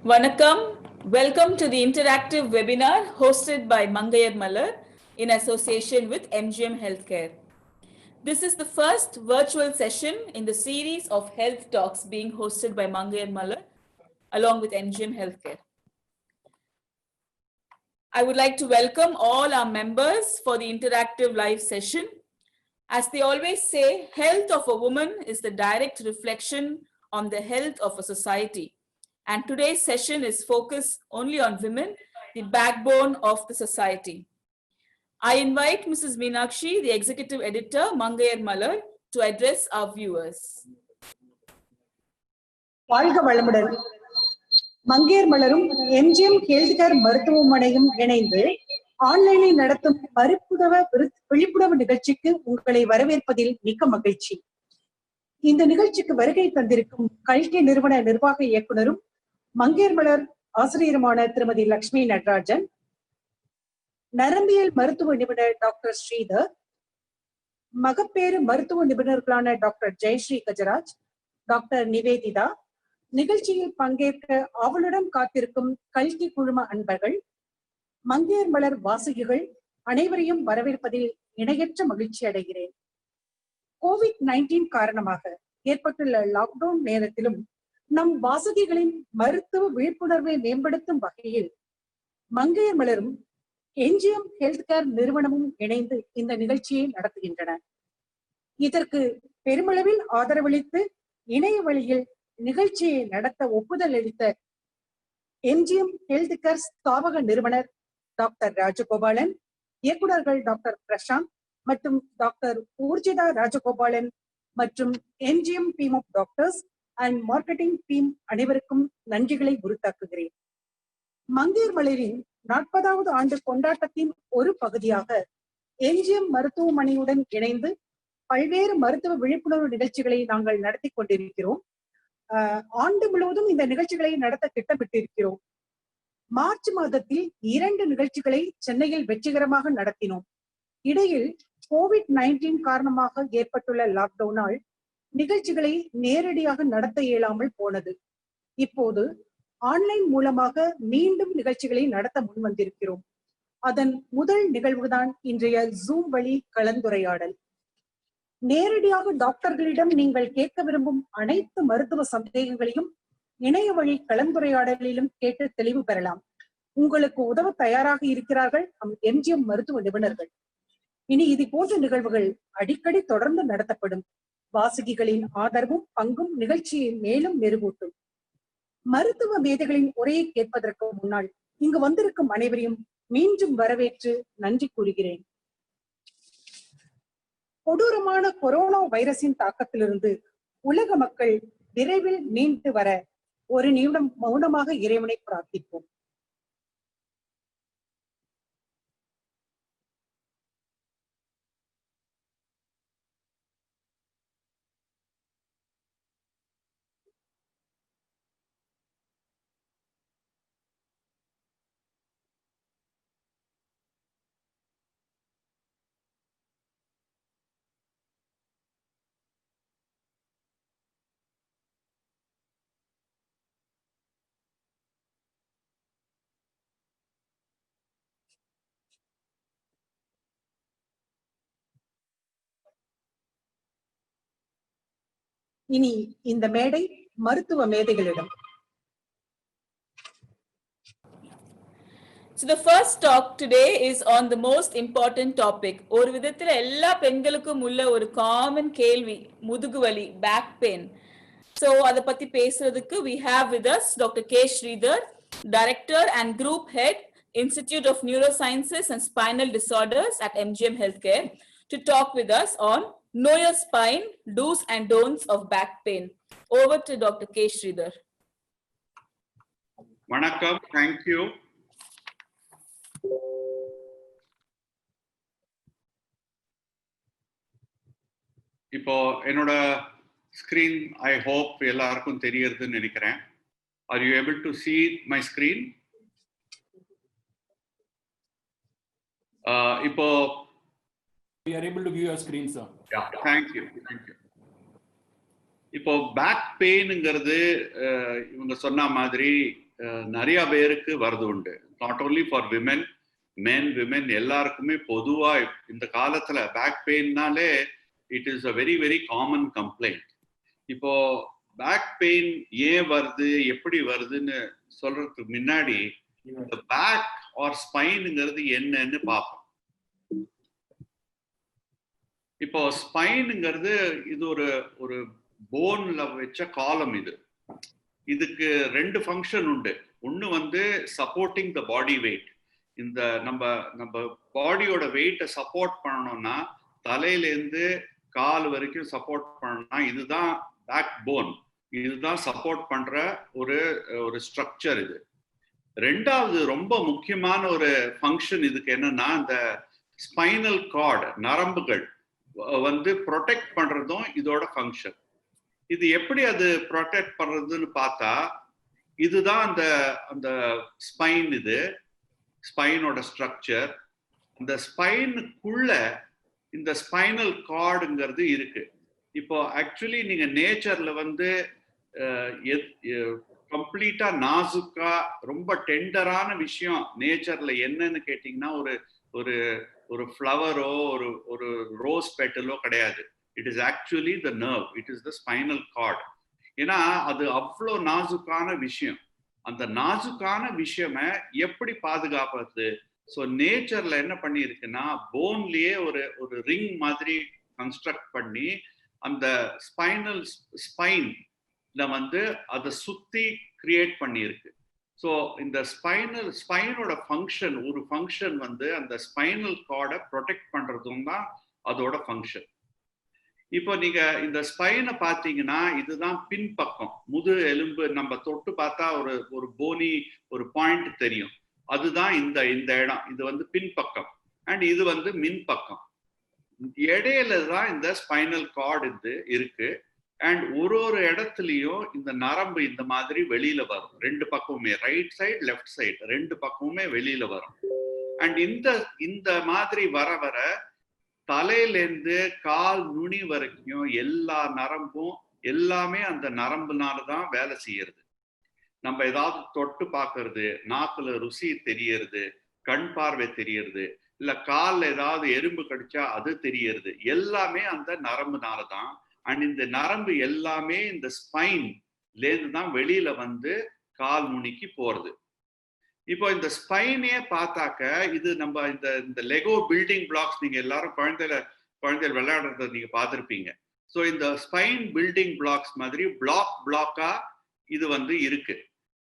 Vanakkam, welcome to the interactive webinar hosted by Mangayar Malar in association with MGM Healthcare. This is the first virtual session in the series of health talks being hosted by Mangayar Malar along with MGM Healthcare. I would like to welcome all our members for the interactive live session. As they always say, health of a woman is the direct reflection on the health of a society. And today's session is focused only on women, the backbone of the society. I invite Mrs. Meenakshi, the Executive Editor, Mangayar Malar, to address our viewers. வாழ்க வளமுடன். மங்கையர் மலரும் MGM healthcare மருத்துவமனையும் இணைந்து ஆன்லைனில் நடத்தும் விழிப்புணர்வு நிகழ்ச்சிக்கு உங்களை வரவேற்பதில் மிக்க மகிழ்ச்சி. இந்த நிகழ்ச்சிக்கு வருகை தந்திருக்கும் கல்கி நிறுவன நிர்வாக இயக்குனரும் மங்கையர் மலர் ஆசிரியருமான திருமதி லட்சுமி நடராஜன், நரம்பியல் மருத்துவ நிபுணர் டாக்டர் ஸ்ரீதர், மகப்பேறு மருத்துவ நிபுணர்களான டாக்டர் 𝗗𝗍 கஜராஜ், டாக்டர் நிவேதிதா, நிகழ்ச்சியில் பங்கேற்க ஆவலுடன் காத்திருக்கும் கல்கி குழும அன்பர்கள், மங்கையர் மலர் வாசகிகள் அனைவரையும் வரவேற்பதில் இணையற்ற மகிழ்ச்சி அடைகிறேன். COVID-19 காரணமாக ஏற்பட்டுள்ள லாக்டவுன் நேரத்திலும் நம் வாசகிகளின் மருத்துவ விழிப்புணர்வை மேம்படுத்தும் வகையில் மங்கையர் மலரும் எம்ஜிஎம் ஹெல்த்கேர் நிறுவனமும் இணைந்து இந்த நிகழ்ச்சியை நடத்துகின்றன. இதற்கு பெருமளவில் ஆதரவளித்து இணைய வழியில் நிகழ்ச்சியை நடத்த ஒப்புதல் அளித்த எம்ஜிஎம் ஹெல்த்கேர் ஸ்தாபக நிறுவனர் டாக்டர் ராஜகோபாலன், இயக்குநர்கள் டாக்டர் பிரசாந்த் மற்றும் டாக்டர் ஊர்ஜிதா ராஜகோபாலன் மற்றும் MGM team of doctors and marketing team அனைவருக்கும் நன்றிகளை உரித்தாக்குகிறேன். மங்கையர் மலரின் 40வது ஆண்டு கொண்டாட்டத்தின் ஒரு பகுதியாக எம்ஜிஎம் மருத்துவமனையுடன் இணைந்து பல்வேறு மருத்துவ விழிப்புணர்வு நிகழ்ச்சிகளை நாங்கள் நடத்தி கொண்டிருக்கிறோம். ஆண்டு முழுவதும் இந்த நிகழ்ச்சிகளை நடத்த திட்டமிட்டிருக்கிறோம். மார்ச் மாதத்தில் 2 நிகழ்ச்சிகளை சென்னையில் வெற்றிகரமாக நடத்தினோம். இடையில் COVID-19 காரணமாக ஏற்பட்டுள்ள லாக்டவுனால் நிகழ்ச்சிகளை நேரடியாக நடத்த இயலாமல் போனது. இப்போது ஆன்லைன் மூலமாக மீண்டும் நிகழ்ச்சிகளை நடத்த முன்வந்திருக்கிறோம். அதன் முதல் நிகழ்வுதான் இன்றைய ஜூம் வழி கலந்துரையாடல். நேரடியாக டாக்டர்களிடம் நீங்கள் கேட்க விரும்பும் அனைத்து மருத்துவ சந்தேகங்களையும் இணைய வழி கலந்துரையாடலிலும் கேட்டு தெளிவு பெறலாம். உங்களுக்கு உதவ தயாராக இருக்கிறார்கள் எம்ஜிஎம் மருத்துவ நிபுணர்கள். இனி இது போன்ற நிகழ்வுகள் அடிக்கடி தொடர்ந்து நடத்தப்படும். வாசகிகளின் ஆதரவும் பங்கும் நிகழ்ச்சியை மேலும் மெருகூட்டும். மருத்துவ மேதைகளின் உரையை கேட்பதற்கு முன்னால் இங்கு வந்திருக்கும் அனைவரையும் மீண்டும் வரவேற்று நன்றி கூறுகிறேன். கொடூரமான கொரோனா வைரஸின் தாக்கத்திலிருந்து உலக மக்கள் விரைவில் மீண்டு வர ஒரு நிமிடம் மௌனமாக இறைவனை பிரார்த்திப்போம். இனி இந்த மேடை மருத்துவ மேதைகளிடம். So the first talk today is on the most important topic. ஒரு விதத்துல எல்லா பெண்களுக்கும் உள்ள ஒரு காமன் கேள்வி, முதுகு வலி, பேக் பெயின். So அத பத்தி பேசுறதுக்கு we have with us Dr. 𝗍 Director and Group Head, Institute of Neurosciences and Spinal Disorders at MGM Healthcare, to talk with us on Know Your Spine, Do's and Don'ts of Back Pain. Over to Dr. 𝗍. Vanakkam, thank you. இப்போ என்னோட screen I hope எல்லாருக்கும் தெரியறதுன்னு நினைக்கிறேன். Are you able to see my screen? இப்போ we are able to view your screen, sir. Yeah, thank you. இப்போ back பெயின்ங்கிறது இவங்க சொன்ன மாதிரி நிறைய பேருக்கு வருது உண்டு. Not only for women, men women எல்லாருக்குமே பொதுவா இந்த காலத்துல பேக் பெயின்னாலே it is a very very common complaint. இப்போ பேக் பெயின் ஏன் வருது, எப்படி வருதுன்னு சொல்றதுக்கு முன்னாடி இந்த பேக் ஆர் ஸ்பைனுங்கிறது என்னன்னு பார்ப்போம். இப்போ ஸ்பைனுங்கிறது இது ஒரு போன்ல வச்ச காலம். இதுக்கு ரெண்டு ஃபங்க்ஷன் உண்டு. ஒன்று வந்து சப்போர்ட்டிங் த பாடி வெயிட். இந்த நம்ம பாடியோட வெயிட்டை சப்போர்ட் பண்ணணும்னா தலையிலேருந்து கால் வரைக்கும் சப்போர்ட் பண்ணணும்னா இதுதான் பேக் போன், இதுதான் சப்போர்ட் பண்ற ஒரு ஸ்ட்ரக்சர். இது ரெண்டாவது ரொம்ப முக்கியமான ஒரு ஃபங்க்ஷன் இதுக்கு என்னன்னா, இந்த ஸ்பைனல் கார்டு நரம்புகள் வந்து ப்ரொடெக்ட் பண்றதும் இதோட ஃபங்க்ஷன். இது எப்படி அது ப்ரொடெக்ட் பண்றதுன்னு பார்த்தா இதுதான் அந்த ஸ்பைன். இது ஸ்பைனோட ஸ்ட்ரக்சர். அந்த ஸ்பைனுக்குள்ள இந்த ஸ்பைனல் கார்டுங்கிறது இருக்கு. இப்போ ஆக்சுவலி நீங்க நேச்சர்ல வந்து கம்ப்ளீட்டா நாசுக்கா ரொம்ப டெண்டரான விஷயம் நேச்சர்ல என்னன்னு கேட்டீங்கன்னா ஒரு ஃப்ளவரோ ஒரு ரோஸ் பெட்டலோ கிடையாது. It is actually the nerve, it is the spinal cord. ஏன்னா அது அவ்வளோ நாசுக்கான விஷயம். அந்த நாசுக்கான விஷயமை எப்படி பாதுகாப்பது? ஸோ நேச்சர்ல என்ன பண்ணியிருக்குன்னா போன்லயே ஒரு ரிங் மாதிரி கன்ஸ்ட்ரக்ட் பண்ணி அந்த ஸ்பைன்ல வந்து அதை சுத்தி கிரியேட் பண்ணியிருக்கு. ஸோ இந்த ஸ்பைனோட ஃபங்க்ஷன், ஒரு ஃபங்க்ஷன் வந்து அந்த ஸ்பைனல் கார்டை ப்ரொடெக்ட் பண்றதும் தான் அதோட ஃபங்க்ஷன். இப்போ நீங்க இந்த ஸ்பைனை பார்த்தீங்கன்னா இதுதான் பின்பக்கம், முது எலும்பு. நம்ம தொட்டு பார்த்தா ஒரு போனி ஒரு பாயிண்ட் தெரியும், அதுதான் இந்த இடம். இது வந்து பின்பக்கம் அண்ட் இது வந்து மின்பக்கம். இடையில தான் இந்த ஸ்பைனல் கார்டு இருக்கு. அண்ட் ஒரு இடத்துலயும் இந்த நரம்பு இந்த மாதிரி வெளியில வரும். ரெண்டு பக்கமுமே, ரைட் சைடு லெஃப்ட் சைடு ரெண்டு பக்கமுமே வெளியில வரும். அண்ட் இந்த மாதிரி வர தலையிலேருந்து கால் நுனி வரைக்கும் எல்லா நரம்பும் எல்லாமே அந்த நரம்புனாலதான் வேலை செய்யறது. நம்ம ஏதாவது தொட்டு பார்க்கறது, நாக்குல ருசி தெரியறது, கண் பார்வை தெரியறது, இல்ல கால்ல ஏதாவது எறும்பு கடிச்சா அது தெரியறது, எல்லாமே அந்த நரம்புனாலதான். அண்ட் இந்த நரம்பு எல்லாமே இந்த ஸ்பைன்ல இருந்து தான் வெளியில வந்து கால் நுனிக்கு போறது. இப்போ இந்த ஸ்பைனே பார்த்தாக்க இது நம்ம இந்த லெகோ பில்டிங் பிளாக்ஸ் நீங்க எல்லாரும் குழந்தைகள் விளையாடுறத நீங்க பார்த்துருப்பீங்க. ஸோ இந்த ஸ்பைன் பில்டிங் பிளாக்ஸ் மாதிரி பிளாக்கா இது வந்து இருக்கு.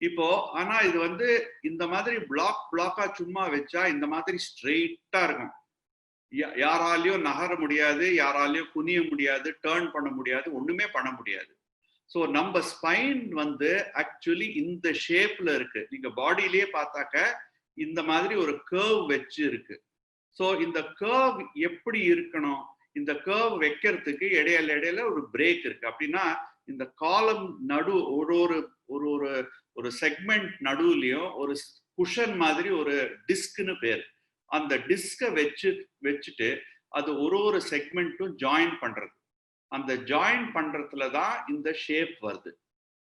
இப்போ ஆனா இது வந்து இந்த மாதிரி பிளாக்கா சும்மா வச்சா இந்த மாதிரி ஸ்ட்ரெயிட்டா இருக்கும். யாராலையும் நகர முடியாது, யாராலையும் குனிய முடியாது, டேர்ன் பண்ண முடியாது, ஒண்ணுமே பண்ண முடியாது. ஸோ நம்ம ஸ்பைன் வந்து ஆக்சுவலி இந்த ஷேப்ல இருக்கு. நீங்க பாடியிலேயே பார்த்தாக்க இந்த மாதிரி ஒரு கர்வ் வச்சு இருக்கு. ஸோ இந்த கர்வ் எப்படி இருக்கணும்? இந்த கர்வ் வைக்கிறதுக்கு இடையில ஒரு பிரேக் இருக்கு. அப்படின்னா இந்த காலம் நடு ஒரு செக்மெண்ட் நடுவுலயும் ஒரு குஷன் மாதிரி ஒரு டிஸ்க்னு பேர். அந்த டிஸ்கை வச்சுட்டு அது ஒரு செக்மெண்ட்டும் ஜாயின் பண்றது. அந்த ஜாயின் பண்றதுல தான் இந்த ஷேப் வருது.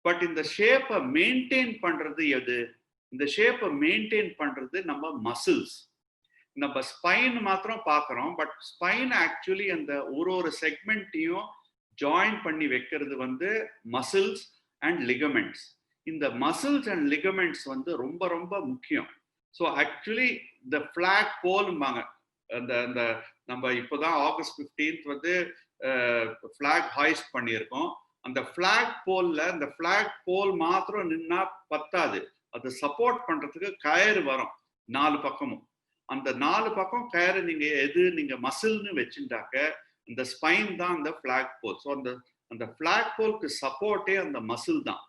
பட் இந்த ஷேப்பை மெயின்டைன் பண்றது எது? இந்த ஷேப்பை மெயின்டைன் பண்றது நம்ம மசில்ஸ். நம்ம ஸ்பைன் மாத்திரம் பார்க்குறோம், பட் ஸ்பைன் ஆக்சுவலி அந்த ஒரு செக்மெண்ட்டையும் ஜாயின் பண்ணி வைக்கிறது வந்து மசில்ஸ் அண்ட் லிகமெண்ட்ஸ். இந்த மசில்ஸ் அண்ட் லிகமெண்ட்ஸ் வந்து ரொம்ப ரொம்ப முக்கியம். ஸோ ஆக்சுவலி இந்த ஃபிளாக் போல்பாங்க. அந்த நம்ம இப்போதான் ஆகஸ்ட் 15 வந்து ஃபிளாக் ஹாய்ஸ்ட் பண்ணியிருக்கோம். அந்த ஃபிளாக் போல்ல இந்த ஃபிளாக் போல் மாத்திரம் நின்னா பத்தாது, அது சப்போர்ட் பண்றதுக்கு கயிறு வரும் 4 பக்கமும். அந்த 4 பக்கம் கயிறு நீங்க மசில்னு வச்சுட்டாக்க இந்த ஸ்பைன் தான் அந்த ஃபிளாக் போல். ஸோ அந்த ஃபிளாக் போல்க்கு சப்போர்ட்டே அந்த மசில் தான்.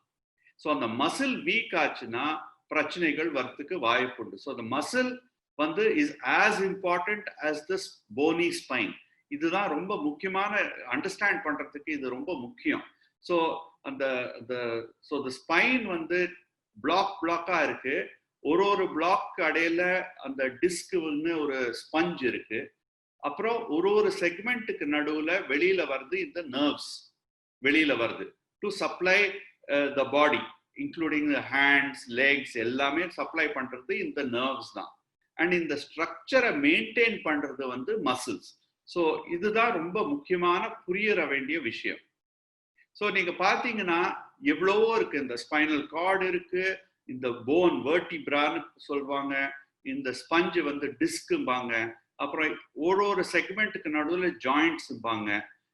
ஸோ அந்த மசில் வீக் ஆச்சுன்னா பிரச்சனைகள் வரத்துக்கு வாய்ப்பு உண்டு. ஸோ அந்த மசில் வந்து is as important as the bony spine. இதுதான் ரொம்ப முக்கியமான, அண்டர்ஸ்டாண்ட் பண்றதுக்கு இது ரொம்ப முக்கியம். ஸோ அந்த ஸ்பைன் வந்து பிளாக்கா இருக்கு. ஒரு பிளாக் இடையில அந்த டிஸ்க்னு ஒரு ஸ்பஞ்ச் இருக்கு. அப்புறம் ஒரு செக்மெண்ட்டுக்கு நடுவுல வெளியில வருது இந்த நர்வ்ஸ் வெளியில வருது to supply the body. including the hands, legs, எல்லாமே சப்ளை பண்றது இந்த நர்வ்ஸ் தான். அண்ட் இந்த ஸ்ட்ரக்சரை மெயின்டைன் பண்றது வந்து மசில்ஸ். ஸோ இதுதான் ரொம்ப முக்கியமான புரியற வேண்டிய விஷயம். ஸோ நீங்க பாத்தீங்கன்னா எவ்வளவோ இருக்கு. இந்த ஸ்பைனல் கார்டு இருக்கு, இந்த போன் வெர்டிப்ரான்னு சொல்லுவாங்க, இந்த ஸ்பஞ்சு வந்து டிஸ்க்கும்பாங்க, அப்புறம் ஒரு செக்மெண்ட்டுக்கு நடுவில் ஜாயிண்ட்ஸ்பாங்க,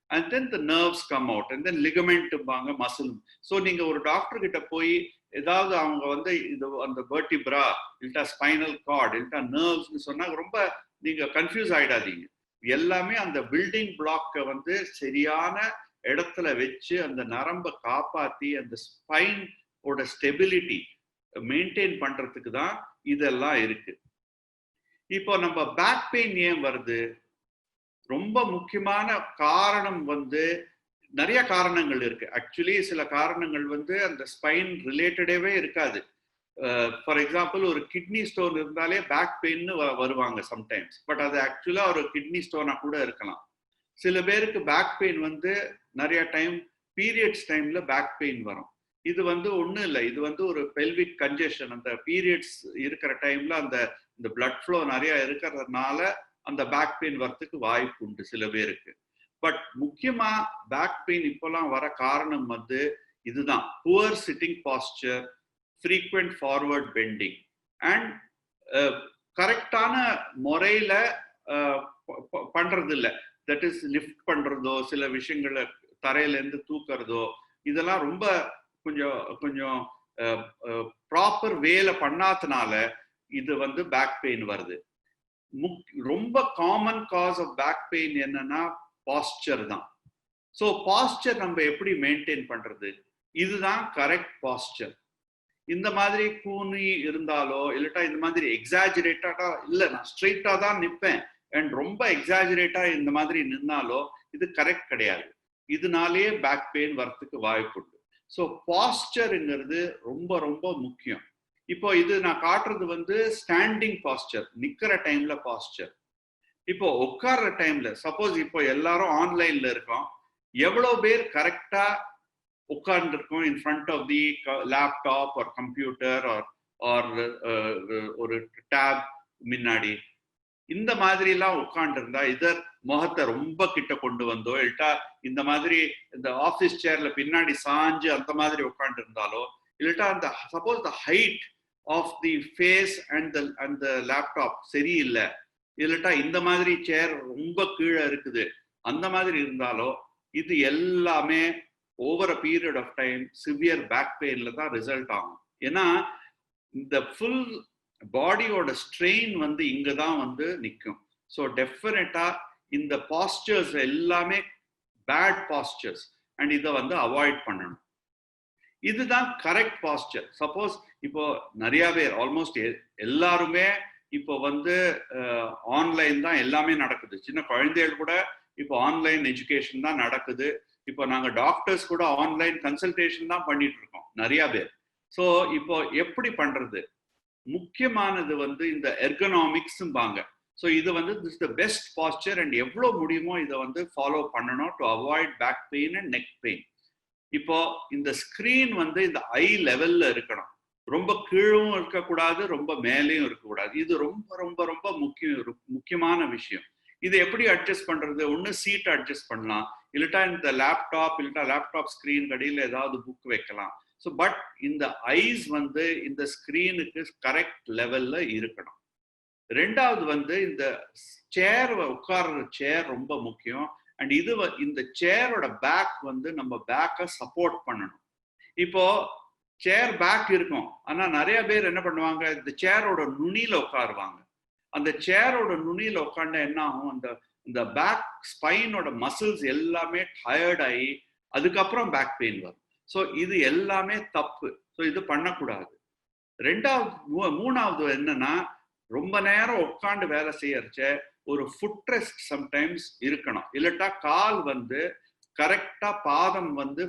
and then the nerves come out, and then ligament-ம்பாங்க, muscle. So நீங்க ஒரு டாக்டர் கிட்ட போய் ஏதாவது அவங்க வந்து இது அந்த வெர்டிப்ரா இல்லட்டா ஸ்பைனல் கார்டு இல்லட்டா நர்வ்ஸ்னு சொன்னா ரொம்ப நீங்க கன்ஃபியூஸ் ஆயிடாதீங்க. எல்லாமே அந்த பில்டிங் பிளாக்கை வந்து சரியான இடத்துல வச்சு அந்த நரம்பை காப்பாத்தி அந்த ஸ்பைனோட ஸ்டெபிலிட்டி மெயின்டைன் பண்றதுக்கு தான் இதெல்லாம் இருக்கு. இப்போ நம்ம பேக் பெயின் ஏன் வருது? ரொம்ப முக்கியமான காரணம் வந்து நிறைய காரணங்கள் இருக்கு. ஆக்சுவலி சில காரணங்கள் வந்து அந்த ஸ்பைன் ரிலேட்டடாவே இருக்காது. ஃபார் எக்ஸாம்பிள் ஒரு கிட்னி ஸ்டோன் இருந்தாலே பேக் பெயின் வருவாங்க சம்டைம்ஸ். பட் அது ஆக்சுவலா ஒரு கிட்னி ஸ்டோனா கூட இருக்கலாம். சில பேருக்கு பேக் பெயின் வந்து நிறைய டைம் பீரியட்ஸ் டைம்ல பேக் பெயின் வரும். இது வந்து ஒன்றும் இல்லை, இது வந்து ஒரு பெல்விக் கன்ஜெஷன். அந்த பீரியட்ஸ் இருக்கிற டைம்ல அந்த இந்த பிளட் ஃப்ளோ நிறைய இருக்கிறதுனால அந்த பேக் பெயின் வரத்துக்கு வாய்ப்பு உண்டு சில பேருக்கு. பட் முக்கியமா பேக் பெயின் இப்போலாம் வர காரணம் வந்து இதுதான்: poor sitting posture, frequent forward bending, and கரெக்டான முறையில பண்றது இல்லை. தட் இஸ் லிஃப்ட் பண்றதோ சில விஷயங்களை தரையில இருந்து தூக்குறதோ இதெல்லாம் ரொம்ப கொஞ்சம் ப்ராப்பர் வேல பண்ணாதனால இது வந்து பேக் பெயின் வருது. ரொம்ப common cause of back pain என்னன்னா பாஸ்டர் தான். ஸோ பாஸ்டர் நம்ம எப்படி மெயின்டைன் பண்றது? இதுதான் கரெக்ட் பாஸ்டர். இந்த மாதிரி கூனி இருந்தாலோ இல்லட்டா இந்த மாதிரி எக்ஸாஜரேட்டடா இல்லை நான் ஸ்ட்ரெயிட்டா தான் நிற்பேன் அண்ட் ரொம்ப எக்ஸாஜரேட்டா இந்த மாதிரி நின்னாலோ இது கரெக்ட் கிடையாது. இதனாலேயே பேக் பெயின் வரத்துக்கு வாய்ப்பு உண்டு. ஸோ பாஸ்டருங்கிறது ரொம்ப ரொம்ப முக்கியம். இப்போ இது நான் காட்டுறது வந்து ஸ்டாண்டிங் பாஸ்டர், நிக்கிற டைம்ல பாஸ்டர். இப்போ உட்கார்ற டைம்ல சப்போஸ் இப்போ எல்லாரும் ஆன்லைன்ல இருக்கோம், எவ்வளவு பேர் கரெக்டா உட்கார்ந்து இருக்கோம் in front of the laptop or computer or ஒரு டேப் முன்னாடி இந்த மாதிரி எல்லாம் உட்கார்ந்து இருந்தா இதர் முகத்தை ரொம்ப கிட்ட கொண்டு வந்தோ இல்லட்டா இந்த மாதிரி இந்த ஆபீஸ் சேர்ல பின்னாடி சாஞ்சு அந்த மாதிரி உட்கார்ந்து இருந்தாலோ இல்லட்டா அந்த suppose the height of the face and the laptop சரியில்லை இல்லட்டா இந்த மாதிரி சேர் ரொம்ப கீழே இருக்குது அந்த மாதிரி இருந்தாலோ இது எல்லாமே over a period of time severe back பெயின்ல தான் ரிசல்ட் ஆகும். ஏன்னா இந்த ஃபுல் பாடியோட ஸ்ட்ரெயின் வந்து இங்க தான் வந்து நிற்கும். ஸோ டெஃபினட்டா இந்த பாஸ்டர்ஸ் எல்லாமே பேட் பாஸ்டர்ஸ் அண்ட் இதை வந்து அவாய்ட் பண்ணணும். இதுதான் கரெக்ட் பாஸ்டர். சப்போஸ் இப்போ நிறைய பேர் ஆல்மோஸ்ட் எல்லாருமே இப்போ வந்து ஆன்லைன் தான் எல்லாமே நடக்குது. சின்ன குழந்தைகள் கூட இப்போ ஆன்லைன் எஜுகேஷன் தான் நடக்குது. இப்போ நாங்கள் டாக்டர்ஸ் கூட ஆன்லைன் கன்சல்டேஷன் தான் பண்ணிட்டு இருக்கோம் நிறைய பேர். ஸோ இப்போ எப்படி பண்றது? முக்கியமானது வந்து இந்த எர்கனாமிக்ஸ்பாங்க. ஸோ இது வந்து this the best posture and எவ்வளோ முடியுமோ இதை வந்து ஃபாலோ பண்ணணும் to avoid back pain and neck pain. இப்போ இந்த ஸ்கிரீன் வந்து இந்த ஐ லெவல்ல இருக்கணும். ரொம்ப கீழும் இருக்கக்கூடாது, ரொம்ப மேலேயும் இருக்கக்கூடாது. இது ரொம்ப ரொம்ப ரொம்ப முக்கியமான விஷயம். இது எப்படி அட்ஜஸ்ட் பண்றது? ஒன்று சீட்டை அட்ஜஸ்ட் பண்ணலாம், இல்லட்டா இந்த லேப்டாப் இல்லட்டா லேப்டாப் ஸ்கிரீன் கடியில் ஏதாவது புக் வைக்கலாம். ஸோ பட் இந்த ஐஸ் வந்து இந்த ஸ்கிரீனுக்கு கரெக்ட் லெவல்ல இருக்கணும். ரெண்டாவது வந்து இந்த சேர், உட்கார்ற சேர் ரொம்ப முக்கியம். அண்ட் இது இந்த சேரோட பேக் வந்து நம்ம பேக்கை சப்போர்ட் பண்ணணும். இப்போ சேர் பேக் இருக்கும், ஆனா நிறைய பேர் என்ன பண்ணுவாங்க, இந்த சேரோட நுனியில உட்காருவாங்க. அந்த சேரோட நுனியில உட்கார்ந்தா என்ன ஆகும், இந்த பேக் ஸ்பைனோட மசில்ஸ் எல்லாமே டயர்ட் ஆகி அதுக்கப்புறம் பேக் பெயின் வரும். ஸோ இது எல்லாமே தப்பு. ஸோ இது பண்ணக்கூடாது. மூணாவது என்னன்னா, ரொம்ப நேரம் உட்காந்து வேலை செய்யறச்ச ஒரு ஃபுட் ரெஸ்ட் சம்டைம்ஸ் இருக்கணும். இல்லட்டா கால் வந்து கரெக்டா பாதம் வந்து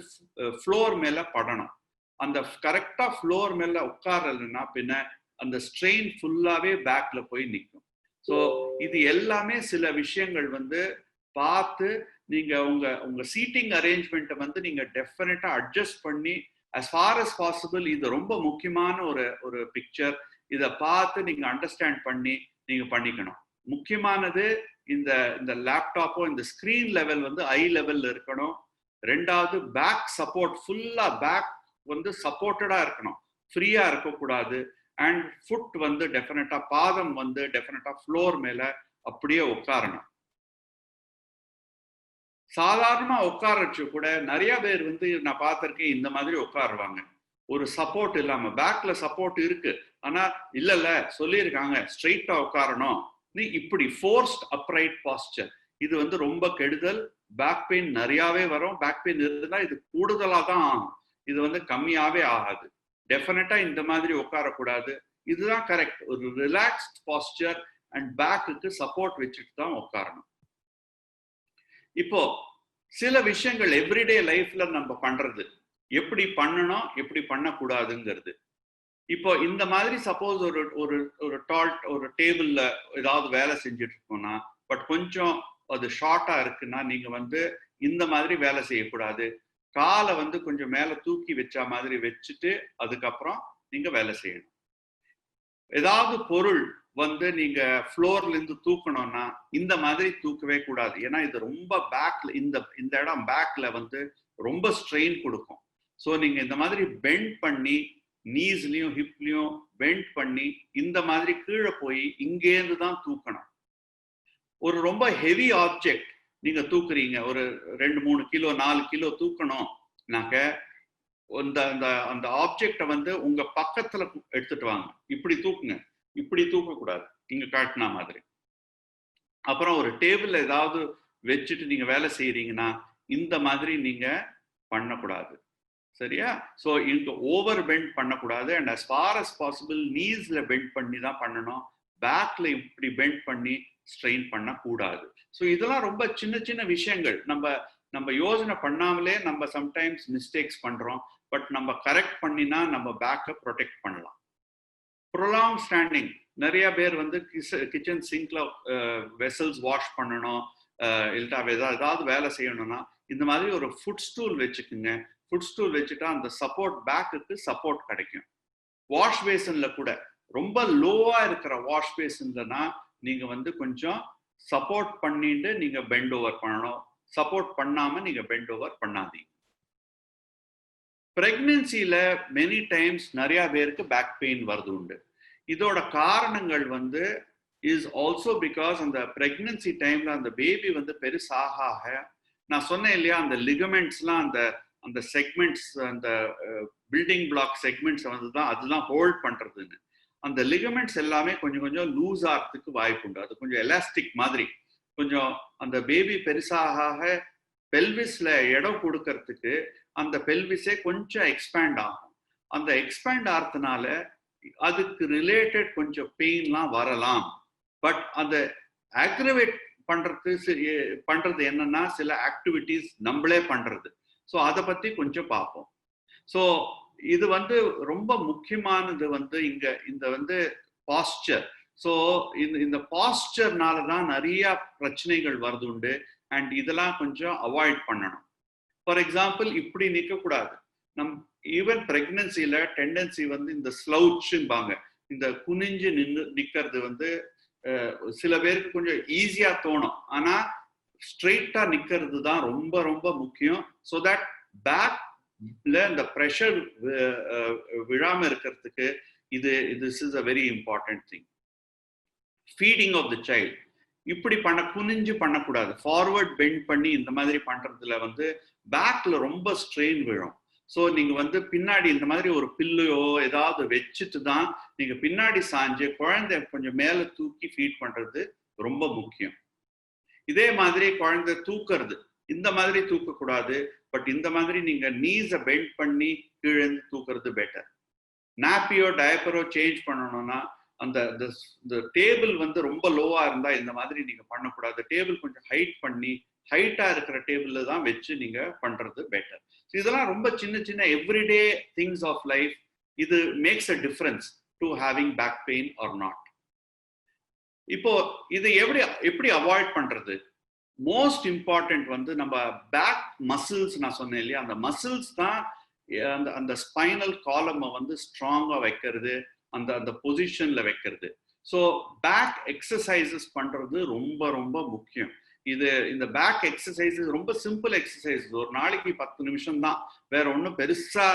ஃப்ளோர் மேல படணும். அந்த கரெக்டா ஃப்ளோர் மேல உட்காரலைன்னா பின்ன அந்த ஸ்ட்ரெயின் ஃபுல்லாவே பேக்ல போய் நிற்கும். ஸோ இது எல்லாமே சில விஷயங்கள் வந்து பார்த்து நீங்க உங்க சீட்டிங் அரேஞ்ச்மெண்ட்டை வந்து நீங்க டெஃபினட்டா அட்ஜஸ்ட் பண்ணி as far as possible இது ரொம்ப முக்கியமான ஒரு பிக்சர். இதை பார்த்து நீங்க அண்டர்ஸ்டாண்ட் பண்ணி நீங்க பண்ணிக்கணும். முக்கியமானது இந்த லேப்டாப்போ இந்த ஸ்கிரீன் லெவல் வந்து ஐ லெவல்ல இருக்கணும். ரெண்டாவது பேக் சப்போர்ட், ஃபுல்லா பேக் வந்து சப்போர்ட்டடா இருக்கணும், ஃப்ரீயா இருக்கக்கூடாது. அண்ட் ஃபுட் வந்து டெஃபினட்டா, பாதம் வந்து டெஃபினட்டா ஃப்ளோர் மேல அப்படியே உட்காரணும். சாதாரணமா உட்கார வச்சு கூட நிறைய பேர் வந்து நான் பார்த்திருக்கேன் இந்த மாதிரி உட்காருவாங்க, ஒரு சப்போர்ட் இல்லாம. பேக்ல சப்போர்ட் இருக்கு, ஆனா இல்ல சொல்லியிருக்காங்க ஸ்ட்ரெயிட்டா உட்காரணும், நீ இப்படி ஃபோர்ஸ்ட் அப்ரைட் பாஸ்டர். இது வந்து ரொம்ப கெடுதல். பேக் பெயின் நிறையாவே வரும். பேக் பெயின் இருந்தா இது கூடுதலா தான் ஆகும், இது வந்து கம்மியாவே ஆகாது. டெஃபினட்டா இந்த மாதிரி உட்காரக்கூடாது. இதுதான் கரெக்ட். ஒரு ரிலாக்ஸ்ட் பாஸ்டர் அண்ட் பேக்குக்கு சப்போர்ட் வச்சுட்டு தான் உட்காரணும். இப்போ சில விஷயங்கள் எவ்ரிடே லைஃப்ல நம்ம பண்றது, எப்படி பண்ணணும் எப்படி பண்ணக்கூடாதுங்கிறது. இப்போ இந்த மாதிரி சப்போஸ் ஒரு டேபிள்ல ஏதாவது வேலை செஞ்சுட்டு இருக்கோம்னா, பட் கொஞ்சம் அது ஷார்ட்டா இருக்குன்னா நீங்க வந்து இந்த மாதிரி வேலை செய்யக்கூடாது. காலை வந்து கொஞ்சம் மேல தூக்கி வச்ச மாதிரி வச்சுட்டு அதுக்கப்புறம் நீங்க வேலை செய்யணும். ஏதாவது பொருள் வந்து நீங்க ஃப்ளோர்ல இருந்து தூக்கணும்னா இந்த மாதிரி தூக்கவே கூடாது. ஏன்னா இது ரொம்ப பேக்ல, இந்த இடம் பேக்ல வந்து ரொம்ப ஸ்ட்ரெயின் கொடுக்கும். ஸோ நீங்க இந்த மாதிரி பெண்ட் பண்ணி நீஸ்லயும் ஹிப்லயும் பெண்ட் பண்ணி இந்த மாதிரி கீழே போய் இங்கேருந்து தான் தூக்கணும். ஒரு ரொம்ப ஹெவி ஆப்ஜெக்ட் நீங்க தூக்குறீங்க, ஒரு 2-3 கிலோ 4 கிலோ தூக்கணும்னாக்க அந்த ஆப்ஜெக்டை வந்து உங்க பக்கத்துல எடுத்துட்டு வாங்க, இப்படி தூக்குங்க. இப்படி தூக்கக்கூடாது, இங்க காட்டின மாதிரி. அப்புறம் ஒரு டேபிள்ல ஏதாவது வச்சுட்டு நீங்க வேலை செய்யறீங்கன்னா இந்த மாதிரி நீங்க பண்ணக்கூடாது, சரியா? ஸோ இங்க ஓவர் பெண்ட் பண்ணக்கூடாது. And as far as possible நீஸ்ல பெண்ட் பண்ணி தான் பண்ணணும். பேக்ல இப்படி பெண்ட் பண்ணி ஸ்ட்ரெயின் பண்ணக்கூடாது. ஸோ இதெல்லாம் ரொம்ப சின்ன சின்ன விஷயங்கள். நம்ம யோசனை பண்ணாமலே நம்ம சம்டைம்ஸ் மிஸ்டேக்ஸ் பண்றோம். பட் நம்ம கரெக்ட் பண்ணினா நம்ம பேக்கை ப்ரொடெக்ட் பண்ணலாம். ப்ரொலாங் ஸ்டாண்டிங், நிறைய பேர் வந்து கிச்சன் சிங்க்ல வெசல்ஸ் வாஷ் பண்ணணும், இல்லை ஏதாவது வேலை செய்யணும்னா இந்த மாதிரி ஒரு ஃபுட் ஸ்டூல் வச்சுக்குங்க. ஃபுட் ஸ்டூல் வச்சுட்டா அந்த சப்போர்ட், பேக்குக்கு சப்போர்ட் கிடைக்கும். வாஷ் பேசன்ல கூட ரொம்ப லோவா இருக்கிற வாஷ் பேசன்லனா நீங்க வந்து கொஞ்சம் சப்போர்ட் பண்ணிட்டு நீங்க பெண்ட் ஓவர் பண்ணணும். சப்போர்ட் பண்ணாம நீங்க பெண்ட் ஓவர் பண்ணாதீங்க. பிரெக்னன்சில மெனி டைம்ஸ் நிறைய பேருக்கு பேக் பெயின் வருது உண்டு. இதோட காரணங்கள் வந்து இஸ் ஆல்சோ பிகாஸ் அந்த பிரெக்னன்சி டைம்ல அந்த பேபி வந்து பெருசாக, நான் சொன்னேன் இல்லையா, அந்த லிகமெண்ட்ஸ்லாம் அந்த செக்மெண்ட்ஸ், அந்த பில்டிங் பிளாக் செக்மெண்ட்ஸ் வந்து தான் அதுதான் ஹோல்ட் பண்றதுன்னு. அந்த லிகமெண்ட்ஸ் எல்லாமே கொஞ்சம் கொஞ்சம் லூஸ் ஆகிறதுக்கு வாய்ப்பு உண்டு. அது கொஞ்சம் எலாஸ்டிக் மாதிரி. கொஞ்சம் அந்த பேபி பெருசாக பெல்விஸ்ல இடம் கொடுக்கறதுக்கு அந்த பெல்விஸே கொஞ்சம் எக்ஸ்பேண்ட் ஆகும். அந்த எக்ஸ்பேண்ட் ஆகிறதுனால அதுக்கு ரிலேட்டட் கொஞ்சம் பெயின்லாம் வரலாம். பட் அந்த ஆக்ரிவேட் பண்றது என்னன்னா சில ஆக்டிவிட்டிஸ் நம்மளே பண்றது. ஸோ அதை பத்தி கொஞ்சம் பார்ப்போம். ஸோ இது வந்து ரொம்ப முக்கியமானது வந்து இந்த வந்து பாஸ்டர். ஸோ இந்த பாஸ்டர்னால தான் நிறைய பிரச்சனைகள் வருது உண்டு. அண்ட் இதெல்லாம் கொஞ்சம் அவாய்ட் பண்ணணும். ஃபார் எக்ஸாம்பிள், இப்படி நிற்கக்கூடாது. ஈவன் பிரெக்னன்சில டெண்டன்சி வந்து இந்த ஸ்லவுச்சும்பாங்க, இந்த குனிஞ்சு நிற்கிறது வந்து சில பேருக்கு கொஞ்சம் ஈஸியா தோணும். ஆனா ஸ்ட்ரெயிட்டா நிக்கிறது தான் ரொம்ப ரொம்ப முக்கியம். ஸோ தட் பேக்ல இந்த ப்ரெஷர் விழாம இருக்கிறதுக்கு this is a very important thing. Feeding of the child இப்படி குனிஞ்சு பண்ணக்கூடாது. ஃபார்வர்ட் பெண்ட் பண்ணி இந்த மாதிரி பண்றதுல வந்து பேக்ல ரொம்ப ஸ்ட்ரெயின் விழும். ஸோ நீங்க வந்து பின்னாடி இந்த மாதிரி ஒரு பில்லையோ ஏதாவது வச்சுட்டு தான் நீங்க பின்னாடி சாஞ்சு குழந்தை கொஞ்சம் மேல தூக்கி ஃபீட் பண்றது ரொம்ப முக்கியம். இதே மாதிரி குழந்தை தூக்குறது இந்த மாதிரி தூக்கக்கூடாது. பட் இந்த மாதிரி நீங்க நீஸை பெண்ட் பண்ணி கீழே தூக்குறது பெட்டர். நாப்பியோ டயப்பரோ சேஞ்ச் பண்ணணும்னா அந்த டேபிள் வந்து ரொம்ப லோவா இருந்தா இந்த மாதிரி நீங்க பண்ணக்கூடாது. டேபிள் கொஞ்சம் ஹைட் பண்ணி ஹைட்டா இருக்கிற டேபிள்ல தான் வச்சு நீங்க பண்றது பெட்டர். இதெல்லாம் ரொம்ப சின்ன சின்ன எவ்ரிடே திங்ஸ் ஆஃப் லைஃப். இது makes a difference to having back pain or not. இப்போ இதை எப்படி அவாய்ட் பண்றது? மோஸ்ட் இம்பார்ட்டன்ட் வந்து நம்ம பேக் மசில்ஸ், நான் சொன்னேன் இல்லையா, அந்த மசில்ஸ் தான் அந்த ஸ்பைனல் காலமை வந்து ஸ்ட்ராங்கா வைக்கிறது, அந்த பொசிஷன்ல வைக்கிறது. ஸோ பேக் எக்ஸசைசஸ் பண்றது ரொம்ப ரொம்ப முக்கியம். இந்த பேக் எக்ஸசைசஸ் ரொம்ப சிம்பிள் எக்ஸசைஸ், ஒரு நாளைக்கு 10 நிமிஷம் தான், வேற ஒன்றும் பெருசா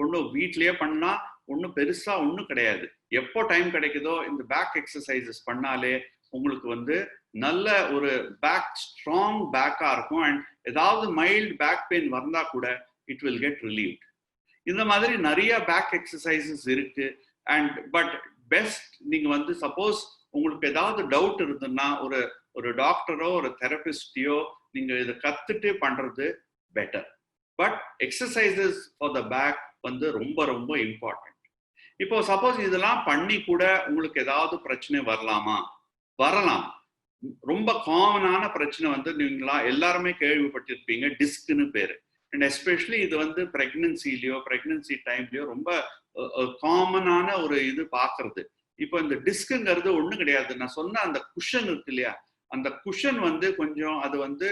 ஒன்றும் வீட்லயே பண்ணா ஒன்றும் பெருசா ஒன்றும் கிடையாது. எப்போ டைம் கிடைக்குதோ இந்த பேக் எக்ஸசைசஸ் பண்ணாலே உங்களுக்கு வந்து நல்ல ஒரு பேக் ஸ்ட்ராங் பேக்கா இருக்கும். அண்ட் ஏதாவது மைல்டு பேக் பெயின் வந்தா கூட இட் வில் கெட் ரிலீவ்ட். இந்த மாதிரி நிறைய பேக் எக்ஸசைசஸ் இருக்கு. அண்ட் பட் பெஸ்ட் நீங்க வந்து சப்போஸ் உங்களுக்கு ஏதாவது டவுட் இருந்ததுன்னா ஒரு டாக்டரோ ஒரு தெரபிஸ்டையோ நீங்க இதை கத்துட்டு பண்றது better. But exercises for the back வந்து ரொம்ப ரொம்ப இம்பார்ட்டன்ட். இப்போ சப்போஸ் இதெல்லாம் பண்ணி கூட உங்களுக்கு ஏதாவது பிரச்சனை வரலாம். ரொம்ப காமனான பிரச்சனை வந்து நீங்களா எல்லாருமே கேள்விப்பட்டிருப்பீங்க, டிஸ்க்னு பேரு. அண்ட் எஸ்பெஷலி இது வந்து பிரெக்னன்சி டைம்லயோ ரொம்ப காமனான ஒரு இது பாக்குறது. இப்போ இந்த டிஸ்க்குங்கிறது ஒண்ணும் கிடையாது. நான் சொன்ன அந்த குஷன் இருக்கு இல்லையா, அந்த குஷன் வந்து கொஞ்சம் அது வந்து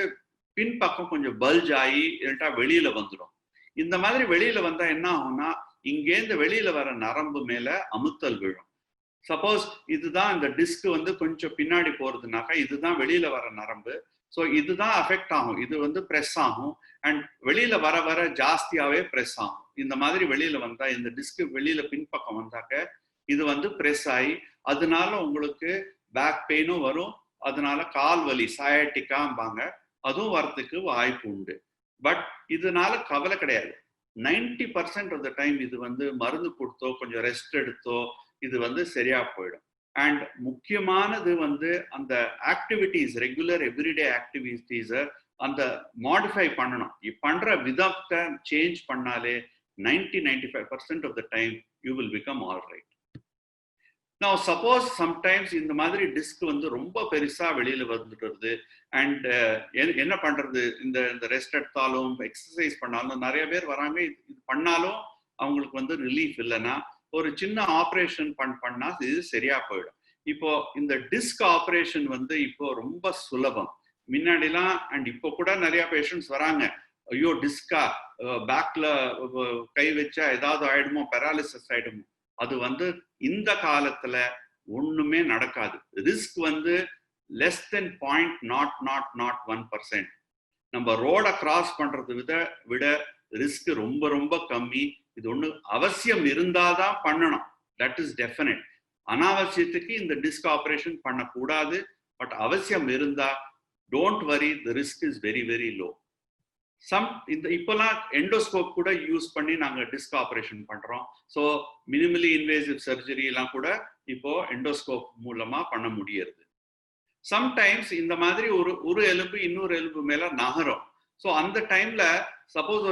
பின்பக்கம் கொஞ்சம் பல்ஜ் ஆகி இல்லட்டா வெளியில வந்துடும். இந்த மாதிரி வெளியில வந்தா என்ன ஆகும்னா, இங்கேருந்து வெளியில வர நரம்பு மேல அமுத்தல் விழும். சப்போஸ் இதுதான் இந்த டிஸ்க் வந்து கொஞ்சம் பின்னாடி போறதுனாக்கா இதுதான் வெளியில வர நரம்பு. ஸோ இதுதான் அஃபெக்ட் ஆகும், இது வந்து ப்ரெஸ் ஆகும். அண்ட் வெளியில வர ஜாஸ்தியாவே ப்ரெஸ் ஆகும். இந்த மாதிரி வெளியில வந்தா, இந்த டிஸ்க் வெளியில பின்பக்கம் வந்தாக்க இது வந்து ப்ரெஸ் ஆகி அதனால உங்களுக்கு பேக் பெயினும் வரும். அதனால கால் வலி சயாட்டிக்காம்பாங்க, அதுவும் வரத்துக்கு வாய்ப்பு உண்டு. பட் இதனால கவலை கிடையாது. 90% ஆஃப் த டைம் இது வந்து மருந்து கொடுத்தோ கொஞ்சம் ரெஸ்ட் எடுத்தோ இது வந்து சரியா போயிடும். அண்ட் முக்கியமானது வந்து அந்த ஆக்டிவிட்டிஸ், ரெகுலர் எவ்ரிடே ஆக்டிவிட்டிஸை அந்த மாடிஃபை பண்ணணும். பண்ற விதத்தை சேஞ்ச் பண்ணாலே 90-95% of the time you will become all right. Now suppose sometimes இந்த மாதிரி டிஸ்க் வந்து ரொம்ப பெருசா வெளியில வந்துடுறது. அண்ட் என்ன பண்றது, இந்த ரெஸ்ட் எடுத்தாலும் எக்ஸசைஸ் பண்ணாலும் நிறைய பேர் வராங்க, இது பண்ணாலும் அவங்களுக்கு வந்து ரிலீஃப் இல்லைன்னா ஒரு சின்ன ஆப்ரேஷன் பண்ணா இது சரியா போயிடும். இப்போ இந்த டிஸ்க் ஆப்ரேஷன் வந்து இப்போ ரொம்ப சுலபம். முன்னாடிலாம் அண்ட் இப்போ கூட நிறைய பேஷண்ட்ஸ் வராங்க, ஐயோ டிஸ்கா, பேக்ல கை வச்சா ஏதாவது ஆயிடுமோ, பெராலிசிஸ் ஆயிடுமோ. அது வந்து இந்த காலத்துல ஒண்ணுமே நடக்காது. ரிஸ்க் வந்து less than 0.001%. நம்ம ரோட கிராஸ் பண்றதை விட ரிஸ்க் ரொம்ப ரொம்ப கம்மி. இது ஒண்ணு அவசியம் இருந்தாதான் பண்ணணும், தட் இஸ் டெஃபினட். அனாவசியத்துக்கு இந்த டிஸ்க் ஆபரேஷன் பண்ணக்கூடாது. பட் அவசியம் இருந்தா don't worry, the risk is very very low. இப்பெல்லாம் எண்டோஸ்கோப் கூட யூஸ் பண்ணி நாங்க டிஸ்க் ஆபரேஷன் பண்றோம். ஸோ மினிமலி இன்வேசிவ் சர்ஜரி எல்லாம் கூட இப்போ எண்டோஸ்கோப் மூலமா பண்ண முடியாது. சம்டைம்ஸ் இந்த மாதிரி ஒரு எலும்பு இன்னொரு எலும்பு மேல நகரும். ஸோ அந்த டைம்ல சப்போஸ்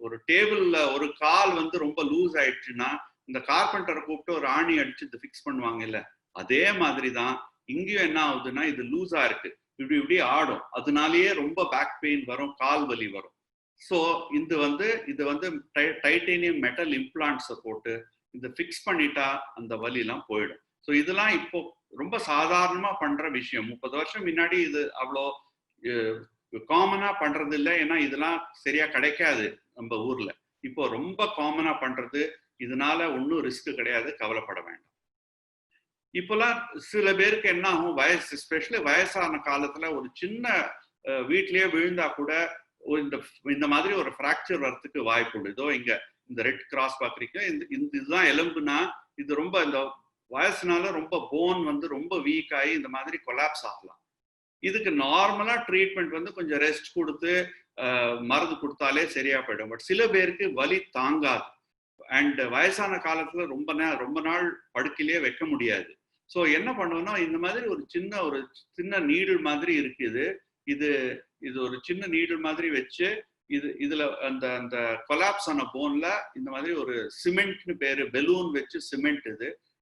ஒரு டேபிள்ல ஒரு கால் வந்து ரொம்ப லூஸ் ஆயிடுச்சுன்னா இந்த கார்பெண்டரை கூப்பிட்டு ஒரு ஆணி அடிச்சு இதை ஃபிக்ஸ் பண்ணுவாங்க இல்ல, அதே மாதிரி தான் இங்கேயும் என்ன ஆகுதுன்னா இது லூஸா இருக்கு, இப்படி ஆடும். அதனாலேயே ரொம்ப பேக் பெயின் வரும், கால் வலி வரும். ஸோ இது வந்து டைட்டேனியம் மெட்டல் இம்ப்ளான்ட்ஸை போட்டு இதை ஃபிக்ஸ் பண்ணிட்டா அந்த வலிலாம் போயிடும். ஸோ இதெல்லாம் இப்போ ரொம்ப சாதாரணமா பண்ற விஷயம். 30 வருஷம் முன்னாடி இது அவ்வளோ காமனா பண்றது இல்லை, ஏன்னா இதெல்லாம் சரியா கிடைக்காது நம்ம ஊர்ல. இப்போ ரொம்ப காமனா பண்றது, இதனால ஒன்றும் ரிஸ்க் கிடையாது, கவலைப்பட வேண்டாம். இப்போலாம் சில பேருக்கு என்ன ஆகும், எஸ்பெஷலி வயசான காலத்துல ஒரு சின்ன வீட்லயே விழுந்தா கூட இந்த மாதிரி ஒரு ஃப்ராக்சர் வர்றதுக்கு வாய்ப்பு உண்டு. இதோ இங்க இந்த ரெட் கிராஸ் பாக்குறீங்க, இதுதான் எலும்புனா இது ரொம்ப இந்த வயசுனால ரொம்ப போன் வந்து ரொம்ப வீக் ஆகி இந்த மாதிரி கொலாப்ஸ் ஆகலாம். இதுக்கு நார்மலா ட்ரீட்மெண்ட் வந்து கொஞ்சம் ரெஸ்ட் கொடுத்து மருந்து கொடுத்தாலே சரியா போயிடும். பட் சில பேருக்கு வலி தாங்காது அண்ட் வயசான காலத்துல ரொம்ப நாள் படுக்கையிலேயே வைக்க முடியாது. ஸோ என்ன பண்ணுவோம்னா இந்த மாதிரி ஒரு சின்ன நீடில் மாதிரி இருக்குது, இது ஒரு சின்ன நீடில் மாதிரி வச்சு இதுல அந்த கொலாப்ஸ் ஆன போன்ல இந்த மாதிரி ஒரு சிமெண்ட்னு பேரு, பெலூன் வச்சு சிமெண்ட்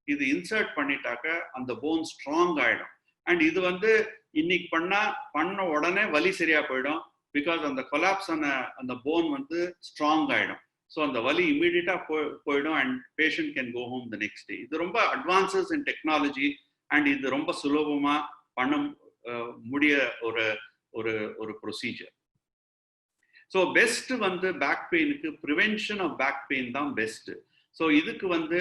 இது இன்சர்ட் பண்ணிட்டாக்க அந்த போன் ஸ்ட்ராங் ஆயிடும். அண்ட் இது வந்து இன்னைக்கு பண்ண உடனே வலி சரியா போயிடும். பிகாஸ் அந்த கொலாப்ஸ் ஆன அந்த போன் வந்து ஸ்ட்ராங் ஆயிடும். ஸோ அந்த வலி இமீடியட்டா போயிடும் and patient can go home the next day. இது ரொம்ப அட்வான்சஸ் இன் டெக்னாலஜி அண்ட் இது ரொம்ப சுலபமா பண்ண முடிய ஒரு ப்ரொசீஜர். ஸோ பெஸ்ட் வந்து பேக் பெயினுக்கு ப்ரிவென்ஷன் ஆஃப் பேக் பெயின் தான் பெஸ்ட். ஸோ இதுக்கு வந்து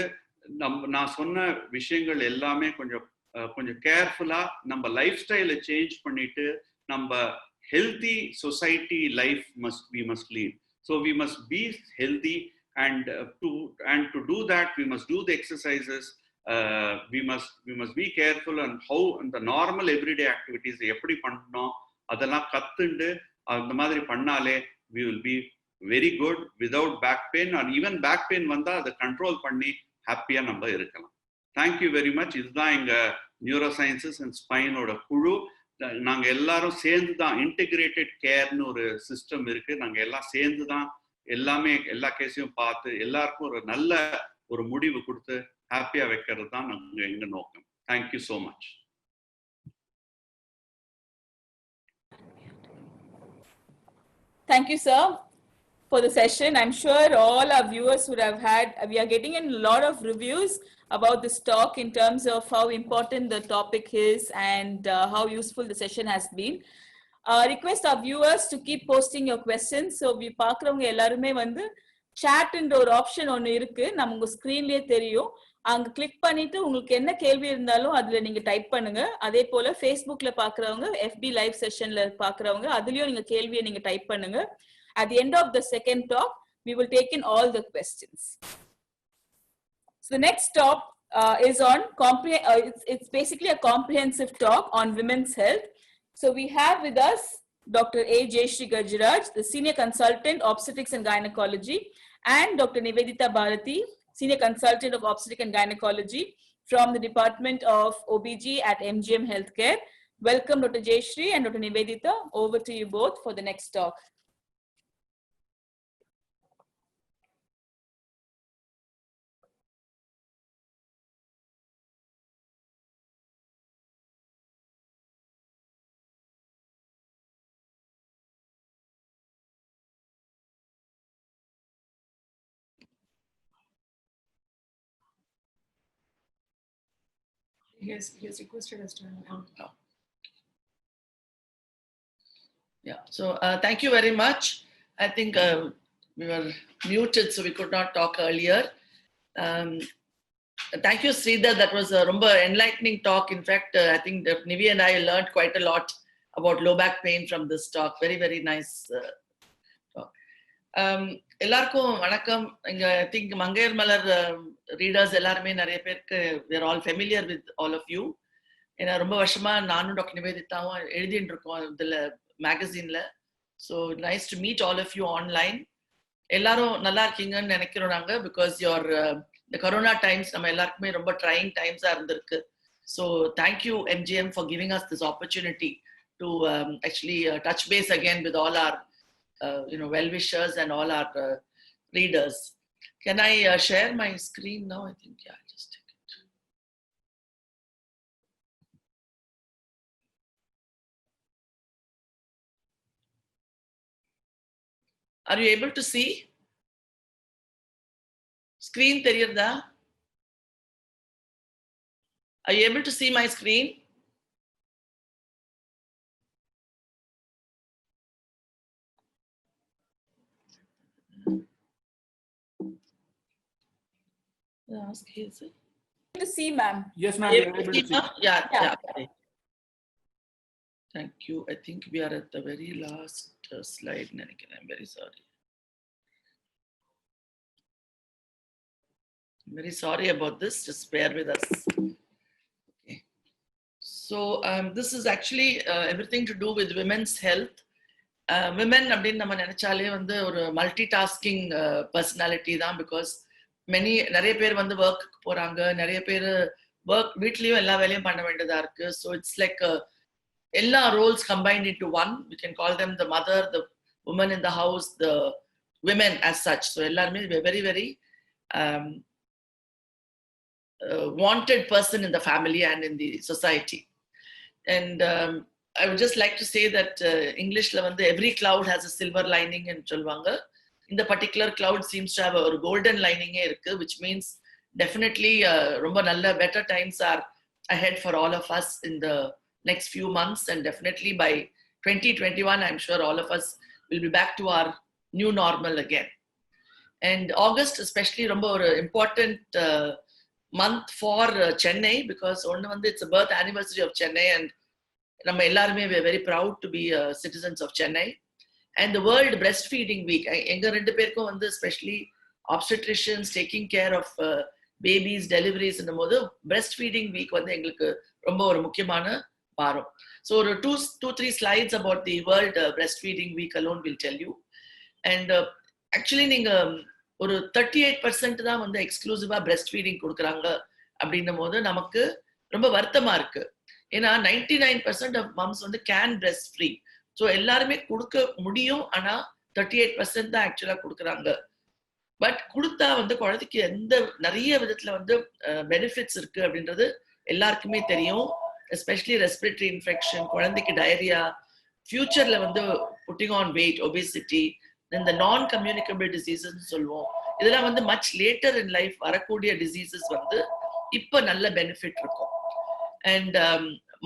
நான் சொன்ன விஷயங்கள் எல்லாமே கொஞ்சம் கேர்ஃபுல்லா நம்ம லைஃப் ஸ்டைலை சேஞ்ச் பண்ணிட்டு நம்ம healthy society life we must lead. So we must be healthy, and to do that we must do the exercises. We must be careful on how the normal everyday activities eppadi pannom adala kattundu அந்த மாதிரி பண்ணாலே we will be very good without back pain, or even back pain வந்தா அதை control பண்ணி ஹாப்பியா நம்ம இருக்கலாம். Thank you very much. இதுதான் எங்க நியூரோசயின்சஸ் அண்ட் ஸ்பைனோட குழு. நாங்க எல்லாரும் சேர்ந்து தான் இன்டெகிரேட்டட் கேர்னு ஒரு சிஸ்டம் இருக்கு. நாங்க எல்லாம் சேர்ந்து தான் எல்லாமே எல்லா கேஸையும் பார்த்து எல்லாருக்கும் ஒரு நல்ல ஒரு முடிவு கொடுத்து ஹாப்பியா வைக்கிறது தான் எங்க நோக்கம். Thank you so much. Thank you, sir, for the session. I'm sure all our viewers would have we are getting in a lot of reviews about this talk in terms of how important the topic is and how useful the session has been. Request our viewers to keep posting your questions. So we பார்க்கறவங்க எல்லாருமே வந்து chatன்ற ஒரு option ஒன்னு இருக்கு, நம்ம உங்க ஸ்கிரீன்லயே தெரியும். அங்க click பண்ணிட்டு உங்களுக்கு என்ன கேள்வி இருந்தாலும் அதுல நீங்க டைப் பண்ணுங்க. அதே போல Facebookல பார்க்கறவங்க, FB லைவ் செஷன்ல பார்க்கறவங்க அதுலயும் நீங்க கேள்வியை நீங்க டைப் பண்ணுங்க. At the end of the second talk, we will take in all the questions. So the next talk is on it's basically a comprehensive talk on women's health. So we have with us Dr. 𝗍𝗁 𝗂𝗍, the Senior Consultant Obstetrics and Gynecology, and Dr. 𝗍𝗵 Senior Consultant of Obstetrics and Gynecology from the Department of OBG at MGM Healthcare. Welcome Dr. 𝗍𝗁 and Dr. 𝗍𝗵. Over to you both for the next talk. He has requested us to unmute. Yeah, so thank you very much. I think we were muted, so we could not talk earlier. Thank you, Sridhar. That was a ரொம்ப enlightening talk. In fact, I think that Nivi and I learned quite a lot about low back pain from this talk. Very, very nice talk. எல்லாருக்கும் வணக்கம். இங்க I think மங்கையர் மலர் readers எல்லாருமே நிறைய பேருக்கு we are all familiar with all of you. ஏன்னா ரொம்ப வருஷமா நானும் டாக்டர் நிவேதிதாவும் எழுதிட்டு இருக்கோம் இதுல மேகசின்ல. So nice to meet all of you online. எல்லாரும் நல்லா இருக்கீங்கன்னு நினைக்கிறோம் நாங்க. பிகாஸ் யுவர் இந்த கொரோனா டைம்ஸ் நம்ம எல்லாருக்குமே ரொம்ப ட்ரையிங் டைம்ஸா இருந்திருக்கு. So thank you MGM for giving us this opportunity to actually touch base again with all our well wishers and all our readers. Can I share my screen now? I think, yeah, I'll just take it. Are you able to see? Screen theriyada? Are you able to see my screen? Ask is it? To see, ma'am. Yes, ma'am. You're able to see. Yeah. Okay. Thank you. I think we are at the very last slide. I'm very sorry. I'm very sorry about this. Just bear with us. Okay. So this is actually everything to do with women's health. Women அப்படின்னு நம்ம நினைச்சாலே வந்து ஒரு multitasking personality தான். Because நிறைய பேர் வந்து work போறாங்க, நிறைய பேர் வீட்லயும் எல்லா வேலையும் பண்ண வேண்டியதா இருக்கு. ஸோ இட்ஸ் லைக் எல்லா roles combined into one. We can call them the mother, the woman in the house, the women as such. So எல்லாருமே very very wanted person in the family and in the society. And I would just like to say that Englishல வந்து every cloud has a silver lining ன்னு சொல்லுவாங்க. இந்த particular cloud seems to have a golden lining இருக்கு, which means definitely ரொம்ப நல்ல better times are ahead for all of us in the next few months, and definitely by 2021 I'm sure all of us we'll be back to our new normal again. And August especially ரொம்ப ஒரு important month for Chennai, because it's a birth anniversary of Chennai, and நம்ம எல்லாருமே we are very proud to be citizens of Chennai. And the World Breastfeeding Week, எங்க ரெண்டு பேருக்கும் வந்து especially obstetricians taking care of babies, deliveries in the போது breastfeeding week வந்து எங்களுக்கு ரொம்ப ஒரு முக்கியமான வாரம். So ஒரு 2-3 slides about the World Breastfeeding Week alone will tell you. And actually நீங்க ஒரு 38% தான் வந்து எக்ஸ்க்ளூசிவா breastfeeding கொடுக்குறாங்க அப்படின்னும் போது நமக்கு ரொம்ப வருத்தமா இருக்கு. ஏன்னா 99% of moms வந்து can breastfeed. ஸோ எல்லாருமே கொடுக்க முடியும், ஆனா 38% தான் ஆக்சுவலா கொடுக்குறாங்க. பட் கொடுத்தா வந்து குழந்தைக்கு நிறைய விதத்துல வந்து பெனிஃபிட்ஸ் இருக்கு அப்படின்றது எல்லாருக்குமே தெரியும். எஸ்பெஷலி ரெஸ்பிரேட்டரி இன்ஃபெக்ஷன், குழந்தைக்கு டயரியா, ஃபியூச்சர்ல வந்து புட்டிங் ஆன் வெயிட், ஒபேசிட்டி, இந்த நான் கம்யூனிகபிள் டிசீசஸ் சொல்லுவோம். இதெல்லாம் வந்து மச் லேட்டர் இன் லைஃப் வரக்கூடிய டிசீசஸ் வந்து இப்ப நல்ல பெனிஃபிட் இருக்கும். அண்ட்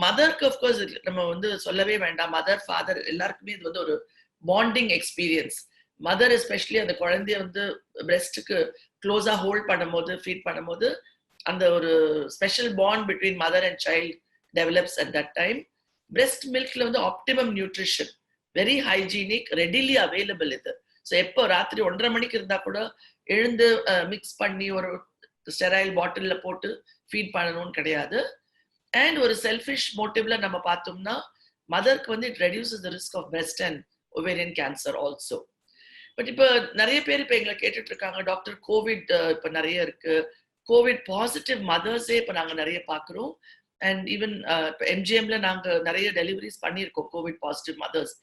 மதருக்கு அஃப்கோர்ஸ் நம்ம வந்து சொல்லவே வேண்டாம், மதர் ஃபாதர் எல்லாருக்குமே இது வந்து ஒரு பாண்டிங் எக்ஸ்பீரியன்ஸ். மதர் எஸ்பெஷலி அந்த குழந்தைய வந்து பிரெஸ்டுக்கு க்ளோஸா ஹோல்ட் பண்ணும்போது, ஃபீட் பண்ணும்போது அந்த ஒரு special bond between mother and child develops at that time. Breast மில்க்ல வந்து optimum nutrition, very hygienic, readily available இது. ஸோ எப்போ ராத்திரி 1:30 மணிக்கு இருந்தா கூட எழுந்து மிக்ஸ் பண்ணி ஒரு ஸ்டெரைல் பாட்டில்ல போட்டு ஃபீட் பண்ணணும்னு கிடையாது. அண்ட் ஒரு செல்ஃபிஷ் மோட்டிவ்ல நம்ம பார்த்தோம்னா மதருக்கு வந்து it reduces the risk of breast and ovarian cancer also. But இப்போ நிறைய பேர் இப்போ எங்களை கேட்டுட்டு இருக்காங்க, டாக்டர் கோவிட் இப்போ நிறைய இருக்கு, கோவிட் பாசிட்டிவ் மதர்ஸே இப்போ நாங்கள் நிறைய பார்க்குறோம். அண்ட் ஈவன் இப்போ எம்ஜிஎம்ல நாங்கள் நிறைய டெலிவரிஸ் பண்ணியிருக்கோம் கோவிட் பாசிட்டிவ் மதர்ஸ்.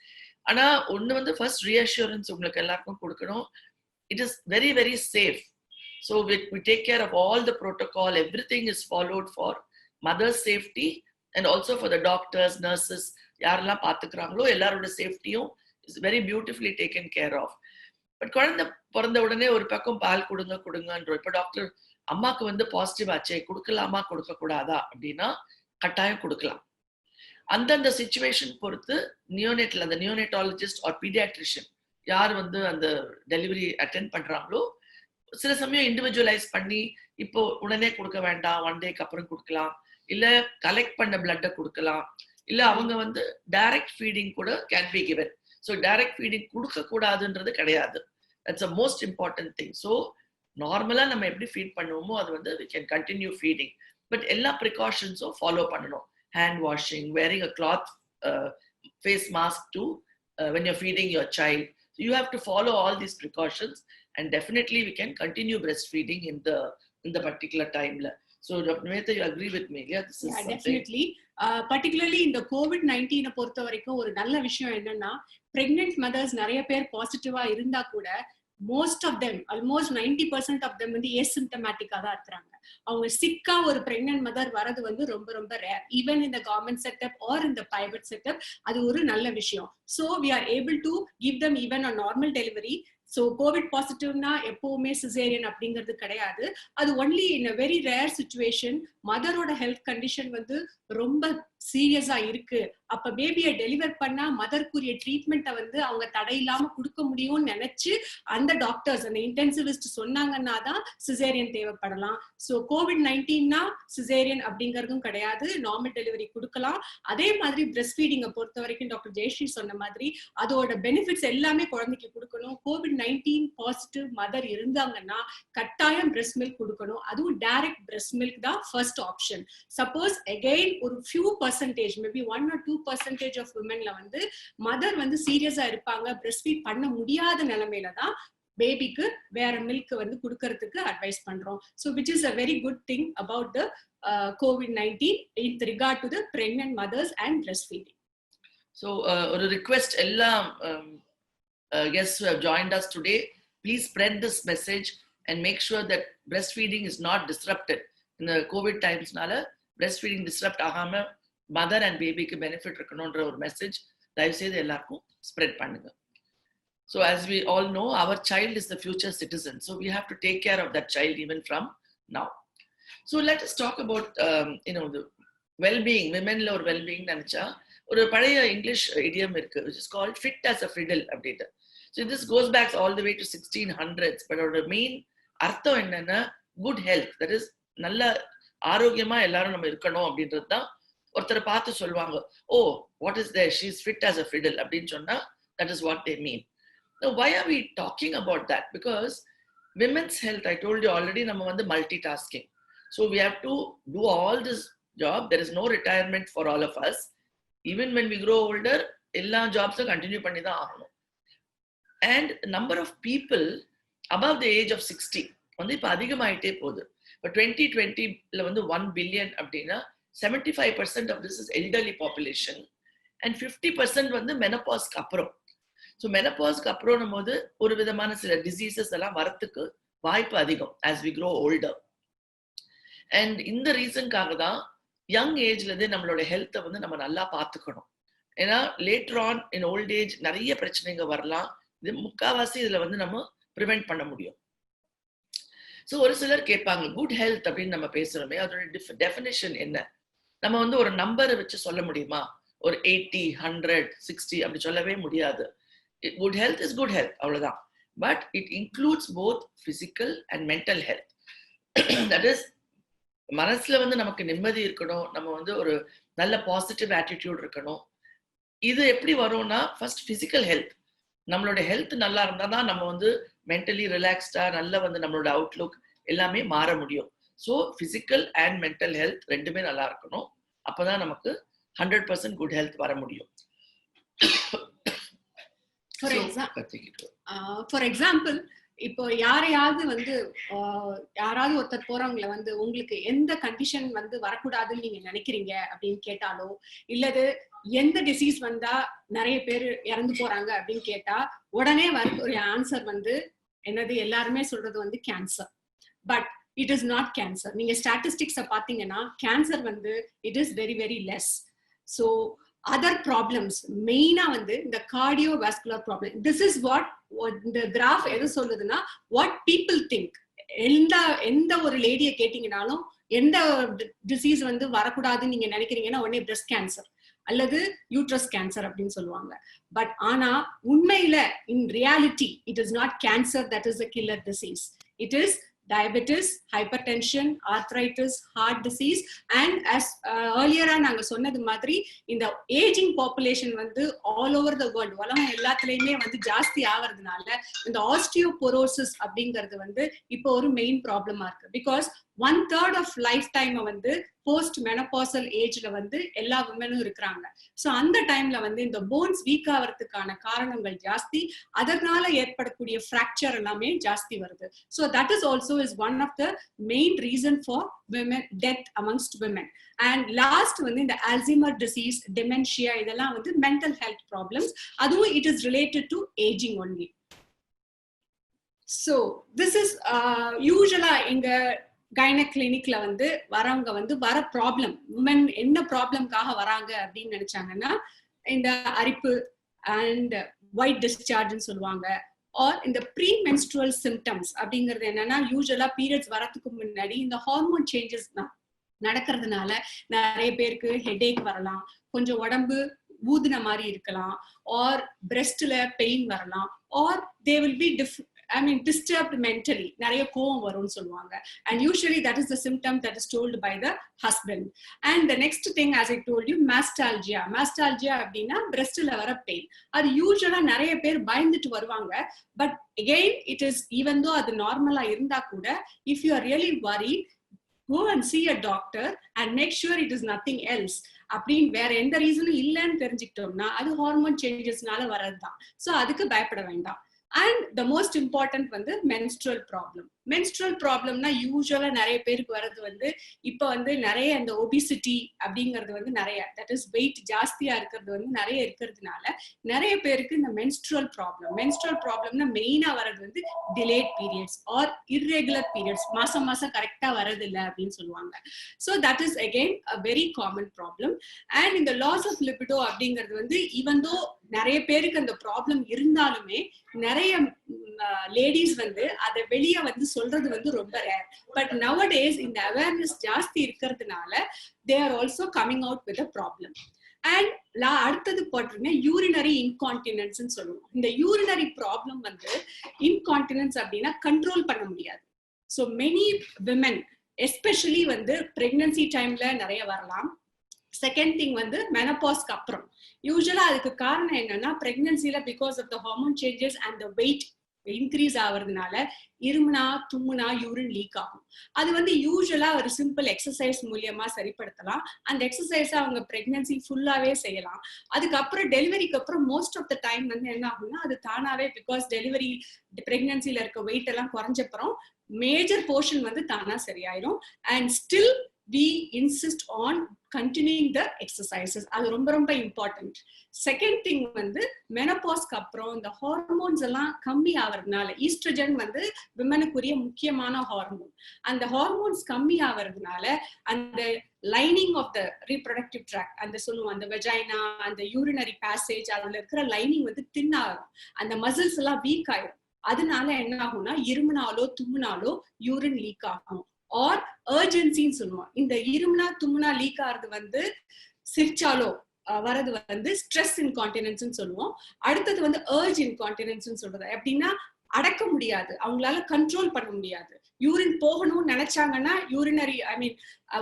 ஆனால் ஒன்று வந்து ஃபர்ஸ்ட் ரீஅஷூரன்ஸ் உங்களுக்கு எல்லாருக்கும் கொடுக்கணும், it is very very safe. So we take care of all the protocol, everything is followed for mother's safety and also for the doctors, nurses, யாரெல்லாம் பார்த்துக்கிறாங்களோ எல்லாரோட சேஃப்டியும் is very beautifully taken care of. But குழந்தை பிறந்த உடனே ஒரு பக்கம் பால் கொடுங்கன்றோம். இப்போ டாக்டர் அம்மாக்கு வந்து பாசிட்டிவ் ஆச்சே, கொடுக்கலாமா கொடுக்க கூடாதா அப்படின்னா கட்டாயம் கொடுக்கலாம். அந்தந்த சிச்சுவேஷன் பொறுத்து நியோனேட்டல், அந்த நியோனேட்டாலஜிஸ்ட் ஆர் பீடியாட்ரிஷியன் யார் வந்து அந்த டெலிவரி அட்டென்ட் பண்றாங்களோ சில சமயம் இண்டிவிஜுவலைஸ் பண்ணி இப்போ உடனே கொடுக்க வேண்டாம், 1 டேக்கு அப்புறம் கொடுக்கலாம், இல்ல கலெக்ட் பண்ண பிளட்டை கொடுக்கலாம், இல்ல அவங்க வந்து டைரக்ட் ஃபீடிங் கூட can be given. So direct feeding கொடுக்க கூடாதுன்றது கிடையாது. That's a most important thing. So நார்மலா நம்ம எப்படி ஃபீட் பண்ணுவோமோ அது வந்து we can continue feeding. But எல்லா ப்ரிகாஷன்ஸும் ஃபாலோ பண்ணணும். Hand washing, wearing a cloth face mask too when you're feeding your child. So you have to follow all these precautions, and definitely we can continue breastfeeding in the particular time. So Dr. Mayatha, you agree with me? Yeah, this is something. Definitely. Particularly in the COVID-19 பொறுத்த வரைக்கும் ஒரு நல்ல விஷயம் என்னன்னா, pregnant mothers நிறைய பேர் பாசிட்டிவா இருந்தா கூட most of them, almost 90% of them வந்து asymptomatic-ஆ தான் இருக்கிறாங்க. அவங்க சிக்கா ஒரு pregnant mother வரது வந்து ரொம்ப ரொம்ப rare, even in the government setup or in the private setup. அது ஒரு நல்ல விஷயம். So we are able to give them even a normal delivery. So COVID positive-னா எப்பவுமே சிசேரியன் அப்படிங்கிறது கிடையாது. அது only in a very rare situation மதரோட health condition வந்து ரொம்ப சீரியஸா இருக்கு, அப்ப பேபியை டெலிவர் பண்ணா மதருக்குரிய ட்ரீட்மெண்ட்டை வந்து அவங்க தடையில்லாம கொடுக்க முடியும்னு நினைச்சு அந்த டாக்டர்ஸ், அந்த இன்டென்சிவிஸ்ட் சொன்னாங்கன்னா தான் சிசேரியன் தேவைப்படலாம். ஸோ COVID-19னா சிசேரியன் அப்படிங்கிறதும் கிடையாது, நார்மல் டெலிவரி கொடுக்கலாம். அதே மாதிரி பிரெஸ்ட் ஃபீடிங்கை பொறுத்த வரைக்கும் டாக்டர் ஜெயஸ்ரீ சொன்ன மாதிரி அதோட பெனிஃபிட்ஸ் எல்லாமே குழந்தைக்கு கொடுக்கணும். COVID-19 பாசிட்டிவ் மதர் இருந்தாங்கன்னா கட்டாயம் பிரெஸ்ட் மில்க் கொடுக்கணும். அதுவும் டைரக்ட் பிரெஸ்ட் மில்க் தான் ஃபர்ஸ்ட் ஆப்ஷன். சப்போஸ் அகெயின் ஒரு few percentage, maybe 1 or 2% of விமென்ல வந்து மதர் வந்து சீரியஸா இருப்பாங்க, பிரெஸ்ட் ஃபீட் பண்ண முடியாத நிலைமையில தான் பேபிக்கு வேற மில்க் வந்து கொடுக்கறதுக்கு அட்வைஸ் பண்றோம். So which is a very good thing about the COVID-19 in regard to the pregnant mothers and breastfeeding. So ஒரு request எல்லாம் guests who have joined us today, please spread this message and make sure that breastfeeding is not disrupted. In the COVID timesனால breastfeeding disrupt ஆகாம mother and babyக்கு benefit இருக்கணும்ன்ற ஒரு message தயவு செய்து எல்லாருக்கும் spread பண்ணுங்க. So as we all know, our child is the future citizen. So we have to take care of that child even from now. So let us talk about the well-being. Womenல ஒரு well-being நினைச்சா ஒரு பழைய English இடியம் இருக்கு which is called fit as a fiddle அப்படின்ட்டு. So this goes back all the way to 1600s, but our main அர்த்தம் என்னன்னா good health, that is நல்ல ஆரோக்கியமா எல்லாரும் நம்ம இருக்கணும் அப்படின்றது தான். ஒருத்தரை பார்த்து சொல்லுவாங்க, ஓ what is there, she is fit as a fiddle அப்படின்னு சொன்னா that is what they mean. Now why are we talking about that? Because women's health, I told you already, நம்ம வந்து multitasking, so we have to do all this job. There is no retirement for all of us. Even when we grow older, எல்லா ஜாப்ஸும் continue பண்ணி தான் ஆகணும். And number of people above the age of 60 வந்து இப்போ அதிகமாயிட்டே போகுது. இப்போ 2020ல வந்து 1 billion அப்படின்னா 75% of this is elderly population and 50% வந்து மெனபாஸ்க்கு அப்புறம். ஸோ மெனபாஸ்க்கு அப்புறம் போது ஒரு விதமான சில டிசீசஸ் எல்லாம் வரத்துக்கு வாய்ப்பு அதிகம் as we grow older. And இந்த ரீசனுக்காக தான் யங் ஏஜ்ல இருந்து நம்மளோட ஹெல்த்தை வந்து நம்ம நல்லா பார்த்துக்கணும். ஏன்னா later on in old age நிறைய பிரச்சனைங்க வரலாம். இது முக்காவாசி இதுல வந்து நம்ம ப்ரிவென்ட் பண்ண முடியும். ஸோ ஒரு சிலர் கேட்பாங்க குட் ஹெல்த் அப்படின்னு நம்ம பேசுறோமே, அதோட டெஃபினிஷன் என்ன? நம்ம வந்து ஒரு நம்பரை வச்சு சொல்ல முடியுமா? ஒரு 80, 100, 60 அப்படி சொல்லவே முடியாது. Good health is good health, அவ்வளவுதான். But it includes both physical and mental health. That is மனசுல வந்து நமக்கு நிம்மதி இருக்கணும், நம்ம வந்து ஒரு நல்ல பாசிட்டிவ் ஆட்டிடியூட் இருக்கணும். இது எப்படி வரும்னா ஃபர்ஸ்ட் பிசிக்கல் ஹெல்த். நம்மளோட ஹெல்த் நல்லா இருந்தா தான் நம்ம வந்து மென்டலி ரிலாக்ஸ்டா நல்லா வந்து நம்மளோட அவுட்லுக் எல்லாமே மாற முடியும். So physical and mental health ரெண்டுமே நல்லா இருக்கணும். அப்பதான் நமக்கு 100% குட் ஹெல்த் வர முடியும். ஃபார் எக்ஸாம்பிள், இப்போ யாரையாவது வந்து யாராவது ஒருத்தர் போறவங்களை வந்து உங்களுக்கு எந்த கண்டிஷன் வந்து வரக்கூடாதுன்னு நீங்க நினைக்கிறீங்க அப்படின்னு கேட்டாலோ, இல்லது எந்த டிசீஸ் வந்தா நிறைய பேர் இறந்து போறாங்க அப்படின்னு கேட்டா உடனே வர ஒரு ஆன்சர் வந்து என்னது, எல்லாருமே சொல்றது வந்து cancer. But it is not cancer. நீங்க ஸ்டாட்டிஸ்டிக்ஸை பாத்தீங்கன்னா கேன்சர் வந்து it is very very less. So other problems மெயினா வந்து இந்த cardiovascular problem. This is what இந்த கிராஃப் எது சொல்லுதுன்னா வாட் பீப்புள் திங்க். எந்த ஒரு லேடியை கேட்டீங்கன்னாலும் எந்த டிசீஸ் வந்து வரக்கூடாதுன்னு நீங்க நினைக்கிறீங்கன்னா உடனே பிரஸ்ட் கேன்சர் அல்லது யூட்ரஸ் கேன்சர் அப்படின்னு சொல்லுவாங்க. பட் ஆனா உண்மையில in reality it is not cancer that is a killer disease. It is diabetes, hypertension, arthritis, heart disease, and as earlier நாங்க சொன்னது மாதிரி இந்த aging population வந்து all over the world உலகம் எல்லாத்துலயுமே வந்து ஜாஸ்தி ஆகிறதுனால இந்த osteoporosis அப்படிங்கிறது வந்து இப்போ ஒரு மெயின் ப்ராப்ளமா இருக்கு. பிகாஸ் 1/3 of லைஃப் டைம் வந்து போஸ்ட் மெனபாசல் ஏஜ்ல வந்து எல்லா விமனும் இருக்கிறாங்க. ஸோ அந்த டைம்ல வந்து இந்த போன்ஸ் வீக் ஆகிறதுக்கான காரணங்கள் ஜாஸ்தி, அதனால ஏற்படக்கூடிய ஃப்ராக்சர் எல்லாமே ஜாஸ்தி வருது. So that is also is one of the main reason for women death amongst women. And last வந்து இந்த அல்சைமர் டிசீஸ், டெமென்ஷியா, இதெல்லாம் வந்து மென்டல் ஹெல்த் ப்ராப்ளம்ஸ். அதுவும் it is related to ageing only. So this is யூஸ்வலா எங்க gynaec கிளினிக்ல வந்து வரவங்க வந்து வர ப்ராப்ளம், உமன் என்ன ப்ராப்ளம்காக வராங்க அப்படின்னு நினைச்சாங்கன்னா இந்த அரிப்பு அண்ட் ஒயிட் டிஸ்சார்ஜ்னு சொல்லுவாங்க. ஆர் இந்த ப்ரீ மென்ஸ்ட்ருவல் சிம்டம்ஸ் அப்படிங்கிறது என்னன்னா யூஸ்வலா பீரியட்ஸ் வரதுக்கு முன்னாடி இந்த ஹார்மோன் சேஞ்சஸ் நடக்கிறதுனால நிறைய பேருக்கு ஹெடேக் வரலாம், கொஞ்சம் உடம்பு ஊதுன மாதிரி இருக்கலாம், ஆர் பிரெஸ்ட்ல பெயின் வரலாம், or they will be disturbed mentally, நிறைய கோவம் வரும்னு சொல்லுவாங்க. And usually that is the symptom that is told by the husband. And the next thing, as I told you, mastalgia. Mastalgia அப்படின்னா breastல வர பெயின். அது யூஸ்வலா நிறைய பேர் பயந்துட்டு வருவாங்க. But again it is, even though அது நார்மலா இருந்தா கூட, if you are really worried, go and see a doctor and make sure it is nothing else. அப்படின்னு வேற எந்த ரீசனும் இல்லைன்னு தெரிஞ்சுக்கிட்டோம்னா அது ஹார்மோன் சேஞ்சஸ்னால வர்றதுதான். ஸோ அதுக்கு பயப்பட வேண்டாம். And the most important வந்து menstrual problem. menstrual problemனா யூஸ்வலா நிறைய பேருக்கு வர்றது வந்து இப்போ வந்து நிறைய இந்த obesity அப்படிங்கிறது வந்து நிறைய, that is weight ஜாஸ்தியா இருக்கிறது வந்து நிறைய இருக்கிறதுனால நிறைய பேருக்கு இந்த menstrual problemனா மெயினா வர்றது வந்து delayed periods or irregular periods, மாசம் கரெக்டா வரது இல்லை அப்படின்னு சொல்லுவாங்க. So that is again a very common problem. And இந்த loss of libido அப்படிங்கிறது வந்து even though நிறைய பேருக்கு அந்த ப்ராப்ளம் இருந்தாலுமே நிறைய லேடிஸ் வந்து அதை வெளியே வந்து சொல்றது வந்து ரொம்ப ரேர். பட் nowadays இந்த அவேர்னஸ் ஜாஸ்தி இருக்கிறதுனால they are also coming out with a problem. And அடுத்தது போட்டிருங்க யூரினரி இன்கான்டினன்ஸ் சொல்லுவோம். இந்த யூரினரி ப்ராப்ளம் வந்து இன்கான்டினன்ஸ் அப்படின்னா கண்ட்ரோல் பண்ண முடியாது. ஸோ மெனி விமென் எஸ்பெஷலி வந்து பிரெக்னன்சி டைம்ல நிறைய வரலாம். செகண்ட் திங் வந்து மெனபாஸ்க்கு அப்புறம் யூஸ்வலா அதுக்கு காரணம் என்னன்னா பிரெக்னன்சில because of the hormone changes and the weight increase ஆகுறதுனால இருமுனா தும்முனா யூரின் லீக் ஆகும். அது வந்து யூஸ்வலா ஒரு சிம்பிள் எக்ஸசைஸ் மூலியமா சரிப்படுத்தலாம். அந்த எக்ஸசைஸ அவங்க பிரெக்னன்சி ஃபுல்லாவே செய்யலாம். அதுக்கப்புறம் டெலிவரிக்கு அப்புறம் மோஸ்ட் ஆஃப் த டைம் வந்து என்ன ஆகும்னா அது தானாவே பிகாஸ் டெலிவரி பிரெக்னன்சில இருக்க வெயிட் எல்லாம் குறைஞ்சப்புறம் மேஜர் போர்ஷன் வந்து தானா சரியாயிரும். And still we insist on continuing the exercises. அது ரொம்ப ரொம்ப இம்பார்ட்டன்ட். செகண்ட் திங் வந்து மெனபாஸ்க்கு அப்புறம் இந்த ஹார்மோன்ஸ் எல்லாம் கம்மி ஆகிறதுனால ஈஸ்ட்ரஜன் வந்து விமனுக்குரிய முக்கியமான ஹார்மோன். அந்த ஹார்மோன்ஸ் கம்மி ஆகிறதுனால அந்த lining of the reproductive tract அந்த சொல்லுவோம் அந்த வெஜைனா அந்த யூரினரி பேசேஜ் அதுல இருக்கிற லைனிங் வந்து தின் ஆகும். அந்த மசில்ஸ் எல்லாம் வீக் ஆயிடும். அதனால என்ன ஆகும்னா இருமுனாலோ தும்முனாலோ யூரின் லீக் ஆகும். ஆர் அர்ஜென்சின்னு சொல்லுவோம். இந்த இருமுனா தும்முனா லீக் ஆகிறது வந்து சிரிச்சாலோ வரது வந்து ஸ்ட்ரெஸ் இன்கான்டினன்ஸ் சொல்லுவோம். அடுத்தது வந்து அர்ஜ் இன்கான்டினன்ஸ் சொல்றது எப்படின்னா அடக்க முடியாது, அவங்களால கண்ட்ரோல் பண்ண முடியாது. யூரின் போகணும்னு நினைச்சாங்கன்னா யூரினரி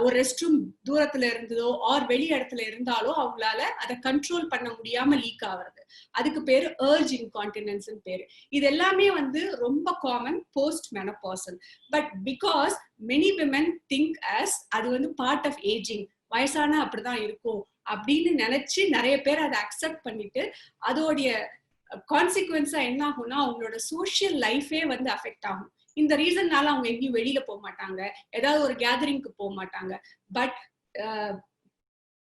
ஒரு ரெஸ்ட் ரூம் தூரத்துல இருந்ததோ ஆர் வெளி இடத்துல இருந்தாலோ அவங்களால அதை கண்ட்ரோல் பண்ண முடியாம லீக் ஆகுறது. அதுக்கு பேரு அர்ஜ் இன்கான்டினன்ஸ் பேரு. இது எல்லாமே வந்து ரொம்ப common post menopausal. But because many women think as அது வந்து பார்ட் ஆஃப் ஏஜிங், வயசானா அப்படிதான் இருக்கும் அப்படின்னு நினைச்சு நிறைய பேர் அதை அக்செப்ட் பண்ணிட்டு அதோடைய கான்சிக்வன்ஸா என்ன ஆகும்னா அவங்களோட சோசியல் லைஃபே வந்து அஃபெக்ட் ஆகும். இந்த ரீசன்னால அவங்க எங்கேயும் வெளியில போக மாட்டாங்க, ஏதாவது ஒரு கேதரிங்க்கு போக மாட்டாங்க. பட்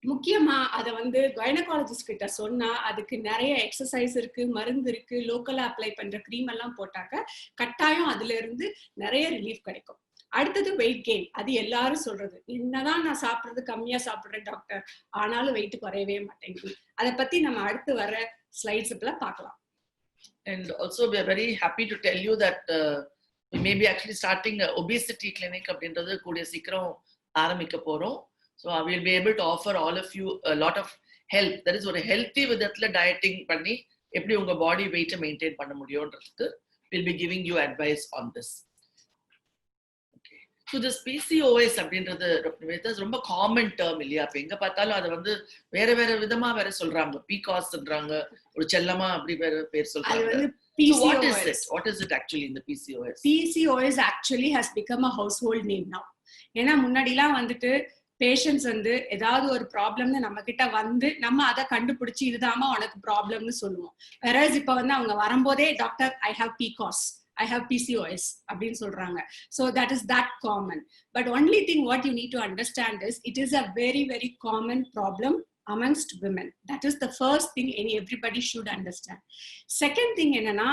முக்கியமா அதை வந்து கைனகாலஜிஸ்ட் கிட்ட சொன்னா அதுக்கு நிறைய எக்ஸசைஸ் இருக்கு, மருந்து இருக்கு, லோக்கலா அப்ளை பண்ற க்ரீம் எல்லாம் போட்டாக்க கட்டாயம் அதுல இருந்து நிறைய ரிலீஃப் கிடைக்கும். அடுத்தது வெயிட் கெயின். அது எல்லாரும் சொல்றது, என்னதான் நான் சாப்பிடுறது கம்மியா சாப்பிடுறேன் டாக்டர் ஆனாலும் வெயிட் குறையவே மாட்டேங்குது. அதை பத்தி நம்ம அடுத்து வர ஸ்லைட்ஸ்ல பார்க்கலாம். And also we are very happy to tell you that we may be actually starting a obesity clinic அப்படின்றது கூடிய சீக்கிரம் ஆரம்பிக்க போறோம். So I will be able to offer all of you a lot of help. That is ஒரு healthy விதத்துல dieting பண்ணி எப்படி உங்க பாடி வெயிட்டை மெயின்டைன் பண்ண முடியும்ன்றதுக்கு we'll be giving you advice on this. Okay. So this PCOS அப்படின்றது ரொம்ப காமன் டேர்ம் இல்லையா? அப்ப எங்க பார்த்தாலும் அதை வந்து வேற வேற விதமா வேற சொல்றாங்க. PCOSன்றாங்க, ஒரு செல்லமா அப்படி வேற பேர் சொல்றாங்க. So what is it? What is it actually in the PCOS? PCOS actually has become a household name now. ஏன்னா முன்னாடிலாம் வந்துட்டு பேஷண்ட்ஸ் வந்து ஏதாவது ஒரு ப்ராப்ளம்னு நம்ம கிட்ட வந்து நம்ம அதை கண்டுபிடிச்சு இதுதாமா உனக்கு ப்ராப்ளம்னு சொல்லுவோம். வேறஸ் இப்ப வந்து அவங்க வரும்போதே doctor I have PCOS, I have PCOS அப்படின்னு சொல்றாங்க. So that is that common. But only thing what you need to understand is it is a very very common problem amongst women. That is the first thing everybody should understand. Second thing enna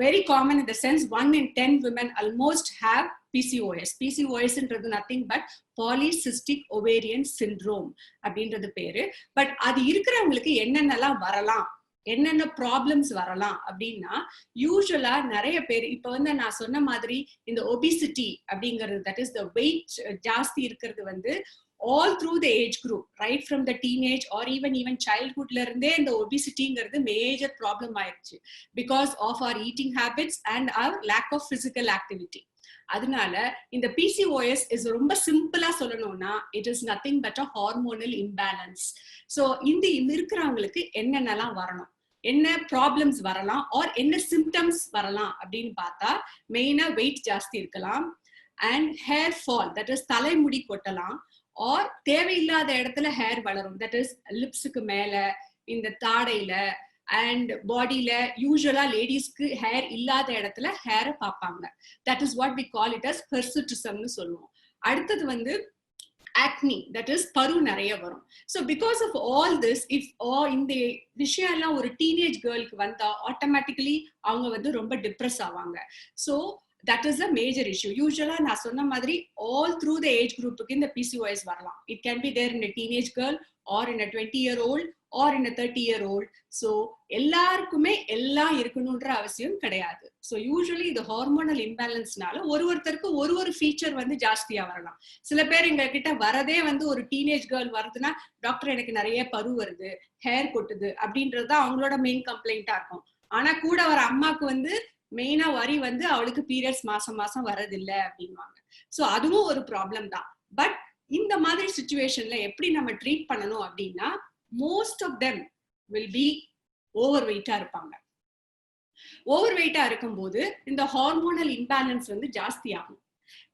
very common in the sense 1 in 10 women almost have PCOS. PCOS is nothing but polycystic ovarian syndrome அப்படின்றது பேரு. But அது இருக்கிறவங்களுக்கு என்னென்னலாம் வரலாம், என்னென்ன problems வரலாம் அப்படின்னா யூஸ்வலா நிறைய பேர் இப்ப வந்து நான் சொன்ன மாதிரி இந்த ஒபிசிட்டி அப்படிங்கிறது தட் இஸ் த வெயிட் ஜாஸ்தி இருக்கிறது வந்து all through the age group, right from the teenage or even childhood la irundhe இந்த obesityங்கிறது major problem ஆயிடுச்சு because of our eating habits and our lack of physical activity. அதனால இந்த PCOS is ரொம்ப சிம்பிளா சொல்லணும்னா it is nothing but a hormonal imbalance. So இந்த இருக்கிறவங்களுக்கு என்னென்னலாம் வரணும், என்ன ப்ராப்ளம்ஸ் வரலாம் or என்ன சிம்டம்ஸ் வரலாம் அப்படின்னு பார்த்தா மெயினா வெயிட் ஜாஸ்தி இருக்கலாம் and hair fall, that is தலைமுடி கொட்டலாம், or தேவையில்லாத இடத்துல ஹேர் வளரும், தட் இஸ் லிப்ஸுக்கு மேல இந்த தாடையில அண்ட் பாடியில யூஸ்வலா லேடிஸ்க்கு ஹேர் இல்லாத இடத்துல ஹேரை பார்ப்பாங்க. That is what we call it as ஹிர்சுட்டிசம்னு சொல்லுவோம். அடுத்தது வந்து acne, that is பரு நிறைய வரும். So because of all this, if இந்த விஷயம் எல்லாம் ஒரு டீனேஜ் கேர்ளுக்கு வந்தா ஆட்டோமேட்டிக்கலி அவங்க வந்து ரொம்ப டிப்ரெஸ் ஆவாங்க. So that is a major issue. Usually நான் சொன்ன மாதிரி all through the age group in the PCOS வரலாம். It can be there in a teenage girl or in a 20-year-old or in a 30-year-old. So எல்லாருக்குமே எல்லாம் இருக்கணும்ன்ற அவசியம் கிடையாது. So usually the hormonal imbalanceனால ஒருத்தருக்கு ஒரு feature வந்து ஜாஸ்தியா வரலாம். சில பேர் எங்க கிட்ட வரதே வந்து ஒரு டீனேஜ் கேர்ள் வருதுன்னா டாக்டர் எனக்கு நிறைய பரு வருது, ஹேர் கொட்டுது அப்படின்றது அவங்களோட மெயின் கம்ப்ளைண்டா இருக்கும். ஆனா கூட வர அம்மாக்கு வந்து மெயினா வரி வந்து அவளுக்கு பீரியட்ஸ் மாசம் வரதில்லை அப்படின்வாங்க. ஸோ அதுவும் ஒரு ப்ராப்ளம் தான். பட் இந்த மாதிரி சுச்சுவேஷன்ல எப்படி நம்ம ட்ரீட் பண்ணணும் அப்படின்னா, most of them will be over வெயிட்டா இருப்பாங்க. ஓவர் வெயிட்டா இருக்கும்போது இந்த ஹார்மோனல் இம்பேலன்ஸ் வந்து ஜாஸ்தி ஆகும்.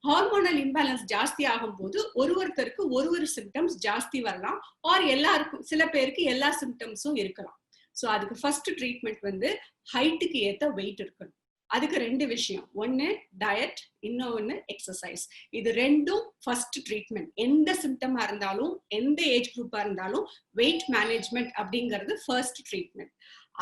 ஹார்மோனல் இம்பேலன்ஸ் ஜாஸ்தி ஆகும் போது ஒருத்தருக்கு ஒரு சிம்டம்ஸ் ஜாஸ்தி வரலாம், ஆர் எல்லாருக்கும் சில பேருக்கு எல்லா சிம்டம்ஸும் இருக்கலாம். ஸோ அதுக்கு ஃபர்ஸ்ட் ட்ரீட்மெண்ட் வந்து ஹைட்டுக்கு ஏற்ற வெயிட் இருக்கணும். அதுக்கு ரெண்டு விஷயம், ஒன்னு டயட், இன்னொன்னு எக்ஸசைஸ். இது ரெண்டும் ஃபர்ஸ்ட் ட்ரீட்மெண்ட். எந்த சிம்டமா இருந்தாலும் எந்த ஏஜ் குரூப்பா இருந்தாலும் வெயிட் மேனேஜ்மெண்ட் அப்படிங்கிறது ஃபர்ஸ்ட் ட்ரீட்மெண்ட்.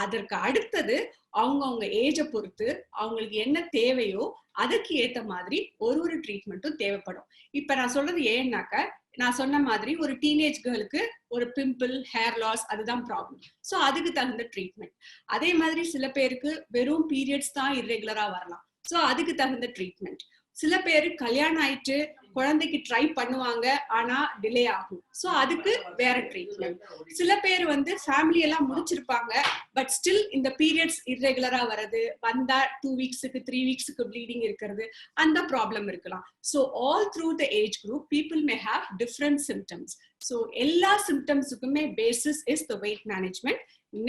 அதற்கு அடுத்தது அவங்க ஏஜை பொறுத்து அவங்களுக்கு என்ன தேவையோ அதுக்கு ஏத்த மாதிரி ஒரு ட்ரீட்மெண்ட்டும் தேவைப்படும். இப்ப நான் சொல்றது ஏன்னாக்க, நான் சொன்ன மாதிரி ஒரு டீனேஜ் கேர்ளுக்கு ஒரு பிம்பிள், ஹேர் லாஸ் அதுதான் ப்ராப்ளம். ஸோ அதுக்கு தகுந்த ட்ரீட்மெண்ட். அதே மாதிரி சில பேருக்கு வெறும் பீரியட்ஸ் தான் இர்ரெகுலரா வரலாம். ஸோ அதுக்கு தகுந்த ட்ரீட்மெண்ட். சில பேரு கல்யாணம் ஆயிட்டு குழந்தைக்கு ட்ரை பண்ணுவாங்க, ஆனா டிலே ஆகும். ஸோ அதுக்கு வேற ட்ரீட்மெண்ட். சில பேர் வந்து ஃபேமிலி எல்லாம் முடிச்சிருப்பாங்க, பட் ஸ்டில் இந்த பீரியட்ஸ் இர்ரெகுலரா வருது, வந்தா 2 வீக்ஸுக்கு 3 வீக்ஸுக்கு ப்ளீடிங் இருக்கிறது, அந்த ப்ராப்ளம் இருக்கலாம். So all through the age group people may have different symptoms. So எல்லா சிம்டம்ஸுக்குமே basis is the weight management.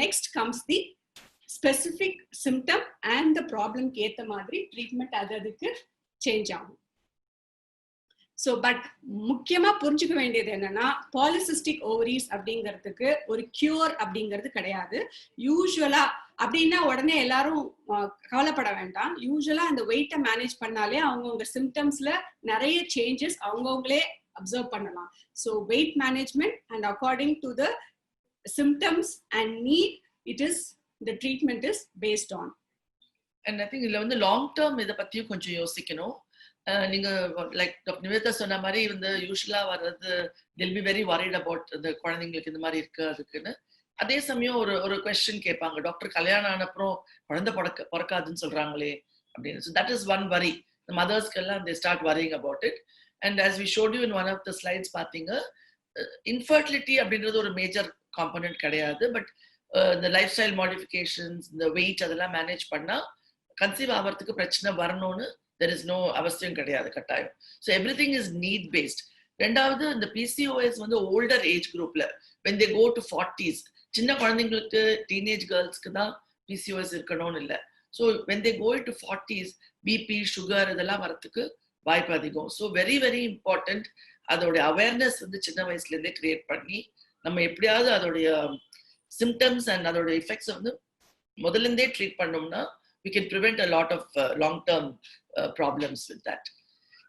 Next comes the specific symptom and the ப்ராப்ளம்க்கு ஏற்ற மாதிரி ட்ரீட்மெண்ட் அதுக்கு சேஞ்ச் ஆகும். ஸோ பட் முக்கியமா புரிஞ்சுக்க வேண்டியது என்னன்னா, பாலிசிஸ்டிக் ஓவரிஸ் அப்படிங்கிறதுக்கு ஒரு கியூர் அப்படிங்கிறது கிடையாது. யூஸ்வலா அப்படின்னா உடனே எல்லாரும் கவலைப்பட வேண்டாம். யூஸ்வலா அந்த வெயிட்டை மேனேஜ் பண்ணாலே அவங்கவுங்க சிம்டம்ஸ்ல நிறைய சேஞ்சஸ் அவங்கவுங்களே அப்சர்வ் பண்ணலாம். So wait management and according to the symptoms and need it is the treatment is based on. And I think இதுல வந்து லாங் டேர்ம் இதை பத்தியும் கொஞ்சம் யோசிக்கணும். நீங்க லைக் டாக்டர் நிவேதா சொன்ன மாதிரி வந்து யூஸ்வலா வர்றது they'll be very worried about இந்த குழந்தைங்களுக்கு இந்த மாதிரி இருக்கு அதுக்குன்னு. அதே சமயம் ஒரு கொஸ்டின் கேட்பாங்க, டாக்டர் கல்யாணம் ஆனப்புறம் குழந்தை பிறக்காதுன்னு சொல்றாங்களே அப்படின்னு. So that is one worry. The mothers எல்லாம் they start worrying about it. And as we showed you in one of the slides பாத்தீங்க, infertility அப்படின்றது ஒரு மேஜர் காம்பனன்ட் கிடையாது. பட் இந்த லைஃப் ஸ்டைல் மாடிஃபிகேஷன்ஸ், இந்த வெயிட் அதெல்லாம் மேனேஜ் பண்ணா conceive ஆகிறதுக்கு பிரச்சனை வரணும்னு there is no அவசியம் கிடையாது, கட்டாயம். So everything is need based. ரெண்டாவது இந்த PCOS வந்து older age groupல when they go to 40s, சின்ன குழந்தைங்களுக்கு டீனேஜ் கேர்ள்ஸ்க்கு தான் PCOS இருக்கணும்னு இல்லை. So when they go into 40s BP, sugar இதெல்லாம் வரத்துக்கு வாய்ப்பு அதிகம். ஸோ வெரி வெரி இம்பார்ட்டன்ட் அதோடைய அவேர்னஸ் வந்து சின்ன வயசுல இருந்தே கிரியேட் பண்ணி நம்ம எப்படியாவது அதோடைய சிம்டம்ஸ் அண்ட் அதோட எஃபெக்ட்ஸ் வந்து முதல்ல இருந்தே ட்ரீட் பண்ணோம்னா we can prevent a lot of long-term problems with that.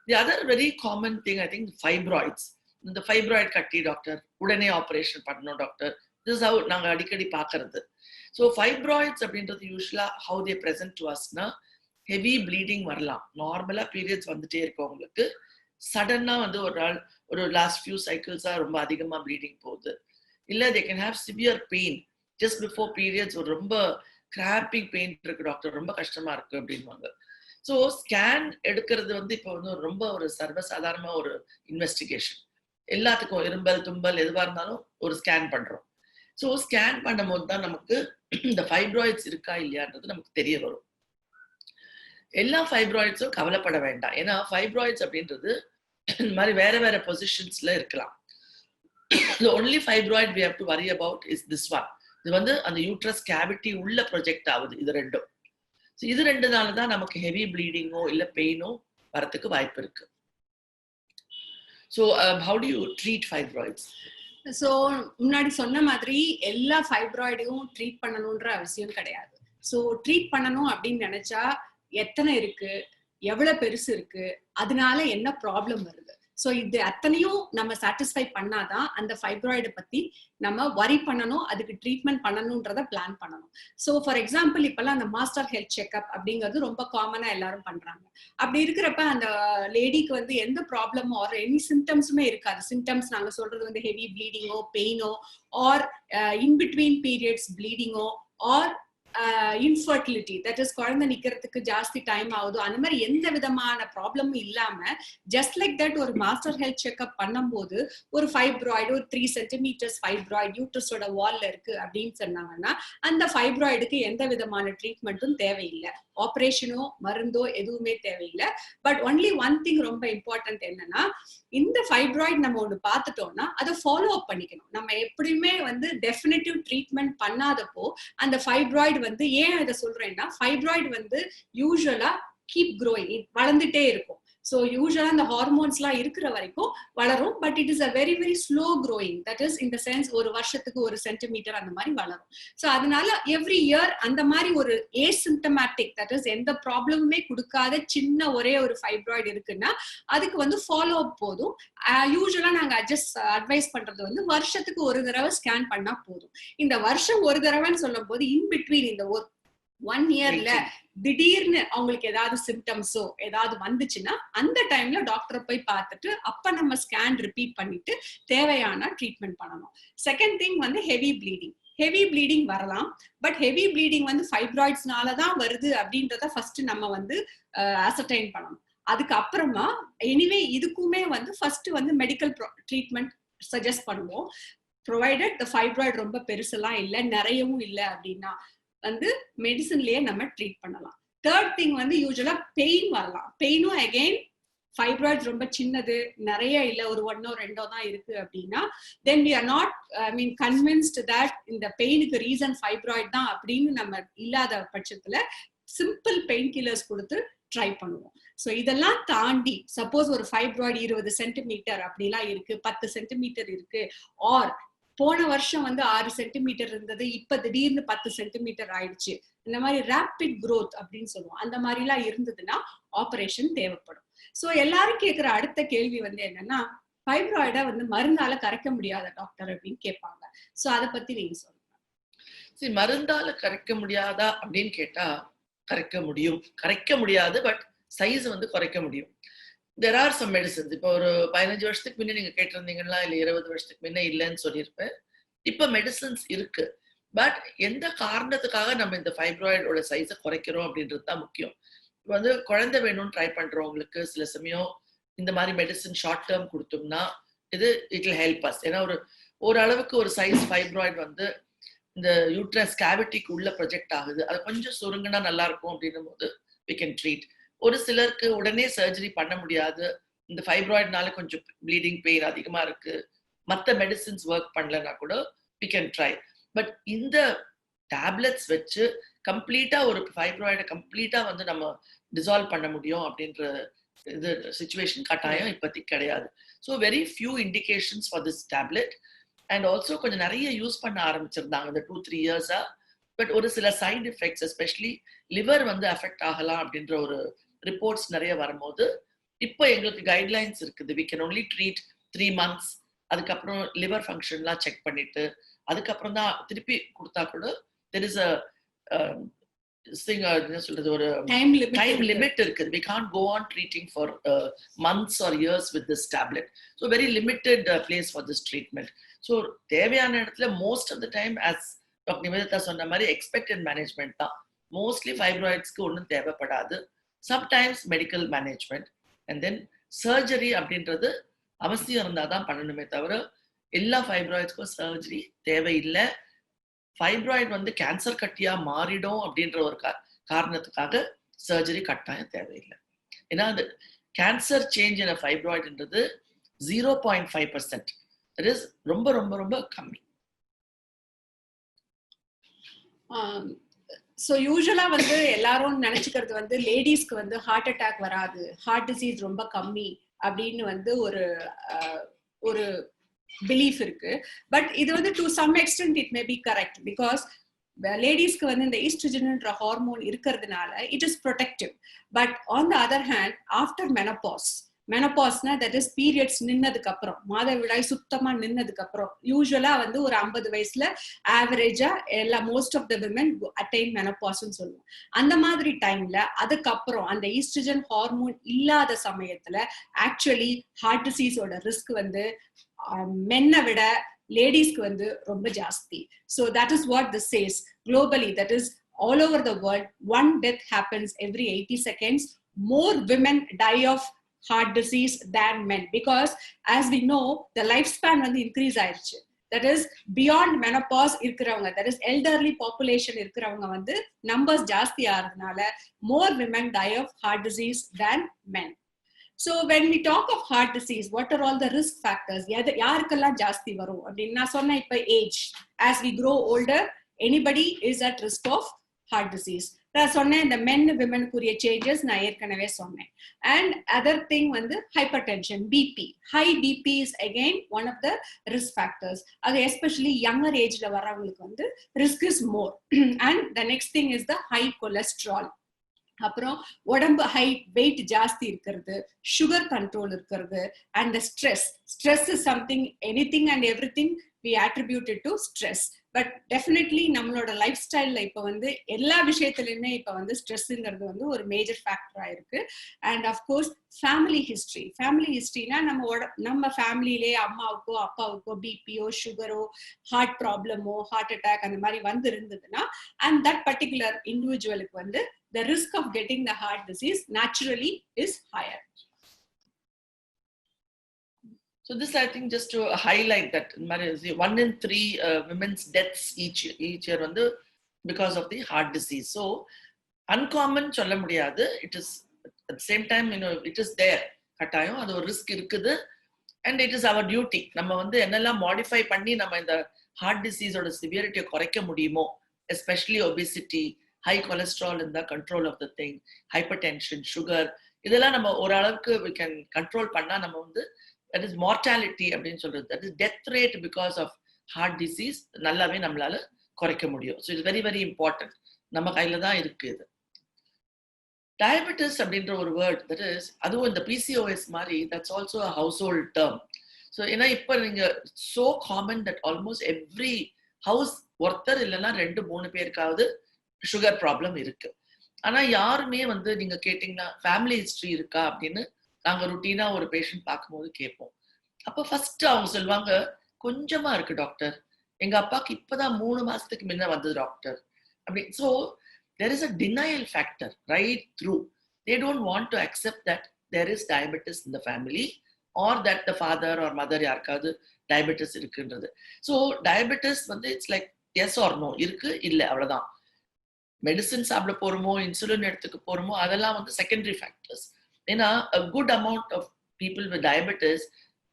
The other very common thing, I think, fibroids. The fibroid கட்டி டாக்டர் உடனே ஆபரேஷன் பண்ணணும் டாக்டர். This is how நாங்க அடிக்கடி பார்க்கறது. So fibroids அப்படின்றது யூஸ்வலா how they present to us னா heavy bleeding வரலாம். நார்மலா பீரியட்ஸ் வந்துட்டே இருக்கவங்களுக்கு சடனா வந்து ஒரு லாஸ்ட் ஃபியூ சைக்கிள்ஸா ரொம்ப அதிகமா ப்ளீடிங் போகுது. இல்ல they can have severe pain just before periods. ஒரு ரொம்ப கிராம்பிங் பெயின் இருக்கு டாக்டர், ரொம்ப கஷ்டமா இருக்கு அப்படின்வாங்க. ஸோ ஸ்கேன் எடுக்கிறது வந்து இப்போ வந்து ரொம்ப ஒரு சர்வசாதாரணமா ஒரு இன்வெஸ்டிகேஷன். எல்லாத்துக்கும் இரும்பல், தும்பல் எதுவா இருந்தாலும் ஒரு ஸ்கேன் பண்றோம். ஸோ ஸ்கேன் பண்ணும் போது தான் நமக்கு இந்த ஃபைப்ராய்ட்ஸ் இருக்கா இல்லையான்றது நமக்கு தெரிய வரும். எல்லா ஃபைப்ராய்ட்ஸும் கவலைப்பட வேண்டாம். ஏன்னா ஃபைப்ராய்ட்ஸ் அப்படின்றது இந்த மாதிரி வேற வேற பொசிஷன்ஸ்ல இருக்கலாம். The only fibroid we have to worry about is this one. இது வந்து அந்த யூட்ரஸ் கேவிட்டி உள்ள ப்ரொஜெக்ட் ஆகுது. இது ரெண்டும். ஸோ இது ரெண்டுனால தான் நமக்கு ஹெவி ப்ளீடிங்கோ இல்லை பெயினோ வரத்துக்கு வாய்ப்பு இருக்கு. So how to you treat fibroids? So முன்னாடி சொன்ன மாதிரி எல்லா ஃபைப்ராய்டையும் ட்ரீட் பண்ணணுன்ற அவசியம் கிடையாது. ஸோ ட்ரீட் பண்ணணும் அப்படின்னு நினைச்சா எத்தனை இருக்கு, எவ்வளவு பெருசு இருக்கு, அதனால என்ன ப்ராப்ளம் வருது, ஸோ இது அத்தனையும் நம்ம சாட்டிஸ்ஃபை பண்ணாதான் அந்த ஃபைப்ராய்டை பத்தி நம்ம வரி பண்ணணும், அதுக்கு ட்ரீட்மெண்ட் பண்ணணும்ன்றத பிளான் பண்ணணும். ஸோ ஃபார் எக்ஸாம்பிள் இப்பெல்லாம் அந்த மாஸ்டர் ஹெல்த் செக்அப் அப்படிங்கிறது ரொம்ப காமனா எல்லாரும் பண்றாங்க. அப்படி இருக்கிறப்ப அந்த லேடிக்கு வந்து எந்த ப்ராப்ளமோ ஆர் எனி சிம்டம்ஸுமே இருக்காது. சிம்டம்ஸ் நாங்க சொல்றது வந்து ஹெவி ப்ளீடிங்கோ, பெயினோ, ஆர் இன் பிட்வீன் பீரியட்ஸ் ப்ளீடிங்கோ, ஆர் இன்ஃபர்டிலிட்டி, தட் இஸ் குழந்தை நிக்கிறதுக்கு ஜாஸ்தி டைம் ஆகுது, அந்த மாதிரி எந்த விதமான ப்ராப்ளமும் இல்லாம ஜஸ்ட் லைக் தட் ஒரு மாஸ்டர் ஹெல்த் செக்அப் பண்ணும்போது ஒரு ஃபைப்ராய்டு, ஒரு 3 சென்டிமீட்டர்ஸ் ஃபைப்ராய்டு யூட்ரஸோட வால்ல இருக்கு அப்படின்னு சொன்னாங்கன்னா அந்த ஃபைப்ராய்டுக்கு எந்த விதமான ட்ரீட்மெண்ட்டும் தேவையில்லை, ஆப்ரேஷனோ மருந்தோ எதுவுமே தேவையில்லை. பட் ஒன்லி ஒன் திங் ரொம்ப இம்பார்ட்டன்ட் என்னன்னா, இந்த ஃபைப்ராய்டு நம்ம ஒண்ணு பார்த்துட்டோம்னா அதை ஃபாலோ அப் பண்ணிக்கணும். நம்ம எப்படியுமே வந்து டெஃபினட்டிவ் ட்ரீட்மெண்ட் பண்ணாதப்போ அந்த ஃபைப்ராய்டு வந்து, ஏன் இதை சொல்றேன்னா, ஃபைப்ராய்டு வந்து யூஸ்வலா கீப் க்ரோயிங், வளர்ந்துட்டே இருக்கும். ஸோ யூஸ்வலா அந்த ஹார்மோன்ஸ்லாம் இருக்கிற வரைக்கும் வளரும். But it is a very very slow growing, that is இந்த சென்ஸ் ஒரு வருஷத்துக்கு 1 சென்டிமீட்டர் அந்த மாதிரி வளரும். ஸோ அதனால எவ்ரி இயர் அந்த மாதிரி ஒரு ஏசிம்டமேட்டிக், தட் இஸ் எந்த ப்ராப்ளமுமே கொடுக்காத சின்ன ஒரே ஒரு ஃபைப்ராய்டு இருக்குன்னா அதுக்கு வந்து ஃபாலோ அப் போதும். யூஸ்வலா நாங்க அட்வைஸ் பண்றது வந்து வருஷத்துக்கு ஒரு தடவை ஸ்கேன் பண்ணா போதும். இந்த வருஷம் ஒரு தடவைன்னு சொல்லும் போது இன் பிட்வீன் இந்த 1 இயர்ல திடீர்னு அவங்களுக்கு ஏதாவது சிம்டம்ஸோ ஏதாவது வந்துச்சுன்னா அந்த டைம்ல டாக்டரை போய் பார்த்துட்டு அப்ப நம்ம ஸ்கேன் ரிப்பீட் பண்ணிட்டு தேவையான ட்ரீட்மெண்ட் பண்ணணும். செகண்ட் திங் வந்து ஹெவி ப்ளீடிங். ஹெவி ப்ளீடிங் வரலாம், பட் ஹெவி ப்ளீடிங் வந்து ஃபைப்ராய்ட்ஸ்னாலதான் வருது அப்படின்றத ஃபர்ஸ்ட் நம்ம வந்து அசர்டைன் பண்ணணும். அதுக்கு அப்புறமா எனிவே இதுக்குமே வந்து ஃபர்ஸ்ட் வந்து மெடிக்கல் ட்ரீட்மெண்ட் சஜஸ்ட் பண்ணுவோம். ப்ரொவைடட் த ஃபைப்ராய்டு ரொம்ப பெருசெல்லாம் இல்லை, நிறையவும் இல்லை அப்படின்னா வந்து மெடிசன்லயே நம்ம ட்ரீட் பண்ணலாம். தேர்ட் திங் வந்து யூஸ்வலா பெயின் வரலாம். பெயினும் அகைன் ஃபைப்ராய்ட்ஸ் ரொம்ப சின்னது, நிறைய இல்ல, ஒரு 1 or 2 தான் இருக்கு அப்படின்னா then we are not convinced that இந்த பெயினுக்கு ரீசன் ஃபைப்ராய்ட் தான் அப்படின்னு நம்ம இல்லாத பட்சத்துல சிம்பிள் பெயின் கில்லர்ஸ் கொடுத்து ட்ரை பண்ணுவோம். ஸோ இதெல்லாம் தாண்டி சப்போஸ் ஒரு ஃபைப்ராய்டு 20 சென்டிமீட்டர் அப்படிலாம் இருக்கு, 10 சென்டிமீட்டர் இருக்கு, ஆர் போன வருஷம் வந்து 6 சென்டிமீட்டர் இருந்தது, இப்ப திடீர்னு 10 சென்டிமீட்டர் ஆயிடுச்சு, இந்த மாதிரி ரேபிட் growth அப்படின்னு சொல்லுவோம், அந்த மாதிரி எல்லாம் இருந்ததுன்னா ஆபரேஷன் தேவைப்படும். சோ எல்லாரும் கேட்கிற அடுத்த கேள்வி வந்து என்னன்னா, ஃபைப்ராய்டை வந்து மருந்தால கரைக்க முடியாத டாக்டர் அப்படின்னு கேட்பாங்க. சோ அதை பத்தி நீங்க சொல்லுங்க. மருந்தால கரைக்க முடியாதா அப்படின்னு கேட்டா கரைக்க முடியும், கரைக்க முடியாது, பட் சைஸ் வந்து குறைக்க முடியும். there are some medicines. இப்போ ஒரு 15 வருஷத்துக்கு முன்ன நீங்க கேட்டிருந்தீங்கன்னா இல்ல 20 வருஷத்துக்கு முன்ன இல்லைன்னு சொல்லியிருப்பேன். இப்ப மெடிசன்ஸ் இருக்கு, பட் எந்த காரணத்துக்காக நம்ம இந்த ஃபைப்ராய்டோட சைஸை குறைக்கிறோம் அப்படின்றது தான் முக்கியம். வந்து குழந்தை வேணும்னு ட்ரை பண்றவங்களுக்கு சில சமயம் இந்த மாதிரி மெடிசன் ஷார்ட் டேர்ம் கொடுத்தோம்னா இது இட் வில் ஹெல்ப் அஸ். ஏன்னா ஒரு அளவுக்கு ஒரு சைஸ் ஃபைப்ராய்டு வந்து இந்த யூட்ரஸ் கேவிட்டிக்கு உள்ள ப்ரொஜெக்ட் ஆகுது, அது கொஞ்சம் சுருங்கினா நல்லா இருக்கும் அப்படின்னும் போது we can treat. ஒரு சிலருக்கு உடனே சர்ஜரி பண்ண முடியாது, இந்த ஃபைப்ராய்டுனால கொஞ்சம் ப்ளீடிங் பெயின் அதிகமா இருக்கு, மற்ற மெடிசின்ஸ் ஒர்க் பண்ணலன்னா கூட we can try. பட் இந்த டேப்லெட்ஸ் வச்சு கம்ப்ளீட்டா ஒரு ஃபைப்ராய்டை கம்ப்ளீட்டா வந்து நம்ம டிசால்வ் பண்ண முடியும் அப்படின்ற இது சிச்சுவேஷன் கட்டாயம் இப்போதைக்கு கிடையாது. So very few indications for this tablet. And also கொஞ்சம் நிறைய யூஸ் பண்ண ஆரம்பிச்சிருந்தாங்க இந்த 2-3 இயர்ஸா. பட் ஒரு சில சைட் எஃபெக்ட்ஸ், எஸ்பெஷலி லிவர் வந்து அஃபெக்ட் ஆகலாம் அப்படின்ற ஒரு ரிப்போர்ட்ஸ் நிறைய வரும்போது இப்போ எங்களுக்கு கைட்லைன்ஸ் இருக்குது. we can only treat 3 months. அதுக்கப்புறம் லிவர் ஃபங்க்ஷன்லாம் செக் பண்ணிட்டு அதுக்கப்புறம் தான் திருப்பி கொடுத்தா கூட there is a என்ன சொல்றது, ஒரு டைம் லிமிட் இருக்குது. we can't go on treating for months or years with this tablet. So very limited place for this treatment. So தேவையான இடத்துல most of the time, as doctor Nivedita சொன்ன மாதிரி, expected management தான். Mostly ஃபைப்ராய்ட்ஸ்க்கு ஒன்றும் தேவைப்படாது, sometimes medical management and then surgery அப்படின்றது அவசியம் இருந்தால் தான் பண்ணணுமே தவிர எல்லா ஃபைப்ராய்ட்ஸ்க்கும் சர்ஜரி தேவையில்லை. ஃபைப்ராய்டு வந்து கேன்சர் கட்டியா மாறிடும் அப்படின்ற ஒரு காரணத்துக்காக சர்ஜரி கட்டாயம் தேவையில்லை. ஏன்னா அது கேன்சர் சேஞ்ச் இன் ஃபைப்ராய்டுன்றது 0.5%. இட் இஸ் ரொம்ப ரொம்ப ரொம்ப கம்மி. ஸோ யூஸ்வலா வந்து எல்லாரும் நினைச்சுக்கிறது வந்து லேடிஸ்க்கு வந்து ஹார்ட் அட்டாக் வராது, ஹார்ட் டிசீஸ் ரொம்ப கம்மி அப்படின்னு வந்து ஒரு பிலீஃப் இருக்கு. பட் இது வந்து to some extent it may be correct, because லேடிஸ்க்கு வந்து இந்த ஈஸ்ட்ரோஜன்ன்ற ஹார்மோன் இருக்கிறதுனால it is protective. But on the other hand after menopause மெனபாஸ்னா தட் இஸ் பீரியட்ஸ் நின்னதுக்கு அப்புறம், மாதவிடாய் சுத்தமா நின்னதுக்கு அப்புறம், யூஸ்வலா வந்து ஒரு 50 வயசுல ஆவரேஜா எல்லா most of the women attain மெனபாஸ்ன்னு சொல்லுவோம். அந்த மாதிரி டைம்ல அதுக்கப்புறம் அந்த ஈஸ்ட்ரஜன் ஹார்மோன் இல்லாத சமயத்துல ஆக்சுவலி ஹார்ட் டிசீஸோட ரிஸ்க் வந்து மென்னை விட லேடிஸ்க்கு வந்து ரொம்ப ஜாஸ்தி. So that is what this says globally, that is all over the world, one death happens every 80 seconds. More women die of heart disease than men, because as we know the lifespan வந்து increase ஆயிருச்சு. That is beyond menopause இருக்கிறவங்க, that is elderly population இருக்கிறவங்க வந்து numbers ஜாஸ்தி ஆகிறதுனால more women die of heart disease than men. So when we talk of heart disease, what are all the risk factors? யாருக்கெல்லாம் ஜாஸ்தி வரும் அப்படின்னு நான் சொன்னேன். இப்ப age, as we grow older, anybody is at risk of heart disease. நான் சொன்னேன் இந்த men women குரிய changes நான் ஏற்கனவே சொன்னேன். And other thing வந்து hypertension, BP. High BP is again one of the risk factors. அது especially younger ageல வரவங்களுக்கு வந்து risk is more. And the next thing is the high cholesterol. அப்புறம் உடம்பு ஹை வெயிட் ஜாஸ்தி இருக்கிறது, சுகர் கண்ட்ரோல் இருக்கிறது, and the stress is something, anything and everything we attribute it to stress. But definitely நம்மளோட life ஸ்டைல்ல இப்ப வந்து எல்லா விஷயத்திலுமே இப்ப வந்து ஸ்ட்ரெஸ்ங்கிறது வந்து ஒரு மேஜர் ஃபேக்டரா இருக்கு. அண்ட் அஃப்கோர்ஸ் ஃபேமிலி ஹிஸ்டரினா நம்ம ஃபேமிலியிலே அம்மாவுக்கோ அப்பாவுக்கோ பிபியோ சுகரோ ஹார்ட் ப்ராப்ளமோ ஹார்ட் அட்டாக் அந்த மாதிரி வந்து இருந்ததுன்னா, அண்ட் தட் பர்டிகுலர் இண்டிவிஜுவலுக்கு வந்து the risk of getting the heart disease naturally is higher. So this, I think, just to highlight that 1 in 3 women's deaths each year வந்து because of the heart disease. So uncommon சொல்ல முடியாது. It is at the same time, it is there. கட்டாயம் அது ஒரு risk இருக்குது. And it is our duty. நம்ம வந்து என்னெல்லாம் மாடிஃபை பண்ணி நம்ம இந்த ஹார்ட் டிசீஸோட சிவியரிட்டியை குறைக்க முடியுமோ, especially obesity, high cholesterol in the control of the thing, hypertension, sugar, இதெல்லாம் நம்ம ஓரளவுக்கு we can control பண்ணா நம்ம வந்து that is mortality அப்படின்னு சொல்றது, that is death rate because of heart disease நல்லாவே நம்மளால குறைக்க முடியும். So it's very very important. நம்ம கையில தான் இருக்கு இது. Diabetes அப்படின்ற ஒரு வேர்ட், that is அதுவும் இந்த PCOS மாதிரி, that's also a household term. So ஏன்னா இப்ப நீங்க so common that almost every house ஒருத்தர் இல்லைன்னா 2-3 பேருக்காவது சுகர் ப்ராப்ளம் இருக்கு. ஆனா யாருமே வந்து நீங்க கேட்டீங்கன்னா ஃபேமிலி ஹிஸ்டரி இருக்கா அப்படின்னு நாங்க ருட்டீனா ஒரு பேஷண்ட் பார்க்கும்போது கேட்போம். அப்ப ஃபர்ஸ்ட் அவங்க சொல்லுவாங்க, கொஞ்சமா இருக்கு டாக்டர், எங்க அப்பாக்கு இப்பதான் 3 மாசத்துக்கு முன்ன வந்தது டாக்டர் அப்படி. So there is a denial factor right through. They don't want to accept that there is diabetes in the family or that the father or mother யாருக்காவது diabetes இருக்குன்றது. ஸோ diabetes வந்து it's like yes or no, இருக்கு இல்ல அவ்வளவுதான். Medicine சாப்பிட போறோமோ insulin எடுத்துக்க போறோமோ அதெல்லாம் வந்து செகண்டரி ஃபேக்டர்ஸ். ஏன்னா a good amount of people with diabetes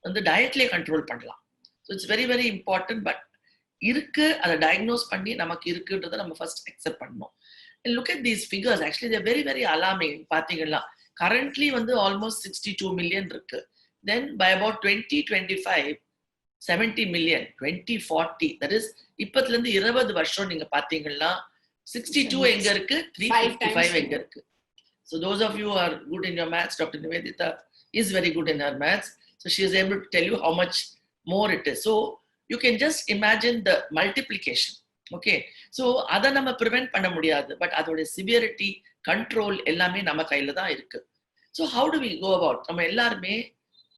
வந்து டயட்லயே கண்ட்ரோல் பண்ணலாம். So it's very very important. But இருக்கு, அதை டயக்னோஸ் பண்ணி நமக்கு இருக்குன்றதை நம்ம ஃபர்ஸ்ட் அக்செப்ட் பண்ணணும். Look at these figures, actually there very very alarming. பாத்தீங்கன்னா கரண்ட்லி வந்து ஆல்மோஸ்ட் 62 மில்லியன் இருக்கு. Then by about 2025 70 million, 2040, that is இப்பத்துல இருந்து 20 வருஷம் நீங்க பாத்தீங்கன்னா 62 எங்க இருக்கு, 355 எங்க இருக்கு. So those of you who are good in your maths, Dr. Nivedita is very good in her maths. So she is able to tell you how much more it is. So you can just imagine the multiplication. Okay. So அதை நம்ம prevent பண்ண முடியாது. But அதோட severity, control எல்லாமே நம்ம கையில தான் இருக்கு. So how do we go about? நம்ம எல்லாருமே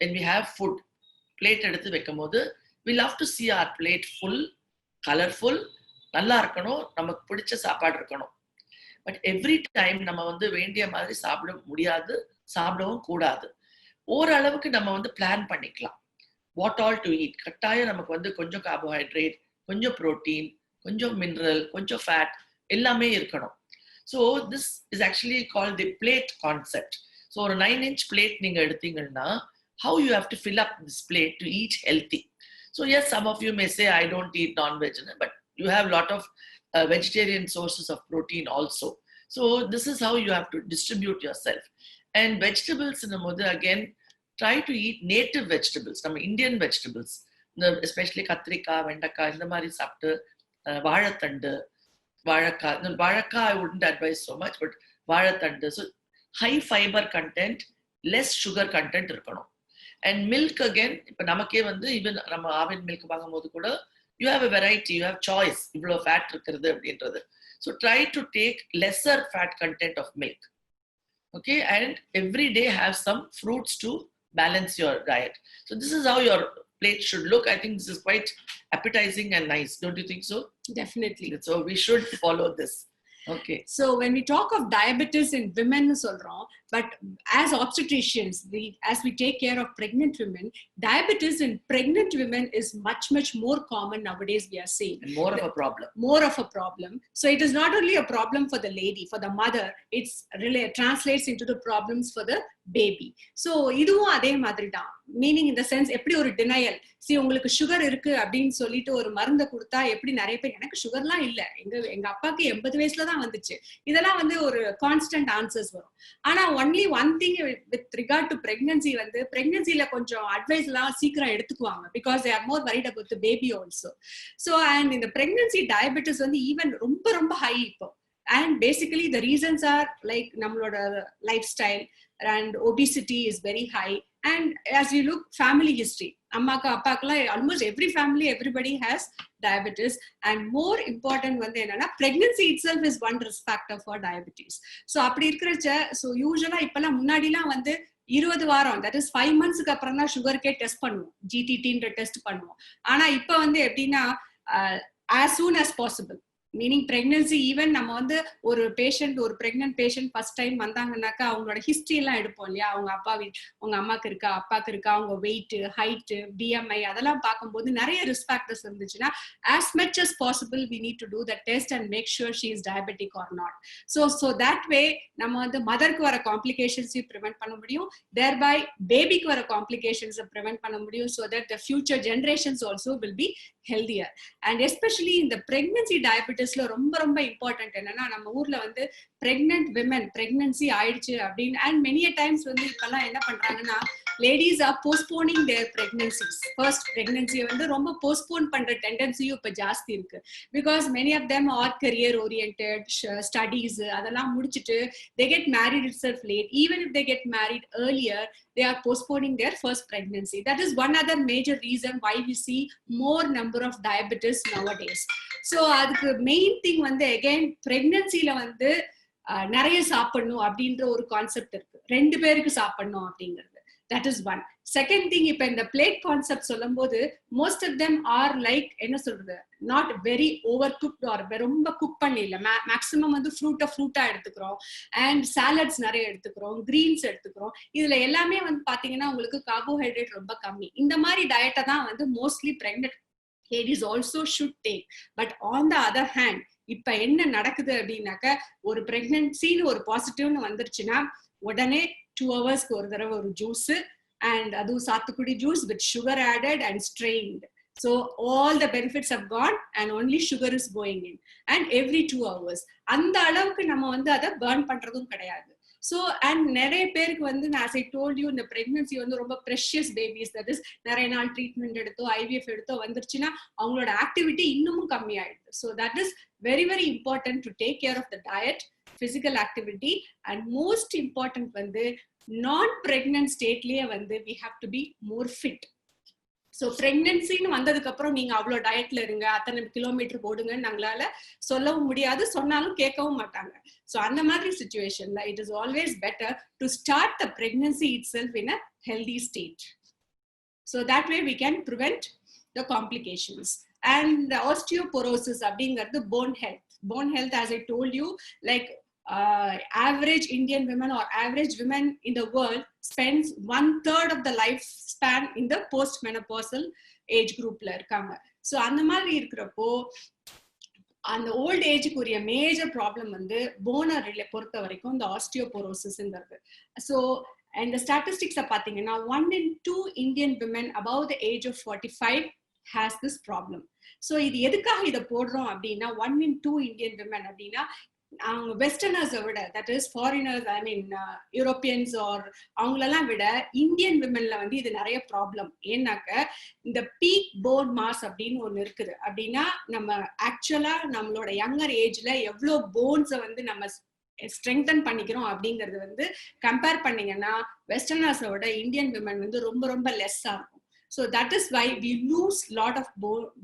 when we have food, plate எடுத்து வைக்கும் போது we love to see our plate full, colorful, நல்லா இருக்கணும், நமக்கு பிடிச்ச சாப்பாடு இருக்கணும். பட் எவ்ரி டைம் நம்ம வந்து வேண்டிய மாதிரி சாப்பிட முடியாது, சாப்பிடவும் கூடாது. ஓரளவுக்கு நம்ம வந்து பிளான் பண்ணிக்கலாம் வாட் ஆல் டு ஈட். கட்டாயம் நமக்கு வந்து கொஞ்சம் கார்போஹைட்ரேட், கொஞ்சம் ப்ரோட்டீன், கொஞ்சம் மினரல், கொஞ்சம் ஃபேட் எல்லாமே இருக்கணும். So this is actually called the plate concept. So ஒரு 9 inch பிளேட் நீங்க எடுத்தீங்கன்னா how you have to fill up this plate to eat healthy. So yes, some of you may say I don't eat non-veg, but you have a lot of vegetarian sources of protein also. So this is how you have to distribute yourself. And vegetables in the mother, again, try to eat native vegetables, some Indian vegetables, especially katrika, vendaka, இந்த மாதிரி சாப்பிட்டு வாழைத்தண்டு, வாழைக்காய் I wouldn't advise so much, but வாழைத்தண்டு. So high fiber content, less sugar content இருக்கணும். And milk again, இப்ப நமக்கே வந்து even நம்ம ஆவின் மில்க் வாங்கும்போது கூட you have a variety, you have choice, இவ்வளவு fat இருக்கிறது அப்படின்றது. So try to take lesser fat content of milk. Okay, and every day have some fruits to balance your diet. So this is how your plate should look. I think this is quite appetizing and nice. Don't you think so? Definitely. So we should follow this. Okay. So when we talk of diabetes in women, but as obstetricians, as we take care of pregnant women, diabetes in pregnant women is much, much more common nowadays, we are seeing. And more of a problem. More of a problem. So it is not only a problem for the lady, for the mother, it's really translates into the problems for the baby. So இதுவும் அதே மாதிரி தான். Meaning in the sense, எப்படி ஒரு denial. See, உங்களுக்கு sugar இருக்கு அப்படின்னு சொல்லிட்டு ஒரு மருந்தை கொடுத்தா எப்படி நிறைய பேர் எனக்கு சுகர்லாம் இல்ல, எங்க அப்பாக்கு 80 வயசுல தான் வந்துச்சு, இதெல்லாம் வந்து ஒரு கான்ஸ்டன்ட் ஆன்சர்ஸ் வரும். ஆனா only one thing with regard to pregnancy வந்து பிரெக்னன்சில கொஞ்சம் அட்வைஸ் எல்லாம் சீக்கிரம் எடுத்துக்குவாங்க because they are more worried about the baby also. So and இந்த பிரெக்னன்சி டயபெட்டிஸ் வந்து ஈவன் ரொம்ப ரொம்ப ஹை இப்போ. And basically the reasons are like nammaloda lifestyle and obesity is very high. And as you look family history, அம்மாக்கு அப்பாக்குலாம் almost every family, everybody has diabetes. And more important வந்து என்னன்னா pregnancy itself is one risk factor for diabetes. So அப்படி இருக்கிறச்ச so usually இப்பெல்லாம் முன்னாடிலாம் வந்து 20 வாரம், that is 5 monthsக்கு அப்புறம் தான் சுகருக்கே டெஸ்ட் பண்ணுவோம், GTTன்ற டெஸ்ட் பண்ணுவோம். ஆனா இப்ப வந்து எப்படின்னா as soon as possible, meaning pregnancy even நம்ம வந்து ஒரு பேஷண்ட், ஒரு பிரெக்னன்ட் பேஷண்ட் ஃபர்ஸ்ட் டைம் வந்தாங்கன்னாக்கா அவங்களோட ஹிஸ்டரி எல்லாம் எடுப்போம் இல்லையா, அவங்க உங்க அம்மாக்கு இருக்கா, அப்பாக்கு இருக்கா, அவங்க வெயிட், ஹைட், BMI அதெல்லாம் பார்க்கும்போது நிறைய ரிஸ்க் ஃபேக்டர்ஸ் இருந்துச்சுன்னா as much as possible we need to do the test and make sure she is diabetic or not. So that way நம்ம வந்து மதருக்கு வர காம்ப்ளிகேஷன்ஸையும் ப்ரிவென்ட் பண்ண முடியும், thereby பேபிக்கு வர காம்ப்ளிகேஷன்ஸை ப்ரிவென்ட் பண்ண முடியும், so that the future generations also will be healthier. And especially in the pregnancy diabetes ரொம்ப ரொம்ப இம்பார்ட்டன்ட் என்னன்னா நம்ம ஊர்ல வந்து பிரெக்னன்ட் விமன் பிரெக்னன்சி ஆயிடுச்சு அப்படின்னு and many a times வந்து இப்பெல்லாம் என்ன பண்றாங்கன்னா ladies are postponing their pregnancies. First pregnancy வந்து ரொம்ப postpone பண்ற டெண்டன்சியும் இப்ப ஜாஸ்தி இருக்கு because many of them are career oriented studies அதெல்லாம் முடிச்சிட்டு they get married itself late. Even if they get married earlier, they are postponing their first pregnancy. That is one other major reason why we see more number of diabetes nowadays. So அதுக்கு main thing வந்து again pregnancyல வந்து நிறைய சாப்பிடணும் அப்படின்ற ஒரு concept இருக்கு, 2 பேருக்கு சாப்பிடணும் அப்படிங்கிறது. That is one. Second thing, இப்ப இந்த பிளேட் கான்செப்ட் சொல்லும் போது most of them are like என்ன சொல்றது, not very overcooked or ரொம்ப குக் பண்ணி இல்ல, மேக்ஸிமம் வந்து ஃப்ரூட்டா எடுத்துக்கிறோம் அண்ட் சாலட்ஸ் நிறைய எடுத்துக்கிறோம், கிரீன்ஸ் எடுத்துக்கிறோம். இதுல எல்லாமே வந்து பாத்தீங்கன்னா உங்களுக்கு கார்போஹைட்ரேட் ரொம்ப கம்மி. இந்த மாதிரி டயட்டை தான் வந்து mostly pregnant ladies also should take. But on the other hand, இப்ப என்ன நடக்குது அப்படின்னாக்க ஒரு பிரெக்னன்சின்னு ஒரு பாசிட்டிவ்னு வந்துருச்சுன்னா உடனே 2 ஹவர்ஸ்க்கு ஒரு தடவை ஒரு ஜூஸ், and அதுவும் சாத்துக்குடி juice with sugar added and strained. So all the benefits have gone and only sugar is going in, and every 2 hours. அந்த அளவுக்கு நம்ம வந்து அதை பர்ன் பண்றதும் கிடையாது. So and நிறைய பேருக்கு வந்து as I told you, இந்த pregnancy வந்து ரொம்ப precious babies, that is நிறைய நாள் ட்ரீட்மெண்ட் எடுத்தோ IVF எடுத்தோ வந்துருச்சுன்னா அவங்களோட ஆக்டிவிட்டி இன்னமும் கம்மியாயிடுது. So that is very very important to take care of the diet, physical activity, and most important வந்து non pregnant stateலயே வந்து we have to be more fit. So பிரெக்னன்சின்னு வந்ததுக்கு அப்புறம் நீங்க அவ்வளோ டயட்ல இருங்க, அத்தனை கிலோமீட்டர் போடுங்கன்னு நாங்களால சொல்லவும் முடியாது, சொன்னாலும் கேட்கவும் மாட்டாங்க. ஸோ அந்த மாதிரி சுச்சுவேஷன்ல it is always better to start the pregnancy itself in a healthy state. So that way we can prevent the complications. And osteoporosis அப்படிங்கிறது bone health. Bone health, as I told you, like average Indian women or average women in the world spends 1/3 of the lifespan in the post-menopausal age group la irukanga. So அந்த மாதிரி இருக்கிறப்போ அந்த volt ஏஜுக்கு உரிய major problem வந்து போனை பொறுத்த வரைக்கும் இந்த ஆஸ்டியோபோரோசிஸ்ங்கிறது. ஸோ and the statistics பாத்தீங்கன்னா 1 in 2 Indian women above the age of 45 has this problem. So இது எதுக்காக இதை போடுறோம் அப்படின்னா 1 in 2 Indian women அப்படின்னா அவங்க வெஸ்டர்னர்ஸை விட, that is foreigners, I mean Europeans or அவங்களெல்லாம் விட இந்தியன் விமென்ல வந்து இது நிறைய ப்ராப்ளம். ஏன்னாக்க இந்த பீக் போன் மாஸ் அப்படின்னு ஒண்ணு இருக்குது. அப்படின்னா நம்ம ஆக்சுவலா நம்மளோட யங்கர் ஏஜ்ல எவ்வளவு போன்ஸை வந்து நம்ம ஸ்ட்ரெங்தன் பண்ணிக்கிறோம் அப்படிங்கிறது வந்து கம்பேர் பண்ணீங்கன்னா வெஸ்டர்னர்ஸோட இந்தியன் விமன் வந்து ரொம்ப ரொம்ப லெஸ்ஸா இருக்கும். So that is why we lose lot of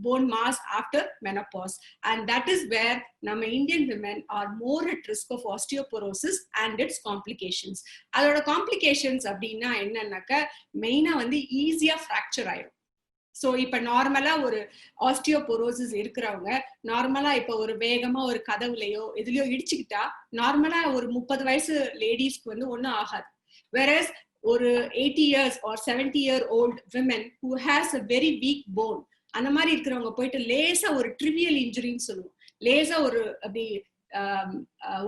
bone mass after menopause, and that is where நம்ம Indian women are more at risk of osteoporosis and its complications. அதோட complications அப்படின்னா என்னன்னாக்க மெயினா வந்து ஈஸியா ஃப்ராக்சர் ஆயிடும். ஸோ இப்போ நார்மலா ஒரு ஆஸ்டியோபோரோசிஸ் இருக்கிறவங்க நார்மலா இப்போ ஒரு வேகமா ஒரு கதவுலையோ எதுலயோ இடிச்சுக்கிட்டா நார்மலா ஒரு 30 வயசு லேடிஸ்க்கு வந்து ஒன்றும் ஆகாது. whereas ஒரு 80 years or 70 year old women who has a very weak bone, அந்த மாதிரி இருக்கிறவங்க போயிட்டு லேசா ஒரு ட்ரிவியல் இன்ஜுரின்னு சொல்லுவோம், லேசா ஒரு அப்படி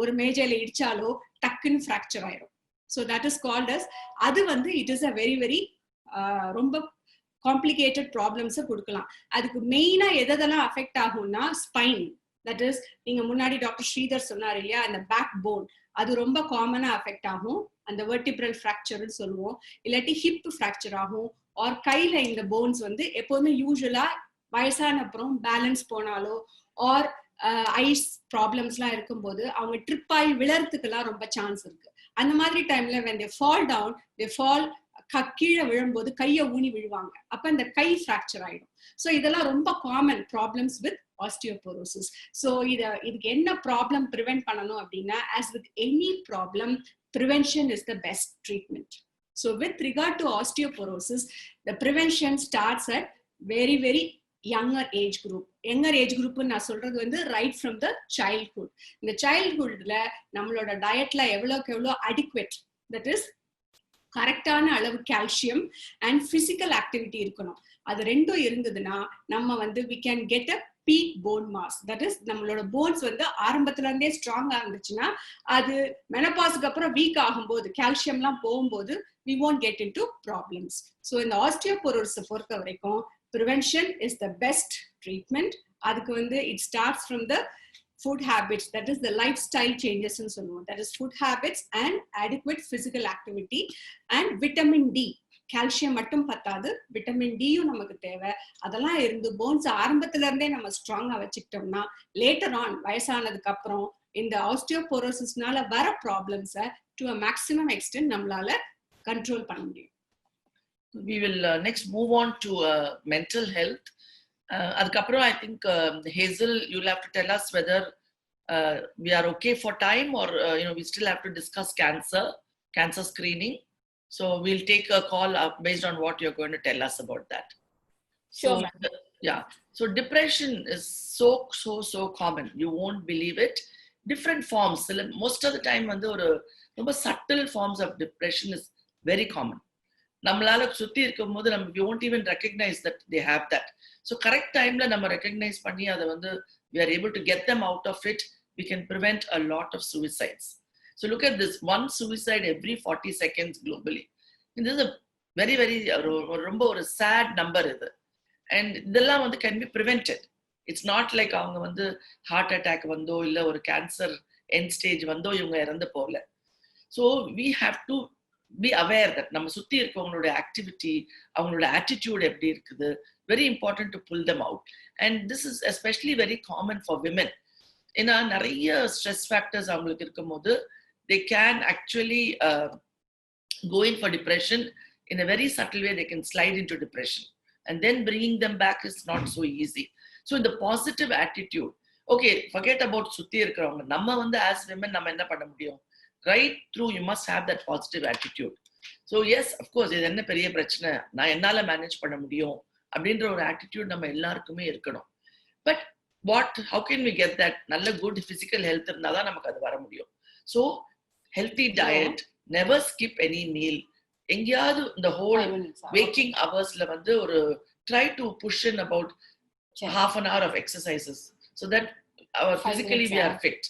ஒரு மேஜையில இடிச்சாலோ டக்குன்னு ஃப்ராக்சர் ஆயிடும். So that is called as, அது வந்து it is a very very ரொம்ப காம்ப்ளிகேட்டட் ப்ராப்ளம்ஸை கொடுக்கலாம். அதுக்கு மெயினா எதெல்லாம் அஃபெக்ட் ஆகும்னா ஸ்பைன், தட் இஸ் நீங்க முன்னாடி டாக்டர் ஸ்ரீதர் சொன்னார் இல்லையா, அந்த பேக் போன் அது ரொம்ப காமனா அஃபெக்ட் ஆகும். அந்த வெர்டிப்ரல் ஃப்ராக்சர்னு சொல்லுவோம், இல்லாட்டி ஹிப் ஃப்ராக்சர் ஆகும். ஆர் கையில இந்த போன்ஸ் வந்து எப்போதுமே யூஸ்வலா வயசான அப்புறம் பேலன்ஸ் போனாலோ ஆர் ஐஸ் ப்ராப்ளம்ஸ்லாம் இருக்கும்போது அவங்க ட்ரிப் ஆகி விழறதுக்கெல்லாம் ரொம்ப சான்ஸ் இருக்கு. அந்த மாதிரி டைம்ல when they fall down, they fall கீழே விழும்போது கையை ஊனி விழுவாங்க, அப்ப இந்த கை ஃப்ராக்சர் ஆயிடும். ஸோ இதெல்லாம் ரொம்ப common problems with osteoporosis. So இதுக்கு என்ன ப்ராப்ளம் ப்ரிவென்ட் பண்ணணும் அப்படின்னா, as with any problem, prevention is the best treatment. So with regard to osteoporosis, the prevention starts at very very younger age group. younger age group நான் சொல்றது வந்து right from the childhood. இந்த childhoodல நம்மளோட டயட்ல எவ்வளோக்கு எவ்வளோ adequate, that is கரெக்டான அளவு கால்சியம் அண்ட் பிசிக்கல் ஆக்டிவிட்டி இருக்கணும். அது ரெண்டும் இருந்ததுன்னா நம்ம வந்து we can get a peak bone mass, that is நம்மளோட போன்ஸ் வந்து ஆரம்பத்துல இருந்தே ஸ்ட்ராங்கா இருந்துச்சுன்னா அது மெனபாஸ்க்கு அப்புறம் வீக் ஆகும்போது கால்சியம்லாம் போகும்போது we won't get into problems. So இந்த ஆஸ்டியோபோரோசிஸை பொறுத்த வரைக்கும் prevention is the best treatment. அதுக்கு வந்து it starts from the food habits, that is the lifestyle changes in சொல்லுவோம், that is food habits and adequate physical activity and vitamin D. Calcium மட்டும் பத்தாது, vitamin டியும் நமக்கு தேவை. அதெல்லாம் இருந்து போன்ஸ் ஆரம்பத்துல இருந்தே நம்ம ஸ்ட்ராங்கா வச்சுக்கிட்டோம்னா லேட்டர் ஆன் வயசானதுக்கு அப்புறம் இந்த ஆஸ்டியோபோரோசிஸ்னால வர ப்ராப்ளம்ஸை டு a maximum extent நம்மளால கண்ட்ரோல் பண்ண முடியும். We will next move on to mental health. அதுக்கப்புறம் I think Hazel, you'll have to tell us whether we are okay for time or we still have to discuss cancer screening. So we'll take a call based on what you're going to tell us about that. Sure. So, yeah. So depression is so common. You won't believe it. Different forms. Most of the time, the subtle forms of depression is very common. நம்மளால சுத்தி இருக்கும்போது we won't even recognize that they have that. So correct timeல நம்ம recognize பண்ணி அதை we are able to get them out of it. We can prevent a lot of suicides. So look at this, one suicide every 40 seconds globally. And this is a very very ரொம்ப ஒரு sad number இது. And இதெல்லாம் can be prevented. It's not like அவங்க heart attack வந்தோ இல்ல ஒரு cancer end stage வந்தோ இவங்க இறந்து போகல. So we have to be aware that நம்ம சுத்தி இருக்கவங்களோட ஆக்டிவிட்டி, அவங்களோட attitude எப்படி இருக்குது, very important to pull them out. And this is especially very common for women. ஏன்னா நிறைய stress factors அவங்களுக்கு இருக்கும்போது they can actually go in for depression. In a very subtle way they can slide into depression, and then bringing them back is not so easy. So the positive attitude, okay, forget about சுத்தி இருக்கிறவங்க, நம்ம as women நம்ம என்ன பண்ண முடியும்? Right through you must have that positive attitude. So yes, of course, இது என்ன பெரிய பிரச்சனை, நான் என்னால மேனேஜ் பண்ண முடியும் அப்படின்ற ஒரு attitude நம்ம எல்லாருக்குமே இருக்கணும். But how can we get that? நல்ல good physical health இருந்தாதான் நமக்கு அது வர முடியும். So healthy diet, never skip any meal. எங்கயாவது the whole waking hoursல ஒரு try to push in about half an hour of exercises so that our physically we are fit.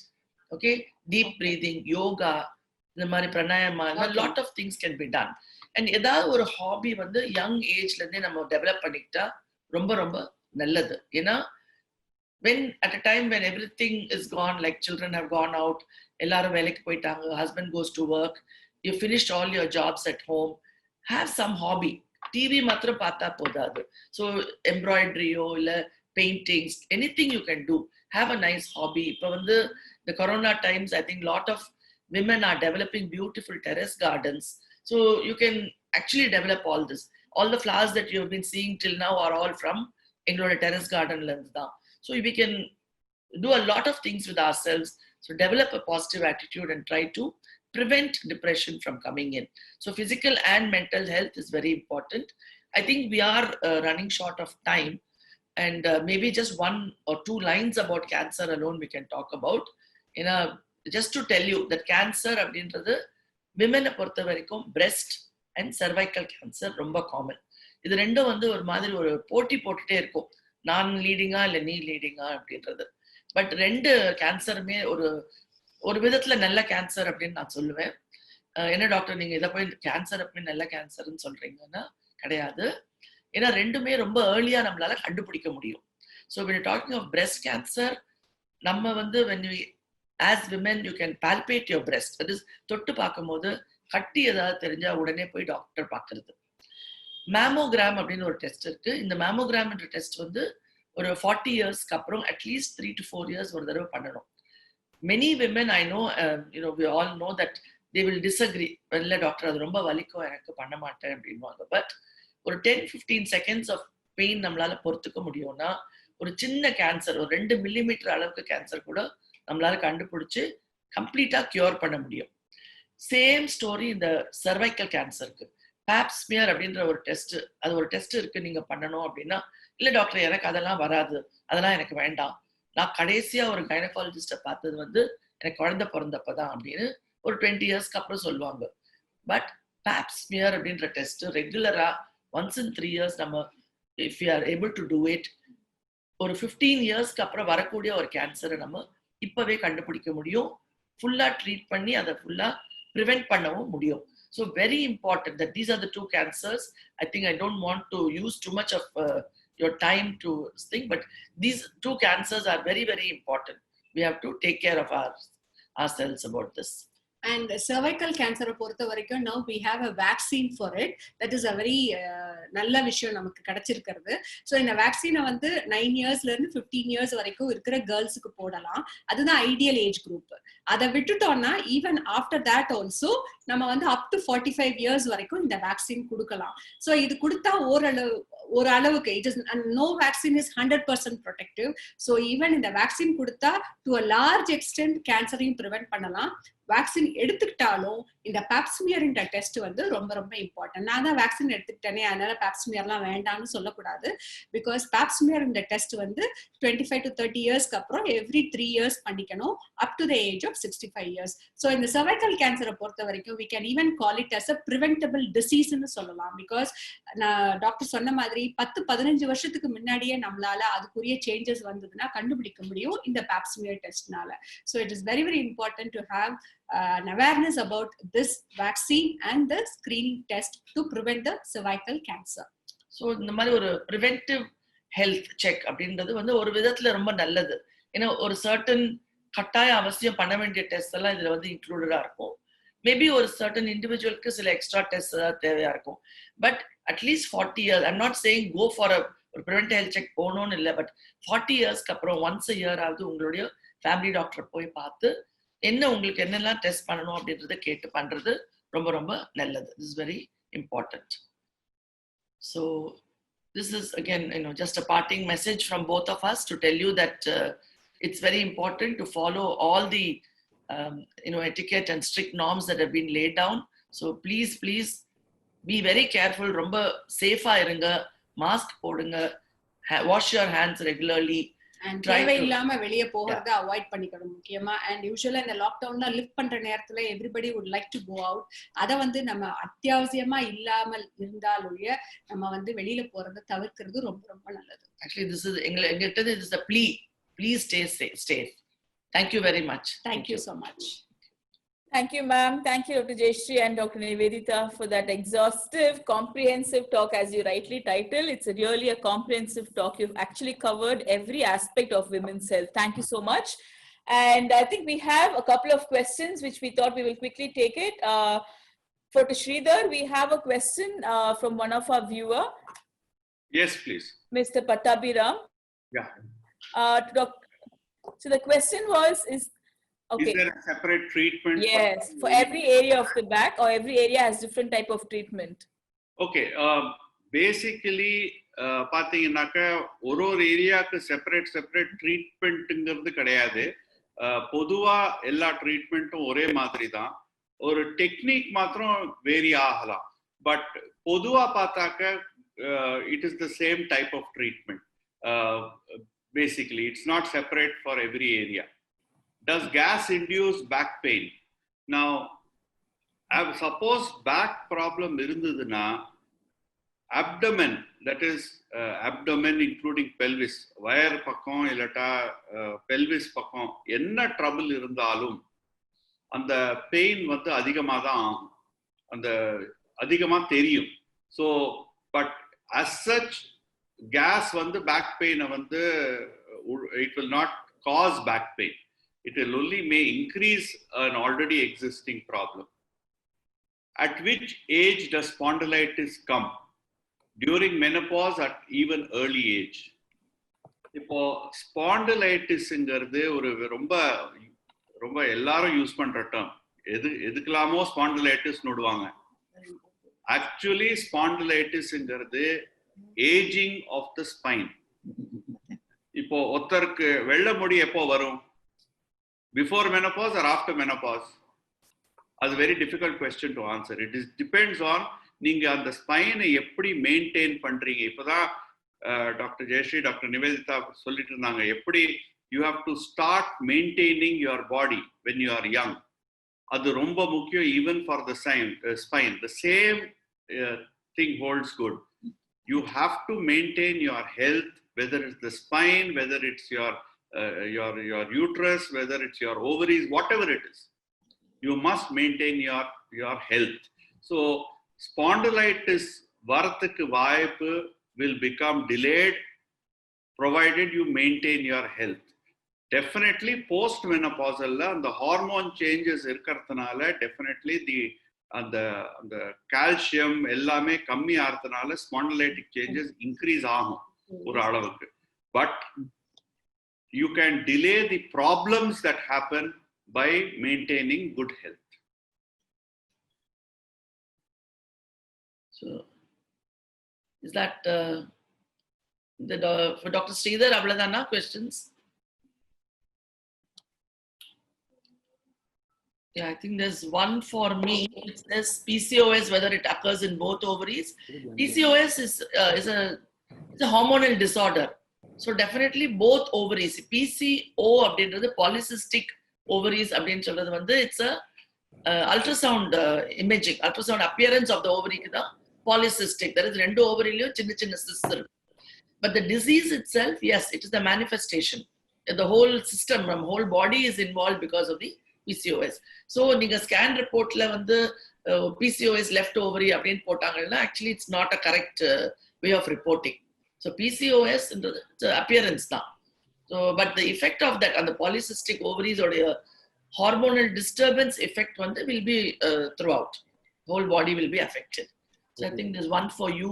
Okay, deep breathing, yoga, இந்த மாதிரி pranayama, a lot of things can be done. And ஏதாவது ஒரு hobby young ageல இருந்தே நம்ம develop பண்ணிக்கிட்டா ரொம்ப ரொம்ப நல்லது. ஏன்னா when at a time when everything is gone, like children have gone out, எல்லாரும் வேலைக்கு போயிட்டாங்க, husband goes to work, you finished all your jobs at home, have some hobby. TV மாத்திரம் பார்த்தா போதாது. So embroidery இல்ல paintings, anything you can do, have a nice hobby. இப்போ the corona times, I think lot of women are developing beautiful terrace gardens. So you can actually develop all this. All the flowers that you have been seeing till now are all from Englora terrace garden lens. So we can do a lot of things with ourselves. So develop a positive attitude and try to prevent depression from coming in. So physical and mental health is very important. I think we are running short of time, and maybe just 1 or 2 lines about cancer alone we can talk about. Just to tell you that cancer அப்படின்றது women பொறுத்த வரைக்கும் breast and cervical cancer ரொம்ப common. இது ரெண்டும் வந்து ஒரு மாதிரி ஒரு போட்டி போட்டுட்டே இருக்கும், நான் லீடிங்கா இல்லை நீ லீடிங்கா அப்படின்றது. பட் 2 கேன்சருமே ஒரு விதத்துல நல்ல கேன்சர் அப்படின்னு நான் சொல்லுவேன். என்ன டாக்டர் நீங்க இதை போய் கேன்சர் அப்படின்னு நல்ல கேன்சர்ன்னு சொல்றீங்கன்னா கிடையாது. ஏன்னா ரெண்டுமே ரொம்ப ஏர்லியா நம்மளால கண்டுபிடிக்க முடியும். So when you're talking of breast cancer, நம்ம வந்து when we as women you can palpate your breast, that is தொட்டு பார்க்கும்போது கட்டி ஏதாவது தெரிஞ்சா உடனே போய் டாக்டர் பார்க்கறது. மேமோகிராம் அப்படின்னு ஒரு டெஸ்ட் இருக்கு. இந்த மேமோகிராம்ன்ற டெஸ்ட் வந்து ஒரு 40 இயர்ஸ்க்கு அப்புறம் அட்லீஸ்ட் 3 to 4 இயர்ஸ் ஒரு தடவை பண்ணணும். Many women I know, we all know that they will disagree. இல்ல டாக்டர் அது ரொம்ப வலிக்கும், எனக்கு பண்ண மாட்டேன் அப்படின்வாங்க. பட் ஒரு 10-15 seconds of பெயின் நம்மளால பொறுத்துக்க முடியும்னா ஒரு சின்ன கேன்சர், ஒரு 2 மில்லிமீட்டர் அளவுக்கு கேன்சர் கூட நம்மளால கண்டுபிடிச்சு கம்ப்ளீட்டா கியூர் பண்ண முடியும். சேம் ஸ்டோரி இந்த சர்வைக்கல் கேன்சருக்கு. பேப்ஸ்மியர் அப்படின்ற ஒரு டெஸ்ட், அது ஒரு டெஸ்ட் இருக்கு, நீங்க பண்ணணும் அப்படின்னா இல்ல டாக்டர் எனக்கு அதெல்லாம் வராது, அதெல்லாம் எனக்கு வேண்டாம், நான் கடைசியா ஒரு கைனகாலஜிஸ்ட பார்த்தது வந்து எனக்கு குழந்தை பிறந்தப்பதான் அப்படின்னு ஒரு 20 இயர்ஸ்க்கு அப்புறம் சொல்லுவாங்க. பட் பேப்ஸ்மியர் அப்படின்ற டெஸ்ட் ரெகுலரா once in 3 years நம்ம if we are able to do it, ஒரு 15 இயர்ஸ்க்கு அப்புறம் வரக்கூடிய ஒரு கேன்சரை நம்ம இப்பவே கண்டுபிடிக்க முடியும். ஃபுல்லா ட்ரீட் பண்ணி அதை ஃபுல்லா ப்ரிவென்ட் பண்ணவும் முடியும். So very important that these are the 2 cancers. I think I don't want to use too much of your time to think, but these 2 cancers are very, very important. We have to take care of ourselves about this. And cervical cancer பொறுத்த வரைக்கும் now we have a vaccine for it. That is a very நல்ல விஷயம் நமக்கு கிடைச்சிருக்கிறது. So இந்த வேக்சினை வந்து 9 இயர்ஸ்ல இருந்து 15 years வரைக்கும் இருக்கிற கேர்ள்ஸுக்கு போடலாம். அதுதான் ஐடியல் ஏஜ் குரூப். அதை விட்டுட்டோம்னா ஈவன் ஆஃப்டர் தேட் ஆல்சோ நம்ம வந்து அப் டு 45 இயர்ஸ் வரைக்கும் இந்த வேக்சின் கொடுக்கலாம். ஸோ இது கொடுத்தா ஒரு அளவுக்கு it is no vaccine is 100% protective. So even இந்த வேக்சின் கொடுத்தா டு அ லார்ஜ் எக்ஸ்டென்ட் கேன்சரையும் ப்ரிவென்ட் பண்ணலாம். வேக்சின் எடுத்துக்கிட்டாலும் இந்த பேப்ஸ்மியர் டெஸ்ட் வந்து ரொம்ப ரொம்ப இம்பார்ட்டன்ட். நான் தான் வேக்சின் எடுத்துக்கிட்டேனே அதனால பேப்ஸ்மியர்லாம் வேண்டாம்னு சொல்லக்கூடாது. பிகாஸ் பேப்ஸ்மியர் டெஸ்ட் வந்து 25 to 30 இயர்ஸ்க்கு அப்புறம் எவ்ரி 3 இயர்ஸ் பண்ணிக்கணும் up to the age of 65 years. So இந்த cervical கேன்சரை பொறுத்த வரைக்கும் we can even call it as a preventable disease ன்னு சொல்லலாம். பிகாஸ் நான் டாக்டர் சொன்ன மாதிரி 10-15 வருஷத்துக்கு முன்னாடியே நம்மளால அதுக்குரிய சேஞ்சஸ் வந்ததுன்னா கண்டுபிடிக்க முடியும் இந்த பேப்ஸ்மியர் டெஸ்ட்னால. So it is very very important to have an awareness about this vaccine and the screening test to prevent the cervical cancer. So இந்த மாதிரி ஒரு preventive health check அப்படின்றது வந்து ஒரு விதத்துல ரொம்ப நல்லது. ஏன்னா ஒரு சர்டன் கட்டாய அவசியம் பண்ண வேண்டிய டெஸ்ட் எல்லாம் இதுல வந்து இன்க்ளூடடா இருக்கும். மேபி ஒரு சர்டன் இண்டிவிஜுவலுக்கு சில எக்ஸ்ட்ரா டெஸ்ட் தேவையா இருக்கும். But at least 40 years, I'm not saying go for ஒரு ப்ரிவென்டிவ் ஹெல்த் செக் போகணும்னு இல்லை, பட் 40 இயர்ஸ்க்கு அப்புறம் ஒன்ஸ் a year ஆகுது உங்களுடைய ஃபேமிலி டாக்டர் போய் பார்த்து என்ன உங்களுக்கு என்னெல்லாம் டெஸ்ட் பண்ணணும் அப்படின்றத கேட்டு பண்றது ரொம்ப ரொம்ப நல்லது. This is very important. So this is again just a parting message from both of us to tell you that it's very important to follow all the etiquette and strict norms that have been laid down. So please be very careful, ரொம்ப சேஃபா இருங்க, mask போடுங்க, wash your hands regularly. தேவையில்லாம வெளியே போகிறத avoid பண்ணிக்கணும் முக்கியமா. And யூஸ்வலா இந்த லாக்டவுன்ல லிஃப்ட் பண்ற நேரத்துல everybody would like to go out. அதை வந்து நம்ம அத்தியாவசியமா இல்லாமல் இருந்தாலொழிய நம்ம வந்து வெளியில போறதை தவிர்க்கிறது ரொம்ப ரொம்ப நல்லது. Actually this is எங்கிட்ட this is a plea. Please stay safe. Thank you very much. Thank you so much. Thank you, ma'am. Thank you, Dr. Jayashree and Dr. Nivedita, for that exhaustive, comprehensive talk, as you rightly titled. It's really a comprehensive talk. You've actually covered every aspect of women's health. Thank you so much. And I think we have a couple of questions, which we thought we will quickly take it. For Dr. Sridhar, we have a question from one of our viewer. Yes, please. Mr. 𝗵𝗶𝗵𝗵𝗶. Yeah. So the question was, Okay. Is there a separate treatment? Yes, for every area of the back, or every area has different type of treatment. Okay, basically பாத்தீங்கன்னாக்க ஒரு ஏரியாக்கு separate ட்ரீட்மெண்ட்ங்கிறது கிடையாது. பொதுவா எல்லா ட்ரீட்மெண்ட்டும் ஒரே மாதிரி தான். ஒரு டெக்னிக் மாத்திரம் வேரி ஆகலாம். பட் பொதுவா பார்த்தாக்க it is the same type of treatment. Basically, it's not separate for every area. Does gas induce back pain? Now, suppose back problem irundhuduna, abdomen, that is abdomen including pelvis, wire pakkam illata pelvis pakkam enna trouble irundhalum and the pain வந்து அதிகமா தான் அந்த அதிகமா தெரியும். So but as such gas வந்து back pain வந்து it will not cause back pain. It will only may increase an already existing problem. At which age does spondylitis come? During menopause, at even early age. இப்போ ஸ்பாண்டிலைட்டிஸ்ங்கிறது ஒரு ரொம்ப ரொம்ப எல்லாரும் use பண்ற term. எதுக்கெல்லாமோ spondylitis நோடுவாங்க. Actually ஸ்பாண்டிலைட்டிஸ்ங்கிறது ageing of the spine. இப்போ ஒருத்தருக்கு வெள்ளை முடி எப்போ வரும்? Before menopause or after menopause? That's a very difficult question to answer. It depends on நீங்க அந்த ஸ்பைனை எப்படி மெயின்டைன் பண்றீங்க. இப்பதான் டாக்டர் ஜெயஸ்ரீ, டாக்டர் நிவேதிதா சொல்லிட்டு இருந்தாங்க, எப்படி you have to start maintaining your body when you are young. அது ரொம்ப முக்கியம் even for the spine. The same thing holds good. You have to maintain your health, whether it's the spine, whether it's your uterus, whether it's your ovaries, whatever it is. You must maintain your health. So spondylitis varathukku vaaipu will become delayed provided you maintain your health. Definitely post menopausal la and the hormone changes irukradhanaala definitely the calcium ellame kammi aarthanaala spondylitic changes increase aagum oru alavukku. But you can delay the problems that happen by maintaining good health. So, is that for Dr. Sridhar, avladana questions? Yeah, I think there's one for me. It says PCOS, whether it occurs in both ovaries. PCOS is a hormonal disorder. So definitely both ovaries. PCO அப்படின்றது polycystic ovaries அப்படின்னு சொல்றது வந்து it's a ultrasound imaging, ultrasound appearance of the ovary க்கு தான் polycystic. There is ரெண்டு ஓவரியிலயும் சின்ன சின்ன cysts இருக்கு. But the disease itself, yes, it is the manifestation. The whole system, from whole body is involved because of the PCOS. So நீங்க scan reportல வந்து PCOS left ovary அப்படின்னு போட்டாங்கன்னா actually it's not a correct way of reporting. So PCOS is appearance தான். So but the effect of that on the polycystic ovaries or hormonal disturbance effect வந்து will be throughout. Whole body will be affected. So I think there's one for you.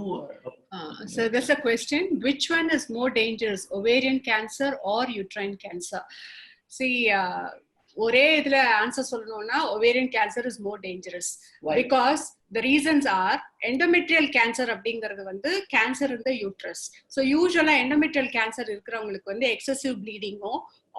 So there's a question, which one is more dangerous, ovarian cancer or uterine cancer? See, ஒரே இதுல answer சொல்லணும்னா ovarian cancer is more dangerous. Why? Because the reasons are endometrial cancer அப்படிங்கிறது வந்து cancer in the uterus. So usually endometrial cancer இருக்கிறவங்களுக்கு வந்து excessive bleeding-ஓ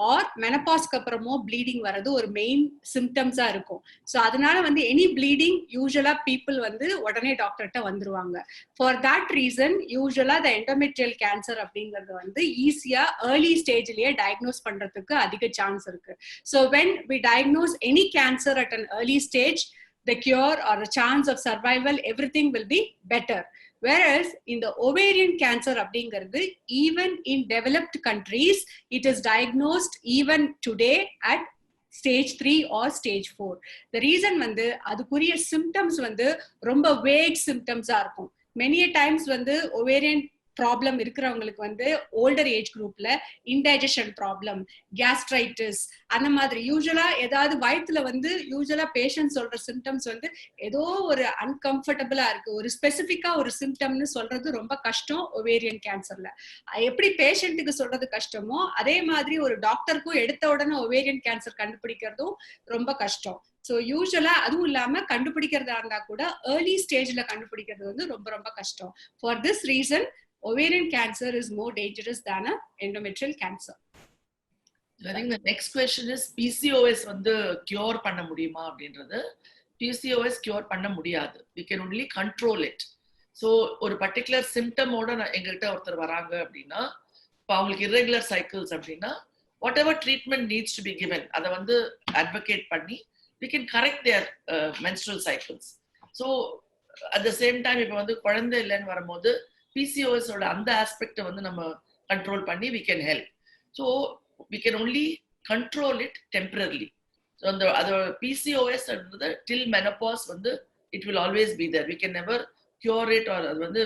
or menopause-க்கு அப்புறமோ bleeding வரது ஒரு main symptoms-ஆ இருக்கும். So அதனால வந்து any bleeding usually people வந்து உடனே டாக்டர்கிட்ட வந்துருவாங்க. For that reason usually the endometrial cancer அப்படிங்கிறது வந்து ஈஸியா early stage-லயே diagnose பண்றதுக்கு அதிக சான்ஸ் இருக்கு. So when we diagnose any cancer at an early stage, the cure or the chance of survival, everything will be better. Whereas in the ovarian cancer அப்படிங்கிறது even in developed countries it is diagnosed even today at stage 3 or stage 4. The reason வந்து அதுக்குரிய symptoms வந்து ரொம்ப vague symptoms-ஆ இருக்கும். Many times வந்து ovarian problem இருக்கிறவங்களுக்கு வந்து older age குரூப்ல இன்டைஜஷன் ப்ராப்ளம், கேஸ்ட்ரைட்டிஸ், அந்த மாதிரி யூஸ்வலா ஏதாவது வயிற்றுல வந்து யூஸ்வலா பேஷண்ட் சொல்ற சிம்டம்ஸ் வந்து ஏதோ ஒரு அன்கம்ஃபர்டபுளா இருக்கு, ஒரு ஸ்பெசிபிக்கா ஒரு சிம்டம்னு சொல்றது ரொம்ப கஷ்டம் ஒவேரியன் கேன்சர்ல. எப்படி பேஷண்ட்டுக்கு சொல்றது கஷ்டமோ அதே மாதிரி ஒரு டாக்டருக்கும் எடுத்த உடனே ஒவேரியன் கேன்சர் கண்டுபிடிக்கிறதும் ரொம்ப கஷ்டம். ஸோ யூஸ்வலா அதுவும் இல்லாம கண்டுபிடிக்கிறதா இருந்தா கூட ஏர்லி ஸ்டேஜ்ல கண்டுபிடிக்கிறது வந்து ரொம்ப ரொம்ப கஷ்டம். For this reason ovarian cancer is more dangerous than a endometrial cancer. I think the next question is PCOS வந்து cure பண்ண முடியுமா அப்படின்றது. PCOS cure பண்ண முடியாது. We can only control it. So ஒரு particular symptom ஓட எங்ககிட்ட ஒருத்தர் வராங்க அப்படின்னா, இப்போ அவங்களுக்கு irregular cycles அப்படின்னா whatever treatment needs to be given அதை வந்து advocate பண்ணி we can correct their menstrual cycles. So at the same time இப்போ வந்து குழந்தை இல்லைன்னு வரும்போது PCOS ஓட அந்த ஆஸ்பெக்டை வந்து நம்ம கண்ட்ரோல் பண்ணி we can help. So we can only control it temporarily. So the PCOS and till menopause வந்து it will always be there. We can never cure it or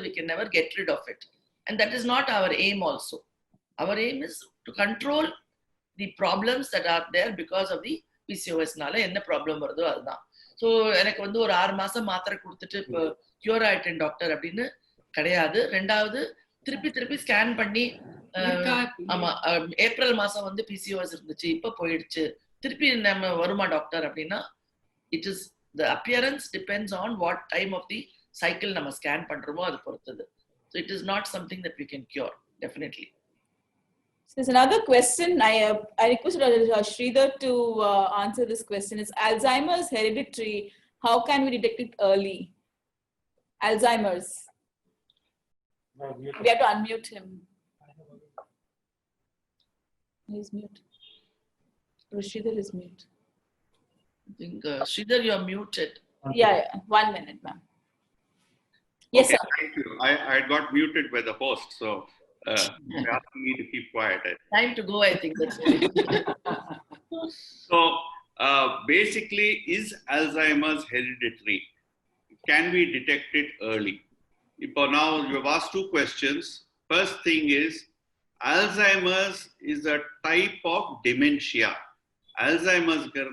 we can never get rid of it. And that is not our aim also. Our aim is to control the problems that are there because of the PCOS நால என்ன problem வருதோ அதுதான். So எனக்கு வந்து ஒரு 6 மாசம் மாத்திரை கொடுத்துட்டு இப்போ கியூர் ஆயிட்டேன் டாக்டர் அப்படின்னு கிடையாது. ரெண்டாவது திருப்பி ஸ்கேன் பண்ணி ஆமா ஏப்ரல் மாசம் வந்து PCOS இருந்துச்சு இப்ப போயிடுச்சு திருப்பி நம்ம வருமா டாக்டர் அப்படின்னா it is the appearance depends on what time of the cycle நம்ம ஸ்கேன் பண்றோமோ அது பொறுத்தது. So it is not something that we can cure definitely. There's another question. I requested Sridhar to answer this question. Is Alzheimer's hereditary? How can we detect it early? Alzheimer's. We have to unmute him. He's mute. Sridhar is mute. I think Sridhar, you are muted. Yeah. 1 minute, ma'am. Yes, okay, sir. Thank you. I got muted by the host, so they asked me to keep quiet. Time to go, I think. That's So basically, is Alzheimer's hereditary? Can we detect it early? Now you have asked 2 questions. First thing is, Alzheimer's is a type of dementia. Alzheimer's is a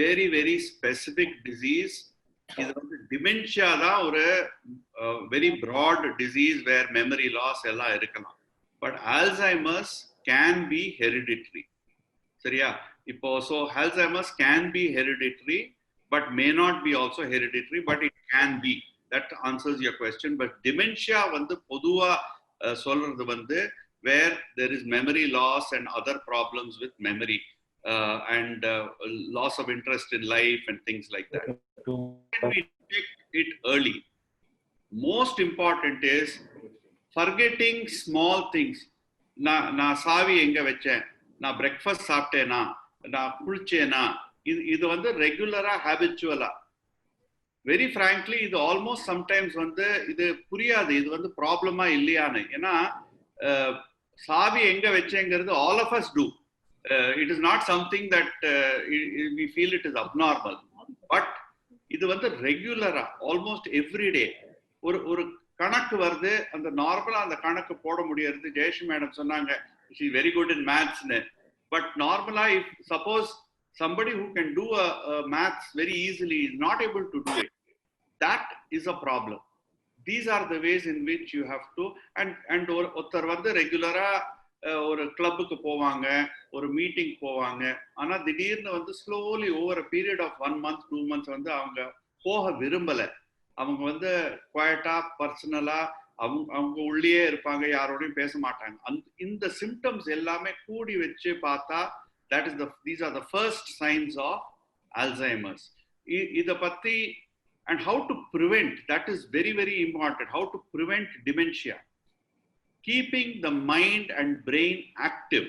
very, very specific disease. Dementia is a very broad disease where memory loss ella irukkalam. But Alzheimer's can be hereditary. So Alzheimer's can be hereditary, but may not be also hereditary, but it can be. That answers your question. But dementia poduva solradhu where there is memory loss and other problems with memory and loss of interest in life and things like that. Can we detect it early? Most important is forgetting small things. Na savi enga vechen, na breakfast saaptena, na kulchena, idu regular habitual. Very frankly, இது almost sometimes இது புரியாது, இது ப்ராப்ளமா இல்லையான்னு. ஏன்னா சாவி எங்க வச்சேங்கிறது all of us do. It is not something that we feel it is abnormal. But இது ரெகுலரா almost every day ஒரு கணக்கு வருது, அந்த நார்மலா அந்த கணக்கு போட முடியாது. ஜெயஸ்ரீ மேடம் சொன்னாங்க she is very good in maths. But normally, if suppose somebody who can do a maths very easily is not able to do it, that is a problem. These are the ways in which you have to, and ஒருத்தர் ரெகுலரா ஒரு கிளப்புக்கு போவாங்க, ஒரு meeting போவாங்க. ஆனா திடீர்னு slowly over a period of 1 month 2 months அவங்க போக விரும்பல. அவங்க குவைட்டா பர்சனலா அவங்க உள்ளே இருப்பாங்க, யாரோடையும் பேச மாட்டாங்க. இந்த சிம்டம்ஸ் எல்லாமே கூடி வச்சு பார்த்தா these are the first signs of Alzheimer's. இத பத்தி and how to prevent, that is very, very important. How to prevent dementia? Keeping the mind and brain active.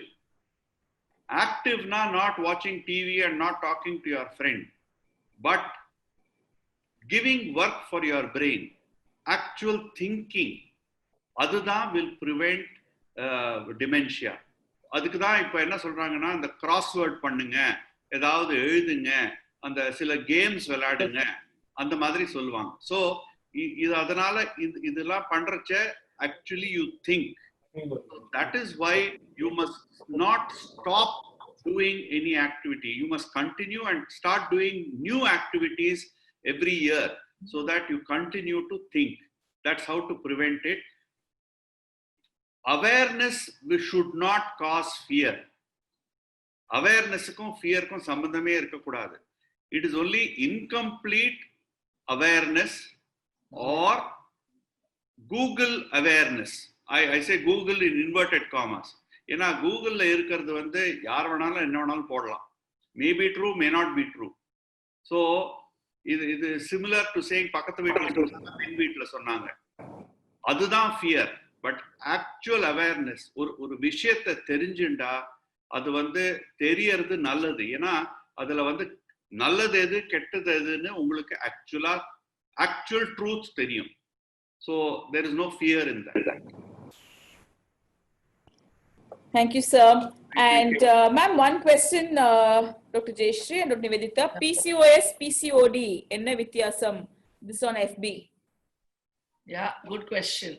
Active not watching TV and not talking to your friend, but giving work for your brain. Actual thinking. Adha will prevent dementia. அதுக்கு தான் இப்போ என்ன சொல்றாங்கன்னா, இந்த crossword பண்ணுங்க, ஏதாவது எழுதுங்க, அந்த சில கேம்ஸ் விளையாடுங்க, அந்த மாதிரி சொல்லுவாங்க. ஸோ இது அதனால இதெல்லாம் பண்றச்ச actually you think. That is why you must not stop doing any activity. You must continue and start doing new activities every year so that you continue to think. That's how to prevent it. Awareness should not cause fear. Awareness ko fear ko sambandhame irukkodadu. It is only incomplete awareness or Google awareness. I say Google in inverted commas. ஏன்னா கூகுள்ல இருக்கிறது வந்து யார் வேணாலும் என்ன வேணாலும் போடலாம். May be true, may not be true. So இது similar to saying பக்கத்து வீட்டுல சொன்னாங்க. அதுதான் fear. பட் ஆக்சுவல் அவேர்னஸ் ஒரு விஷயத்தை தெரிஞ்சுண்டா அது வந்து தெரியறது நல்லது. ஏன்னா அதுல வந்து நல்லது எது கெட்டது எதுன்னு உங்களுக்கு ஆக்சுவல் ட்ரூத் தெரியும். So there is no fear in that. Thank you, sir. And ma'am, one question, Dr. Jayashree and Dr. Nivedita. PCOS, PCOD, enna vityasam? This is on FB. Yeah, good question.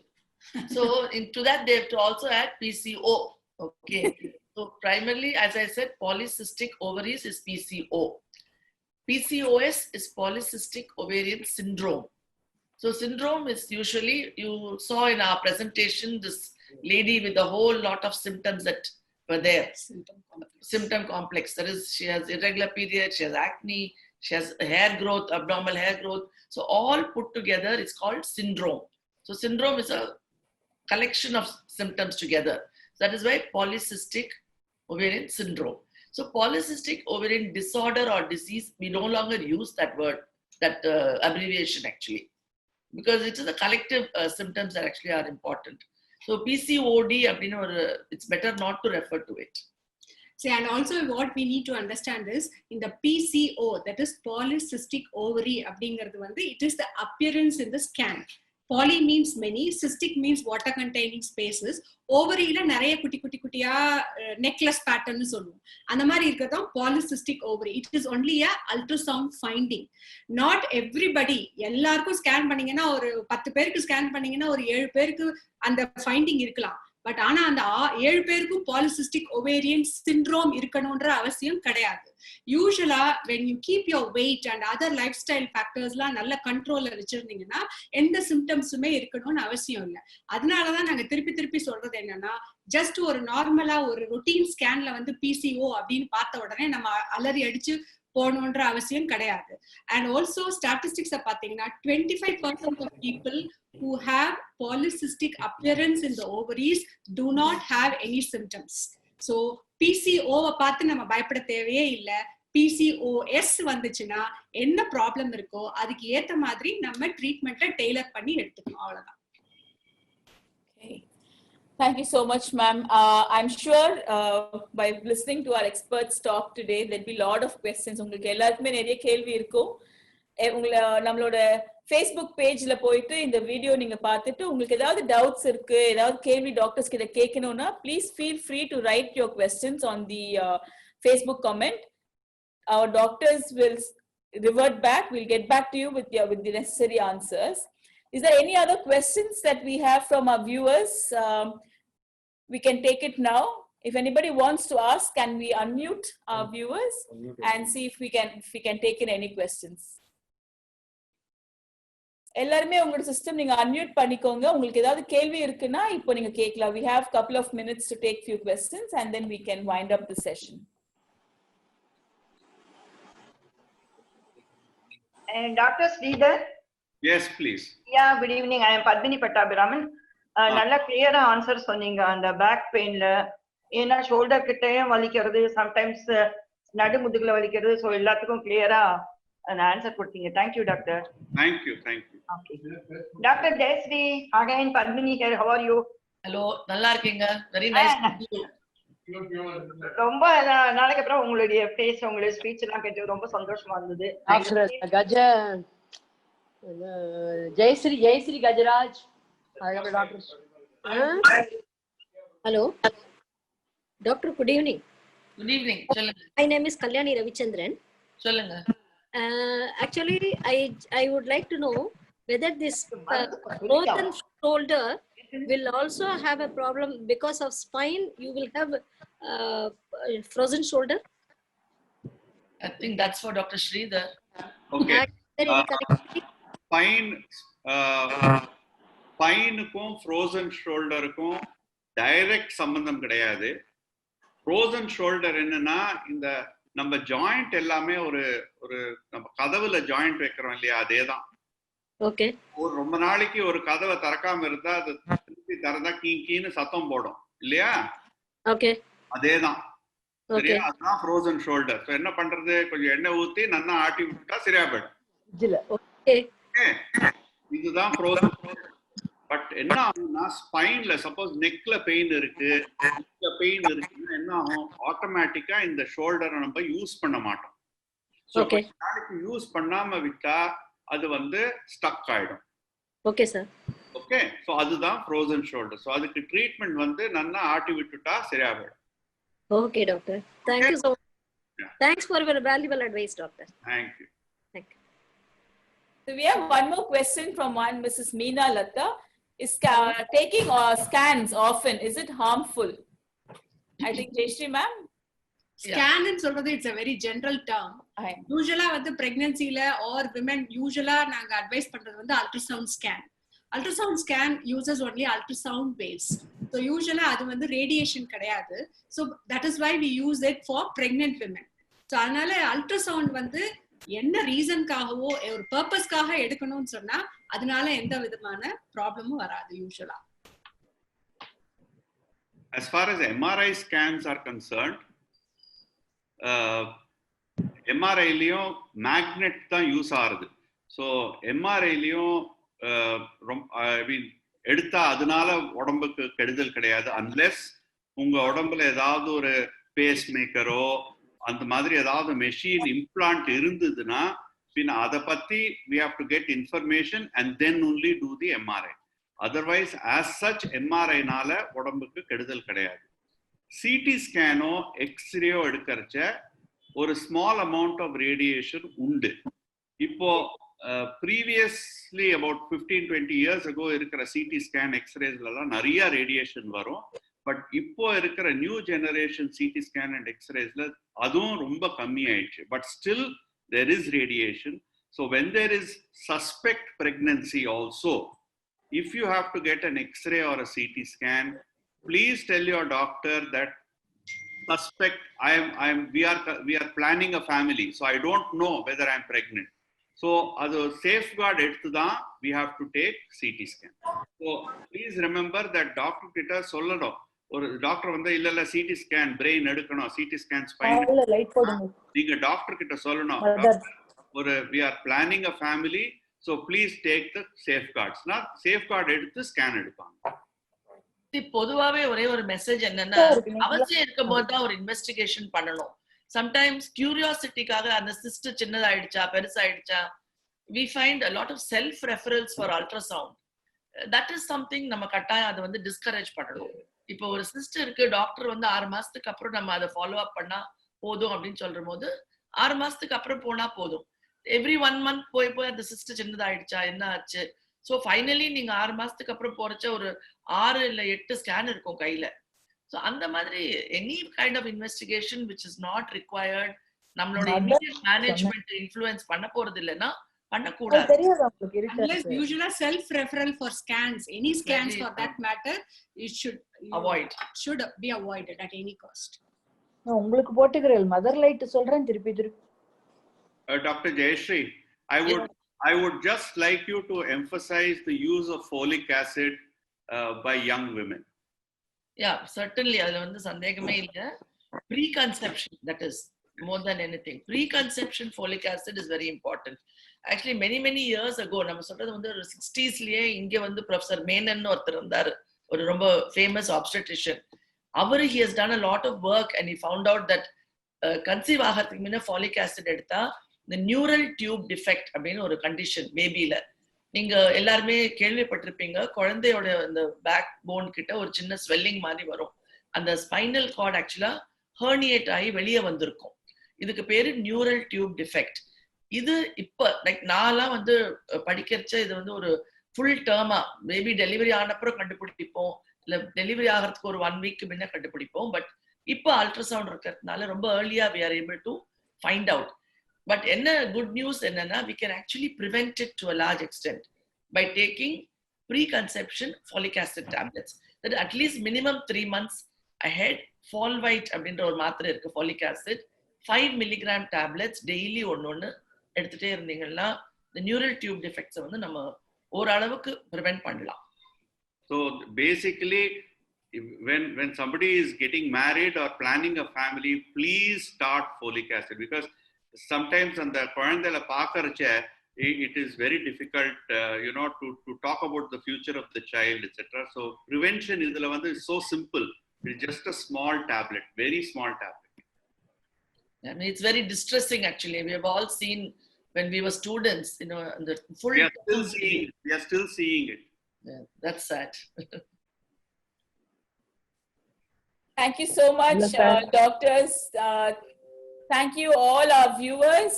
So into that they have to also add PCO. Okay. So primarily, as I said, polycystic ovaries is PCO. PCOS is polycystic ovarian syndrome. So syndrome is usually, you saw in our presentation, this lady with a whole lot of symptoms that were there. Symptom complex. That is, she has irregular periods, she has acne, she has hair growth, abnormal hair growth. So all put together, it's called syndrome. So syndrome is a collection of symptoms together. So that is why polycystic ovarian syndrome. So polycystic ovarian disorder or disease, we no longer use that word, that abbreviation actually, because it is the collective symptoms that actually are important. So PCOD, it's better not to refer to it. See, and also what we need to understand is in the PCO, that is polycystic ovary, it is the appearance in the scan. Poly means many, cystic means water containing spaces. Ovary la nariya kutti necklace pattern nu solluvom. அந்த மாதிரி இருக்கதா polycystic ovary. It is only a ultrasound finding. Not everybody, எல்லாருக்கும் scan பண்ணீங்கன்னா ஒரு 10 பேருக்கு scan பண்ணீங்கன்னா ஒரு 7 பேருக்கு அந்த ஃபைண்டிங் இருக்கலாம். பட் ஆனா அந்த 7 பேருக்கும் polycystic ovarian syndrome இருக்கணும்ன்ற அவசியம் கிடையாது. Usually when you keep your weight and other lifestyle factors la நல்ல கண்ட்ரோல்ல வச்சிருந்தீங்கன்னா எந்த சிம்டம்ஸுமே இருக்கணும்னு அவசியம் இல்லை. அதனாலதான் நாங்க திருப்பி சொல்றது என்னன்னா, ஜஸ்ட் ஒரு நார்மலா ஒரு ரொட்டீன் ஸ்கேன்ல வந்து PCO அப்படின்னு பார்த்த உடனே நம்ம அலறி அடிச்சு போகணுன்ற அவசியம் கிடையாது. And also statistics பாத்தீங்கன்னா 25% of people who have polycystic appearance in the ovaries do not have any symptoms. So PCO பார்த்து நம்ம பயப்பட தேவையே இல்லை. PCOS வந்துச்சுன்னா என்ன ப்ராப்ளம் இருக்கோ அதுக்கு ஏத்த மாதிரி நம்ம ட்ரீட்மெண்ட்டை டெய்லர் பண்ணி எடுத்துக்கணும். அவ்வளவுதான். Okay. Thank you so much, ma'am. I'm sure by listening to our experts talk today, there'll be a lot of questions. உங்களுக்கு எல்லாருக்குமே நிறைய கேள்வி இருக்கும். நம்மளோட ஃபேஸ்புக் பேஜ்ல போயிட்டு இந்த வீடியோ நீங்க பார்த்துட்டு உங்களுக்கு ஏதாவது டவுட்ஸ் இருக்கு, ஏதாவது கேள்வி டாக்டர்ஸ் கிட்ட கேட்கணும்னா please feel free to right your questions on the Facebook comment. Our doctors will revert back. We'll get back to you with the necessary answers. Is there any other questions that we have from our viewers? We can take it now. If anybody wants to ask, can we unmute our viewers and see if we can take in any questions? எல்லாருமே உங்களோட system நீங்க unmute பண்ணிக்கோங்க. உங்களுக்கு ஏதாவது கேள்வி இருக்குன்னா இப்போ நீங்க கேட்கலாம். We have couple of minutes to take few questions and then we can wind up the session. And Dr. Sridhar? Yes, please. Yeah, good evening. I am 𝗷𝗞 நல்ல கிளியரா ஆன்சர் சொன்னீங்க. அந்த பேக் பெயின்ல ஏன்னா ஷோல்டர் கிட்டயும் வலிக்கிறது, சம்டைம்ஸ் நடுமுதுகுல வலிக்கிறது. So எல்லாத்துக்கும் கிளியரா அந்த ஆன்சர் கொடுத்தீங்க. Thank you doctor. Thank you. Okay. Doctor Jayashree, again Padmini here. How are you? Hello, நல்லா இருக்கீங்க. Very nice to meet you. ரொம்ப நாளைக்கு அப்புறம் உங்களுடைய ஃபேஸ், உங்களுடைய ஸ்பீச் எல்லாம் கேட்டு ரொம்ப சந்தோஷமா இருந்தது. Jayashree Gajaraj. Hello. Doctor, good evening. Good evening. சொல்லுங்க. My name is Kalyani Ravichandran. சொல்லுங்க. Actually, I would like to know whether this frozen shoulder will also have a problem because of spine. You will have frozen shoulder. I think that's for Dr. Sridhar. Okay. Is there any connectivity? ஸ்பைனுக்கும் frozen ஷோல்டருக்கும் direct சம்பந்தம் கிடையாது. Frozen shoulder என்னன்னா, இந்த நம்ம joint எல்லாமே ஒரு நம்ம கதவுல ஜாயிண்ட் வைக்கிறோம் இல்லையா, அதேதான். ஓகே. ஒரு ரொம்ப நாளைக்கு ஒரு கதவை திறக்காம இருந்தா அது திருப்பி திறந்தா கீன்னு சத்தம் போடும் இல்லையா? ஓகே. அதேதான். சரியா? அதுதான் ஃப்ரோசன் ஷோல்டர். ஸோ என்ன பண்றது, கொஞ்சம் எண்ணெய் ஊத்தி நல்லா ஆட்டி விட்டா சரியா போயிடும். ஓகே. இதுதான் ஃப்ரோசன். பட் என்ன ஆகும்னா, ஸ்பைன்ல சப்போஸ் நெக்ல பெயின் இருக்கு, இருக்குன்னா என்ன ஆகும், ஆட்டோமேட்டிக்கா இந்த ஷோல்டரை நம்ம யூஸ் பண்ண மாட்டோம். நாளைக்கு யூஸ் பண்ணாம விட்டா அது வந்து ஸ்டக் ஆயிடும். Okay sir. ஓகே. ஸோ அதுதான் ஃப்ரோசன் ஷோல்டர். ஸோ அதுக்கு ட்ரீட்மெண்ட் வந்து நல்லா ஆட்டி விட்டுட்டா சரியா போயிடும். Okay, doctor. Thank you so much. Yeah. Thanks for your valuable advice, doctor. Thank you. Thank you. So we have one more question from one Mrs. Meena Latta. Is taking scans often, is it harmful? I think Jayashree ma'am. Scan and சொல்றது it's a very general term. Usually வந்து pregnancy-ல or women usually நாங்க advise பண்றது வந்து ultrasound scan. Ultrasound scan uses only ultrasound waves. So usually அது வந்து radiation கிடையாது. So that is why we use it for pregnant women. So அதனால ultrasound வந்து என்ன ரீசன்காகவோ ஒரு பர்பஸ்க்காக எடுக்கணும்னு சொன்னா அதனால எந்த விதமான ப்ராப்ளமும் வராது யூசுவலா. As far as MRI scans are concerned, MRI-லயும் மேக்னெட் தான் யூஸ் ஆகுது. ஸோ MRI-லயும் எடுத்தா அதனால உடம்புக்கு கெடுதல் கிடையாது, அன்லெஸ் உங்க உடம்புல ஏதாவது ஒரு பேஸ் மேக்கரோ அந்த மாதிரி ஏதாவது மெஷின் இம்ப்ளான்ட் இருந்ததுன்னா பின்ன அதை பத்தி we have to get information and then only do the MRI. Otherwise as such MRI-னால உடம்புக்கு கெடுதல் கிடையாது. சிடி ஸ்கேனோ எக்ஸ்ரேயோ எடுக்கிறச்ச ஒரு ஸ்மால் அமௌண்ட் ஆஃப் ரேடியேஷன் உண்டு. இப்போ previously about 15-20 years ago இருக்கிற சிடி ஸ்கேன் எக்ஸ்ரேஸ்லாம் நிறைய ரேடியேஷன் வரும். பட் இப்போ இருக்கிற new generation CT scan and எக்ஸ்ரேஸ்ல அதுவும் ரொம்ப கம்மி ஆயிடுச்சு. But still there is radiation. So when there is suspect pregnancy also, if you have to get an X-ray or a CT scan, please tell your doctor that suspect we are planning a family, so I don't know whether I'm pregnant. So as a safeguard we have to take CT scan. So please remember that doctor கிட்ட சொல்லணும். ஒரு doctor வந்து இல்ல CT scan brain எடுக்கணும், CT scan spine, நீங்க doctor கிட்ட சொல்லணும், ஒரு we are planning a family, so please take the safeguards. நான் சேஃப்கார்ட் எடுத்து ஸ்கேன் எடுப்பாங்க. பொதுவாவே ஒரே ஒரு மெசேஜ் என்னன்னா, அவசியம் இருக்கும்போது தான் ஒரு இன்வெஸ்டிகேஷன் பண்ணணும். சம்டைம்ஸ் கியூரியாசிட்டிக்காக அந்த sister சின்னதாயிடுச்சா பெருசாயிடுச்சா, we find a lot of self referrals for ultrasound. That is something நம்ம கட்டாயம் அதை வந்து டிஸ்கரேஜ் பண்ணணும். இப்போ ஒரு சிஸ்டருக்கு டாக்டர் வந்து 6 மாசத்துக்கு அப்புறம் நம்ம அதை ஃபாலோ அப் பண்ணா போதும் அப்படின்னு சொல்ற போது 6 மாசத்துக்கு அப்புறம் போனா போதும். எவ்ரி 1 month போய் அந்த சிஸ்டர் சின்னதாயிடுச்சா என்ன ஆச்சு. ஸோ ஃபைனலி நீங்க 6 மாசத்துக்கு அப்புறம் போறச்ச ஒரு 6 இல்ல 8 ஸ்கேன் இருக்கும் கையில. ஸோ அந்த மாதிரி any kind of investigation which is not required, நம்மளோட இமீடியட் மேனேஜ்மெண்ட் இன்ஃப்ளூயன்ஸ் பண்ண போறது இல்லைன்னா பண்ணக்கூடாது. Unless usually self referral for scans, any scans for that matter, it should be avoided at any cost. உங்களுக்கு போட்டுக்கிறேன் மதர் லைட் சொல்றேன் திருப்பி Dr. Jayashree, I would just like you to emphasize the use of folic acid by young women. Yeah, certainly அதுல வந்து சந்தேகமே இல்ல. Preconception, that is more than anything. Preconception folic acid is very important. Actually many years ago, நம்ம சொல்றது வந்து ஒரு 60s-லயே இங்க வந்து ப்ரொஃபசர் மேனன் ஒருத்தர் இருந்தாரு, ஒரு ரொம்ப ஃபேமஸ் obstetrician. அவரு he has done a lot of work and he found out that conceive ஆகிறதுக்கு முன்ன folic acid எடுத்தா the neural tube defect அப்படின்னு ஒரு கண்டிஷன் பேபில. நீங்க எல்லாருமே கேள்விப்பட்டிருப்பீங்க, குழந்தையோட அந்த பேக் போன் கிட்ட ஒரு சின்ன ஸ்வெல்லிங் மாதிரி வரும். அந்த ஸ்பைனல் கார்டு ஆக்சுவலா ஹெர்னியேட் ஆகி வெளியே வந்திருக்கும். இதுக்கு பேரு நியூரல் டியூப் டிஃபெக்ட். இது இப்ப லைக் நான்லாம் வந்து படிக்கிறச்ச இது வந்து ஒரு full term maybe delivery ஆனப்புறம் கண்டுபிடிப்போம், இல்ல டெலிவரி ஆகிறதுக்கு ஒரு 1 week முன்ன கண்டுபிடிப்போம். பட் இப்போ அல்ட்ராசவுண்ட் இருக்கிறதுனால ரொம்ப early we are able to find out. But என்ன good news என்னன்னா, we can actually prevent it to a large extent by taking preconception folic acid tablets. That at least minimum 3 months ahead, 𝗏 அப்படின்ற ஒரு மாத்திரை இருக்கு, folic acid 5 mg tablets daily ஒன்னு எடுத்துட்டே இருந்தீங்கன்னா the neural tube defects வந்து நம்ம ஓரளவுக்கு prevent பண்ணலாம். So basically, when somebody is getting married or planning a family, please start folic acid, because sometimes அந்த குழந்தைகளை பார்க்கறச்ச it is very difficult to talk about the future of the child, etc. So prevention இதுல வந்து is so simple. It's just a small tablet, very small tablet. I mean, it's very distressing actually. We have all seen when we were students, the full. We are still seeing it. Yeah, that's sad. Thank you so much, doctors. Thank you all our viewers.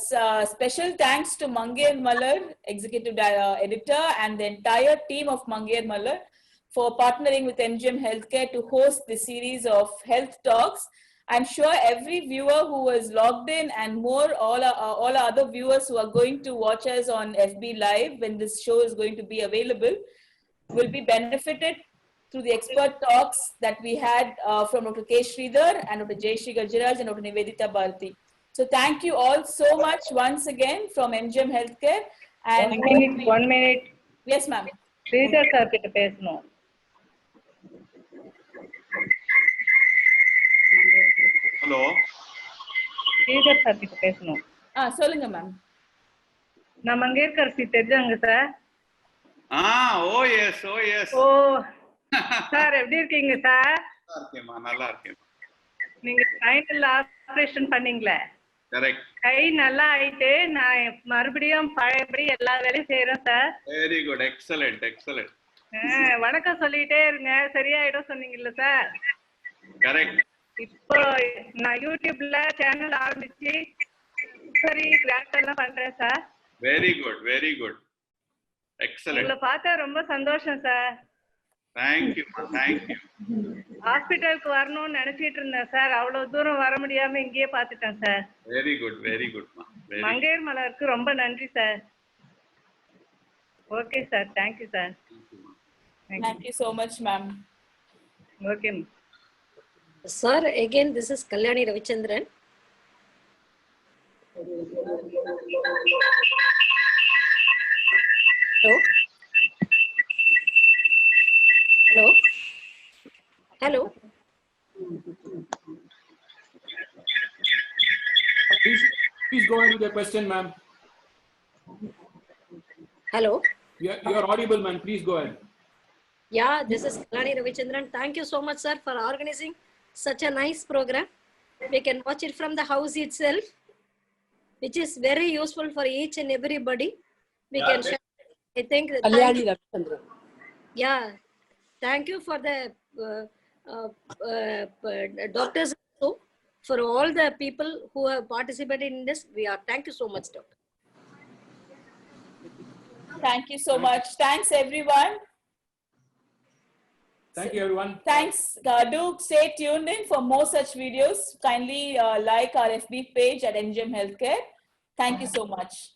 Special thanks to Mangayar Malar, Executive Editor, and the entire team of Mangayar Malar for partnering with MGM Healthcare to host this series of health talks. I'm sure every viewer who was logged in and all our other viewers who are going to watch us on FB Live when this show is going to be available will be benefited through the expert talks that we had from Dr. 𝗗𝗍 and Dr. 𝗍𝗁 Gajraj and Dr. 𝗍𝗶 So thank you all so much once again from MGM Healthcare. And 1 minute. Yes, ma'am. Sridhar sir கிட்ட பேசணும். Hello. Sridhar sir கிட்ட பேசணும். சொல்லுங்க ma'am. நான் Mangaiyarkarasi தெரிஞ்சாங்க sir. Oh yes. ஓ sir எப்படி இருக்கீங்க sir? நல்லா இருக்கேன். நீங்க ஃபைனல் ஆபரேஷன் பண்ணீங்களே? கரெக்ட். கை நல்லா ஆயிட்டு நான் மறுபடியும் பழையபடி எல்லா வேலையும் செய்யறேன் சார். Very good, excellent. வணக்கம் சொல்லிட்டே இருங்க, சரியாயிடும் சொன்னீங்கல்ல சார்? கரெக்ட். இப்போ நான் யூடியூப்ல சேனல் ஆரம்பிச்சு சரி கிளாஸ் எல்லாம் பண்றேன் சார். Very good. எக்ஸலென்ட். உங்களை பார்த்தா ரொம்ப சந்தோஷம் சார். Thank you. ஹாஸ்பிட்டலுக்கு வரணும்னு நினைச்சிட்டு இருந்தேன் சார், அவ்வளவு தூரம் வர முடியாம இங்கேயே பார்த்துட்டேன் சார். Very good. மங்கையர் மலருக்கு ரொம்ப நன்றி sir. Okay sir, thank you sir. Thank you so much, ma'am. Okay Sir, again, this is Kalyani Ravichandran. Hello. Please go ahead with your question, ma'am. Hello. You are audible, ma'am. Please go ahead. Yeah, this is Kalyani Ravichandran. Thank you so much, sir, for organizing such a nice program. We can watch it from the house itself, which is very useful for each and everybody. We can share. I think. Kalyani Ravichandran. Yeah, thank you for the doctors, also, for all the people who have participated in this. Thank you so much, doctor. Thank you so much. Thanks, everyone. Thank you, everyone. Thanks. Do stay tuned in for more such videos. Kindly like our FB page at MGM Healthcare. Thank you so much.